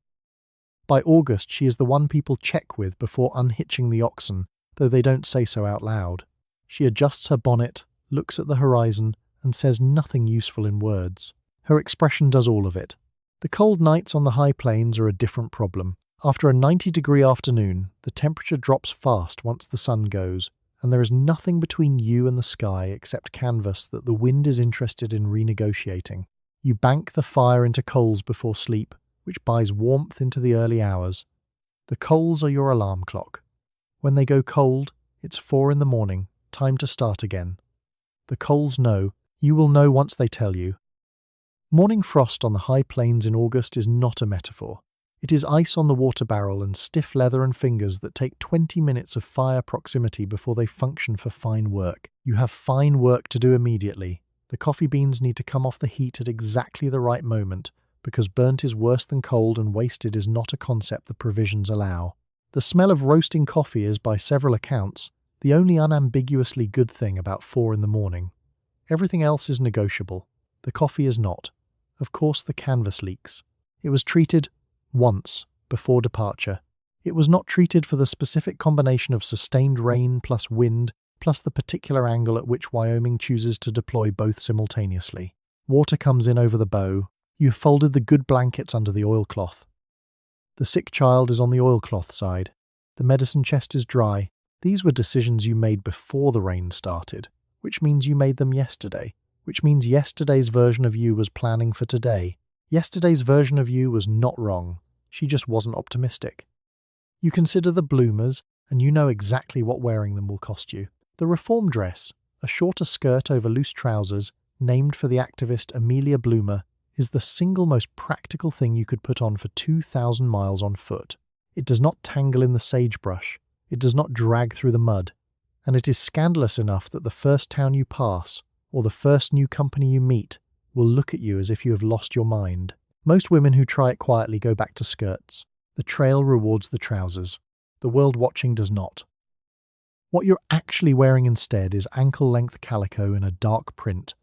By August, she is the one people check with before unhitching the oxen, though they don't say so out loud. She adjusts her bonnet, looks at the horizon, and says nothing useful in words. Her expression does all of it. The cold nights on the high plains are a different problem. After a 90-degree afternoon, the temperature drops fast once the sun goes, and there is nothing between you and the sky except canvas that the wind is interested in renegotiating. You bank the fire into coals before sleep, which buys warmth into the early hours. The coals are your alarm clock. When they go cold, it's 4 in the morning, time to start again. The coals know. You will know once they tell you. Morning frost on the high plains in August is not a metaphor. It is ice on the water barrel and stiff leather and fingers that take 20 minutes of fire proximity before they function for fine work. You have fine work to do immediately. The coffee beans need to come off the heat at exactly the right moment, because burnt is worse than cold and wasted is not a concept the provisions allow. The smell of roasting coffee is, by several accounts, the only unambiguously good thing about 4 in the morning. Everything else is negotiable. The coffee is not. Of course, the canvas leaks. It was treated once before departure. It was not treated for the specific combination of sustained rain plus wind plus the particular angle at which Wyoming chooses to deploy both simultaneously. Water comes in over the bow. You have folded the good blankets under the oilcloth. The sick child is on the oilcloth side. The medicine chest is dry. These were decisions you made before the rain started, which means you made them yesterday, which means yesterday's version of you was planning for today. Yesterday's version of you was not wrong. She just wasn't optimistic. You consider the bloomers, and you know exactly what wearing them will cost you. The reform dress, a shorter skirt over loose trousers, named for the activist Amelia Bloomer, is the single most practical thing you could put on for 2,000 miles on foot. It does not tangle in the sagebrush, it does not drag through the mud, and it is scandalous enough that the first town you pass, or the first new company you meet, will look at you as if you have lost your mind. Most women who try it quietly go back to skirts. The trail rewards the trousers. The world watching does not. What you're actually wearing instead is ankle-length calico in a dark print,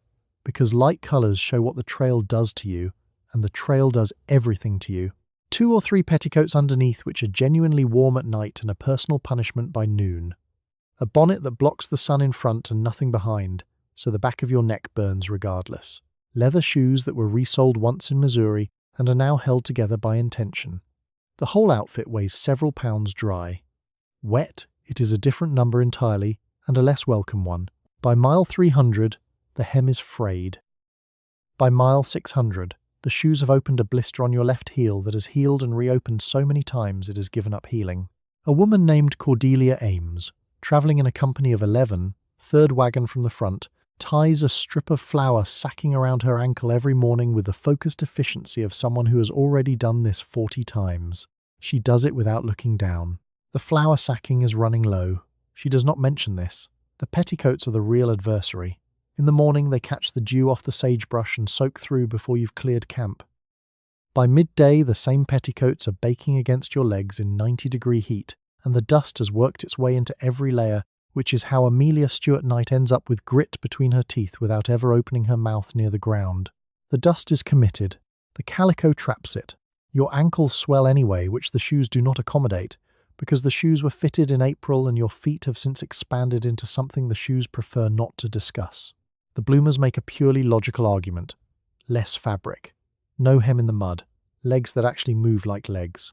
because light colours show what the trail does to you, and the trail does everything to you. 2 or 3 petticoats underneath which are genuinely warm at night and a personal punishment by noon. A bonnet that blocks the sun in front and nothing behind, so the back of your neck burns regardless. Leather shoes that were resoled once in Missouri and are now held together by intention. The whole outfit weighs several pounds dry. Wet, it is a different number entirely, and a less welcome one. By mile 300, the hem is frayed. By mile 600, the shoes have opened a blister on your left heel that has healed and reopened so many times it has given up healing. A woman named Cordelia Ames, travelling in a company of 11, third wagon from the front, ties a strip of flour sacking around her ankle every morning with the focused efficiency of someone who has already done this 40 times. She does it without looking down. The flour sacking is running low. She does not mention this. The petticoats are the real adversary. In the morning they catch the dew off the sagebrush and soak through before you've cleared camp. By midday the same petticoats are baking against your legs in 90-degree heat, and the dust has worked its way into every layer, which is how Amelia Stewart Knight ends up with grit between her teeth without ever opening her mouth near the ground. The dust is committed. The calico traps it. Your ankles swell anyway, which the shoes do not accommodate, because the shoes were fitted in April and your feet have since expanded into something the shoes prefer not to discuss. The bloomers make a purely logical argument. Less fabric. No hem in the mud. Legs that actually move like legs.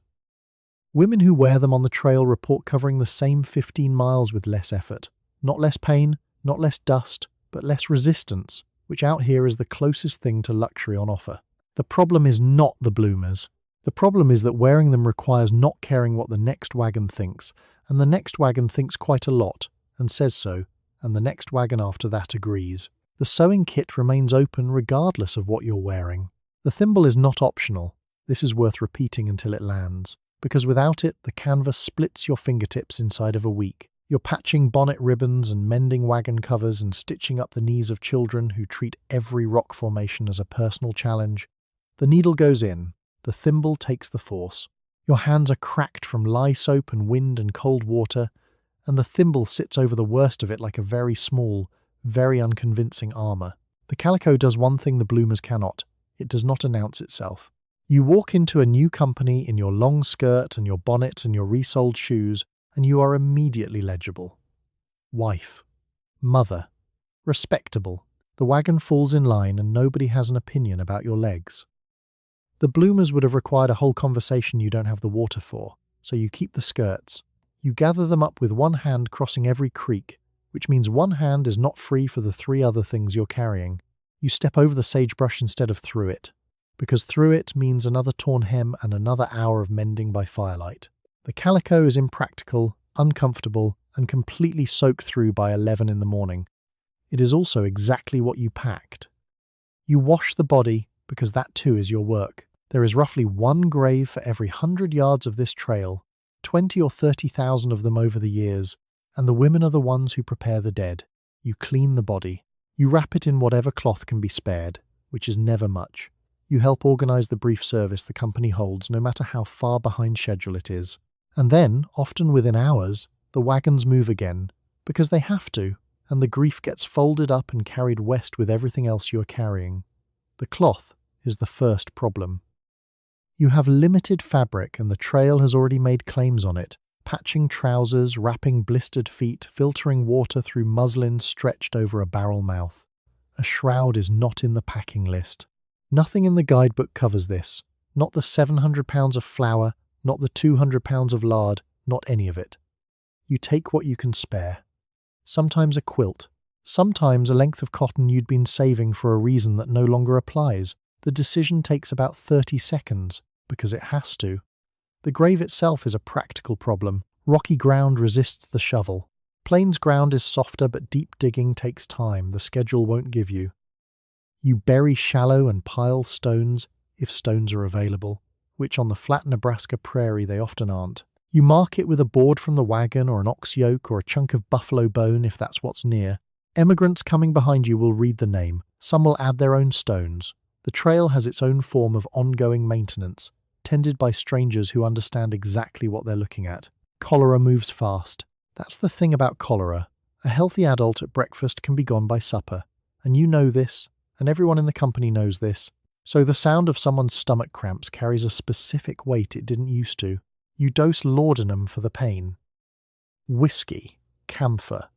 Women who wear them on the trail report covering the same 15 miles with less effort. Not less pain, not less dust, but less resistance, which out here is the closest thing to luxury on offer. The problem is not the bloomers. The problem is that wearing them requires not caring what the next wagon thinks, and the next wagon thinks quite a lot, and says so, and the next wagon after that agrees. The sewing kit remains open regardless of what you're wearing. The thimble is not optional. This is worth repeating until it lands, because without it, the canvas splits your fingertips inside of a week. You're patching bonnet ribbons and mending wagon covers and stitching up the knees of children who treat every rock formation as a personal challenge. The needle goes in. The thimble takes the force. Your hands are cracked from lye soap and wind and cold water, and the thimble sits over the worst of it like a very small, very unconvincing armour. The calico does one thing the bloomers cannot. It does not announce itself. You walk into a new company in your long skirt and your bonnet and your resoled shoes, and you are immediately legible. Wife. Mother. Respectable. The wagon falls in line and nobody has an opinion about your legs. The bloomers would have required a whole conversation you don't have the water for, so you keep the skirts. You gather them up with one hand crossing every creek, which means one hand is not free for the 3 other things you're carrying. You step over the sagebrush instead of through it, because through it means another torn hem and another hour of mending by firelight. The calico is impractical, uncomfortable, and completely soaked through by 11 in the morning. It is also exactly what you packed. You wash the body, because that too is your work. There is roughly 1 grave for every 100 yards of this trail, 20 or 30,000 of them over the years, and the women are the ones who prepare the dead. You clean the body. You wrap it in whatever cloth can be spared, which is never much. You help organize the brief service the company holds, no matter how far behind schedule it is. And then, often within hours, the wagons move again, because they have to, and the grief gets folded up and carried west with everything else you are carrying. The cloth is the first problem. You have limited fabric and the trail has already made claims on it, patching trousers, wrapping blistered feet, filtering water through muslin stretched over a barrel mouth. A shroud is not in the packing list. Nothing in the guidebook covers this. Not the 700 pounds of flour, not the 200 pounds of lard, not any of it. You take what you can spare. Sometimes a quilt. Sometimes a length of cotton you'd been saving for a reason that no longer applies. The decision takes about 30 seconds, because it has to. The grave itself is a practical problem. Rocky ground resists the shovel. Plains ground is softer, but deep digging takes time the schedule won't give you. You bury shallow and pile stones, if stones are available, which on the flat Nebraska prairie they often aren't. You mark it with a board from the wagon or an ox yoke or a chunk of buffalo bone if that's what's near. Emigrants coming behind you will read the name. Some will add their own stones. The trail has its own form of ongoing maintenance, tended by strangers who understand exactly what they're looking at. Cholera moves fast. That's the thing about cholera. A healthy adult at breakfast can be gone by supper. And you know this, and everyone in the company knows this. So the sound of someone's stomach cramps carries a specific weight it didn't used to. You dose laudanum for the pain. Whiskey. Camphor.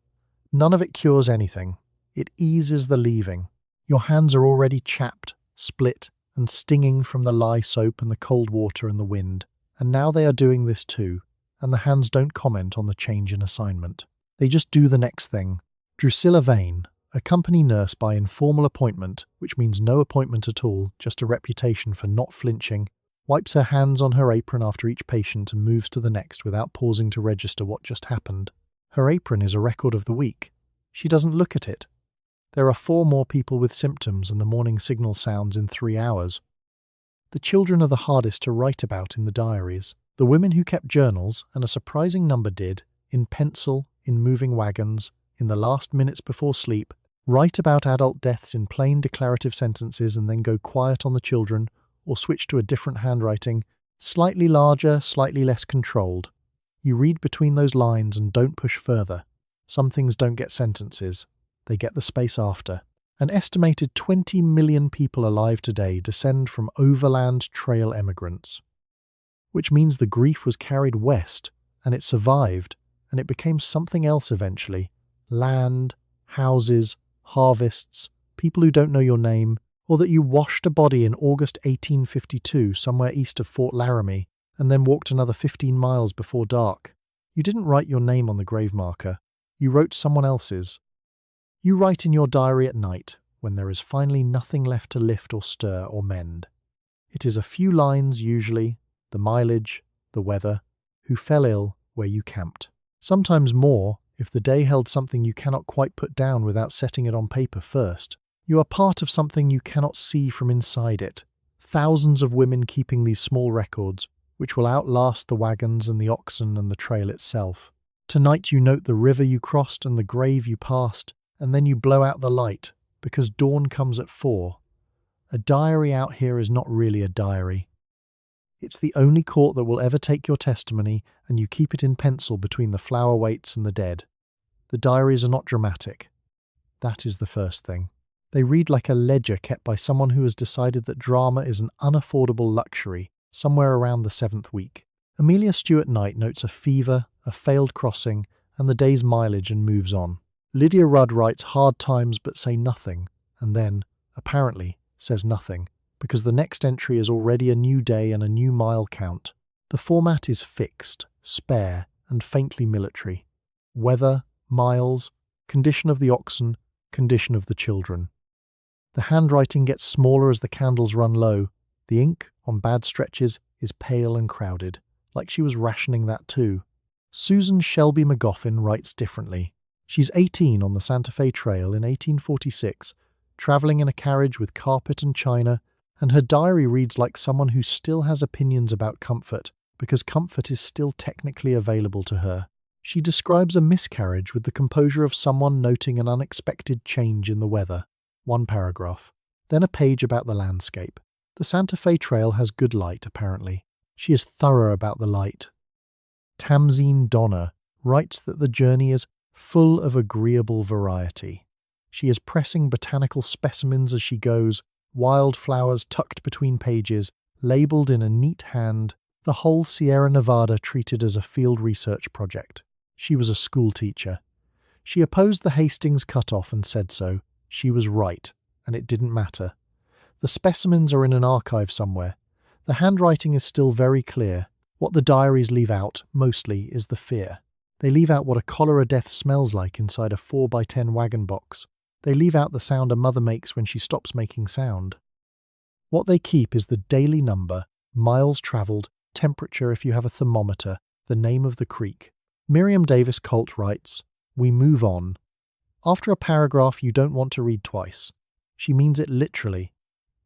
None of it cures anything. It eases the leaving. Your hands are already chapped, split, and stinging from the lye soap and the cold water and the wind. And now they are doing this too. And the hands don't comment on the change in assignment. They just do the next thing. Drusilla Vane, a company nurse by informal appointment, which means no appointment at all, just a reputation for not flinching, wipes her hands on her apron after each patient and moves to the next without pausing to register what just happened. Her apron is a record of the week. She doesn't look at it. There are 4 more people with symptoms and the morning signal sounds in 3 hours. The children are the hardest to write about in the diaries. The women who kept journals, and a surprising number did, in pencil, in moving wagons, in the last minutes before sleep, write about adult deaths in plain declarative sentences and then go quiet on the children, or switch to a different handwriting, slightly larger, slightly less controlled. You read between those lines and don't push further. Some things don't get sentences. They get the space after. An estimated 20 million people alive today descend from overland trail emigrants, which means the grief was carried west, and it survived, and it became something else eventually. Land, houses, harvests, people who don't know your name, or that you washed a body in August 1852 somewhere east of Fort Laramie, and then walked another 15 miles before dark. You didn't write your name on the grave marker. You wrote someone else's. You write in your diary at night, when there is finally nothing left to lift or stir or mend. It is a few lines usually, the mileage, the weather, who fell ill, where you camped. Sometimes more, if the day held something you cannot quite put down without setting it on paper first. You are part of something you cannot see from inside it. Thousands of women keeping these small records, which will outlast the wagons and the oxen and the trail itself. Tonight you note the river you crossed and the grave you passed, and then you blow out the light, because dawn comes at 4. A diary out here is not really a diary. It's the only court that will ever take your testimony, and you keep it in pencil between the flower weights and the dead. The diaries are not dramatic. That is the first thing. They read like a ledger kept by someone who has decided that drama is an unaffordable luxury somewhere around the 7th week. Amelia Stewart Knight notes a fever, a failed crossing, and the day's mileage and moves on. Lydia Rudd writes hard times but say nothing, and then, apparently, says nothing, because the next entry is already a new day and a new mile count. The format is fixed, spare, and faintly military. Weather, miles, condition of the oxen, condition of the children. The handwriting gets smaller as the candles run low. The ink, on bad stretches, is pale and crowded, like she was rationing that too. Susan Shelby McGoffin writes differently. She's 18 on the Santa Fe Trail in 1846, travelling in a carriage with carpet and china, and her diary reads like someone who still has opinions about comfort, because comfort is still technically available to her. She describes a miscarriage with the composure of someone noting an unexpected change in the weather. 1 paragraph. Then a page about the landscape. The Santa Fe Trail has good light, apparently. She is thorough about the light. Tamzine Donner writes that the journey is full of agreeable variety. She is pressing botanical specimens as she goes, wildflowers tucked between pages, labelled in a neat hand, the whole Sierra Nevada treated as a field research project. She was a school teacher. She opposed the Hastings cutoff and said so. She was right, and it didn't matter. The specimens are in an archive somewhere. The handwriting is still very clear. What the diaries leave out, mostly, is the fear. They leave out what a cholera death smells like inside a 4x10 wagon box. They leave out the sound a mother makes when she stops making sound. What they keep is the daily number, miles traveled, temperature if you have a thermometer, the name of the creek. Miriam Davis Colt writes, "We move on." After a paragraph you don't want to read twice. She means it literally.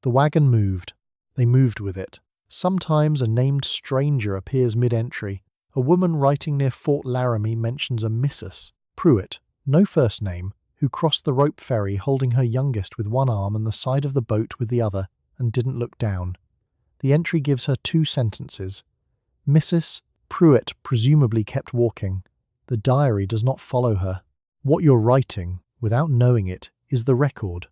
The wagon moved. They moved with it. Sometimes a named stranger appears mid-entry. A woman writing near Fort Laramie mentions a Mrs. Pruitt, no first name, who crossed the rope ferry holding her youngest with one arm and the side of the boat with the other, and didn't look down. The entry gives her 2 sentences. Mrs. Pruitt presumably kept walking. The diary does not follow her. What you're writing, without knowing it, is the record,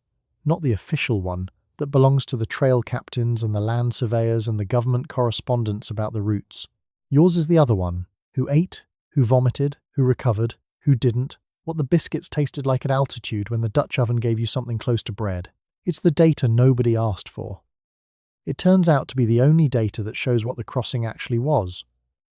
not the official one, that belongs to the trail captains and the land surveyors and the government correspondents about the routes. Yours is the other one, who ate, who vomited, who recovered, who didn't, what the biscuits tasted like at altitude when the Dutch oven gave you something close to bread. It's the data nobody asked for. It turns out to be the only data that shows what the crossing actually was.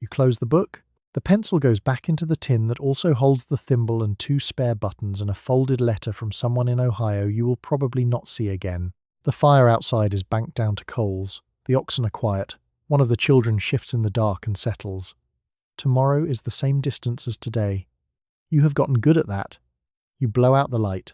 You close the book, the pencil goes back into the tin that also holds the thimble and 2 spare buttons and a folded letter from someone in Ohio you will probably not see again. The fire outside is banked down to coals. The oxen are quiet. One of the children shifts in the dark and settles. Tomorrow is the same distance as today. You have gotten good at that. You blow out the light.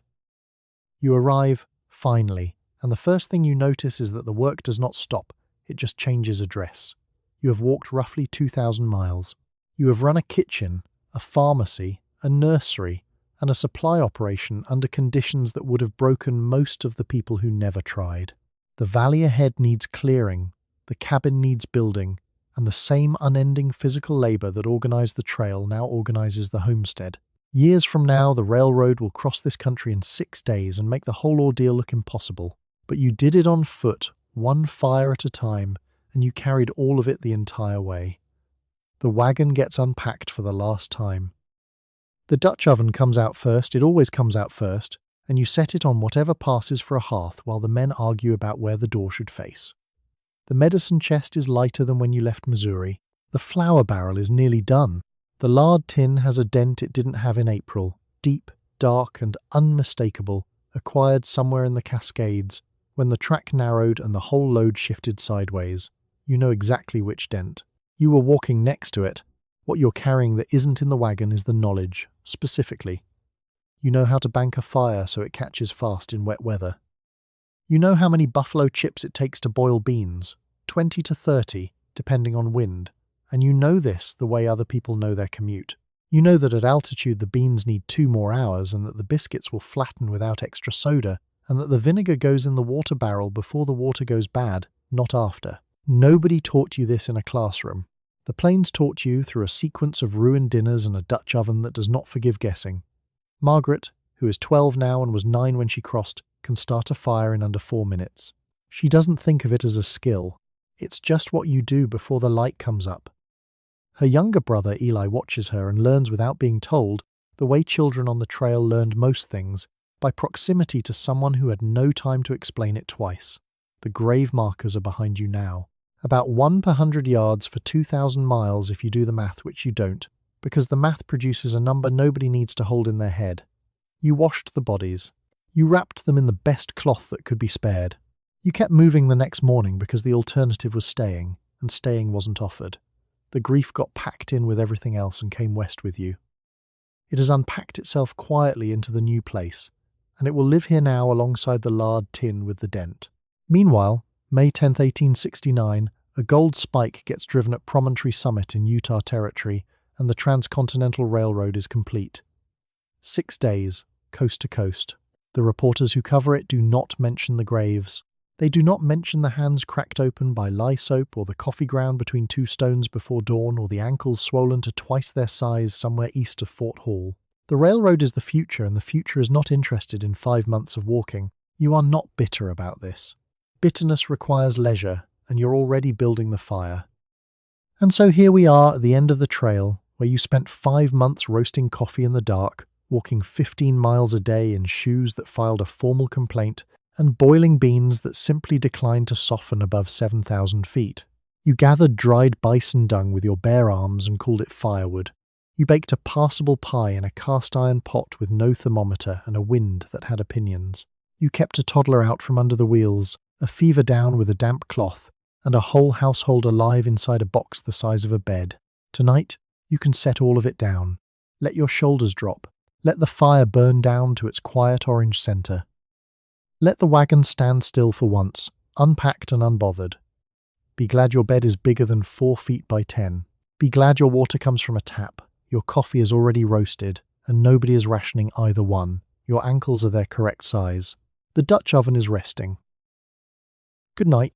You arrive, finally, and the first thing you notice is that the work does not stop, it just changes address. You have walked roughly 2,000 miles. You have run a kitchen, a pharmacy, a nursery, and a supply operation under conditions that would have broken most of the people who never tried. The valley ahead needs clearing, the cabin needs building, and the same unending physical labor that organized the trail now organizes the homestead. Years from now, the railroad will cross this country in 6 days and make the whole ordeal look impossible. But you did it on foot, one fire at a time, and you carried all of it the entire way. The wagon gets unpacked for the last time. The Dutch oven comes out first, it always comes out first, and you set it on whatever passes for a hearth while the men argue about where the door should face. The medicine chest is lighter than when you left Missouri. The flour barrel is nearly done. The lard tin has a dent it didn't have in April, deep, dark, and unmistakable, acquired somewhere in the Cascades, when the track narrowed and the whole load shifted sideways. You know exactly which dent. You were walking next to it. What you're carrying that isn't in the wagon is the knowledge, specifically. You know how to bank a fire so it catches fast in wet weather. You know how many buffalo chips it takes to boil beans, 20 to 30, depending on wind. And you know this the way other people know their commute. You know that at altitude the beans need 2 more hours and that the biscuits will flatten without extra soda, and that the vinegar goes in the water barrel before the water goes bad, not after. Nobody taught you this in a classroom. The plains taught you through a sequence of ruined dinners and a Dutch oven that does not forgive guessing. Margaret, who is 12 now and was 9 when she crossed, can start a fire in under 4 minutes. She doesn't think of it as a skill. It's just what you do before the light comes up. Her younger brother Eli watches her and learns without being told, the way children on the trail learned most things, by proximity to someone who had no time to explain it twice. The grave markers are behind you now. About 1 per 100 yards for 2,000 miles if you do the math, which you don't, because the math produces a number nobody needs to hold in their head. You washed the bodies. You wrapped them in the best cloth that could be spared. You kept moving the next morning because the alternative was staying, and staying wasn't offered. The grief got packed in with everything else and came west with you. It has unpacked itself quietly into the new place, and it will live here now alongside the lard tin with the dent. Meanwhile, May 10th, 1869, a gold spike gets driven at Promontory Summit in Utah Territory, and the Transcontinental Railroad is complete. 6 days, coast to coast. The reporters who cover it do not mention the graves. They do not mention the hands cracked open by lye soap, or the coffee ground between 2 stones before dawn, or the ankles swollen to twice their size somewhere east of Fort Hall. The railroad is the future, and the future is not interested in 5 months of walking. You are not bitter about this. Bitterness requires leisure, and you're already building the fire. And so here we are at the end of the trail, where you spent 5 months roasting coffee in the dark, walking 15 miles a day in shoes that filed a formal complaint, and boiling beans that simply declined to soften above 7,000 feet. You gathered dried bison dung with your bare arms and called it firewood. You baked a passable pie in a cast-iron pot with no thermometer and a wind that had opinions. You kept a toddler out from under the wheels, a fever down with a damp cloth, and a whole household alive inside a box the size of a bed. Tonight, you can set all of it down. Let your shoulders drop. Let the fire burn down to its quiet orange center. Let the wagon stand still for once, unpacked and unbothered. Be glad your bed is bigger than 4 feet by 10. Be glad your water comes from a tap. Your coffee is already roasted, and nobody is rationing either one. Your ankles are their correct size. The Dutch oven is resting. Good night.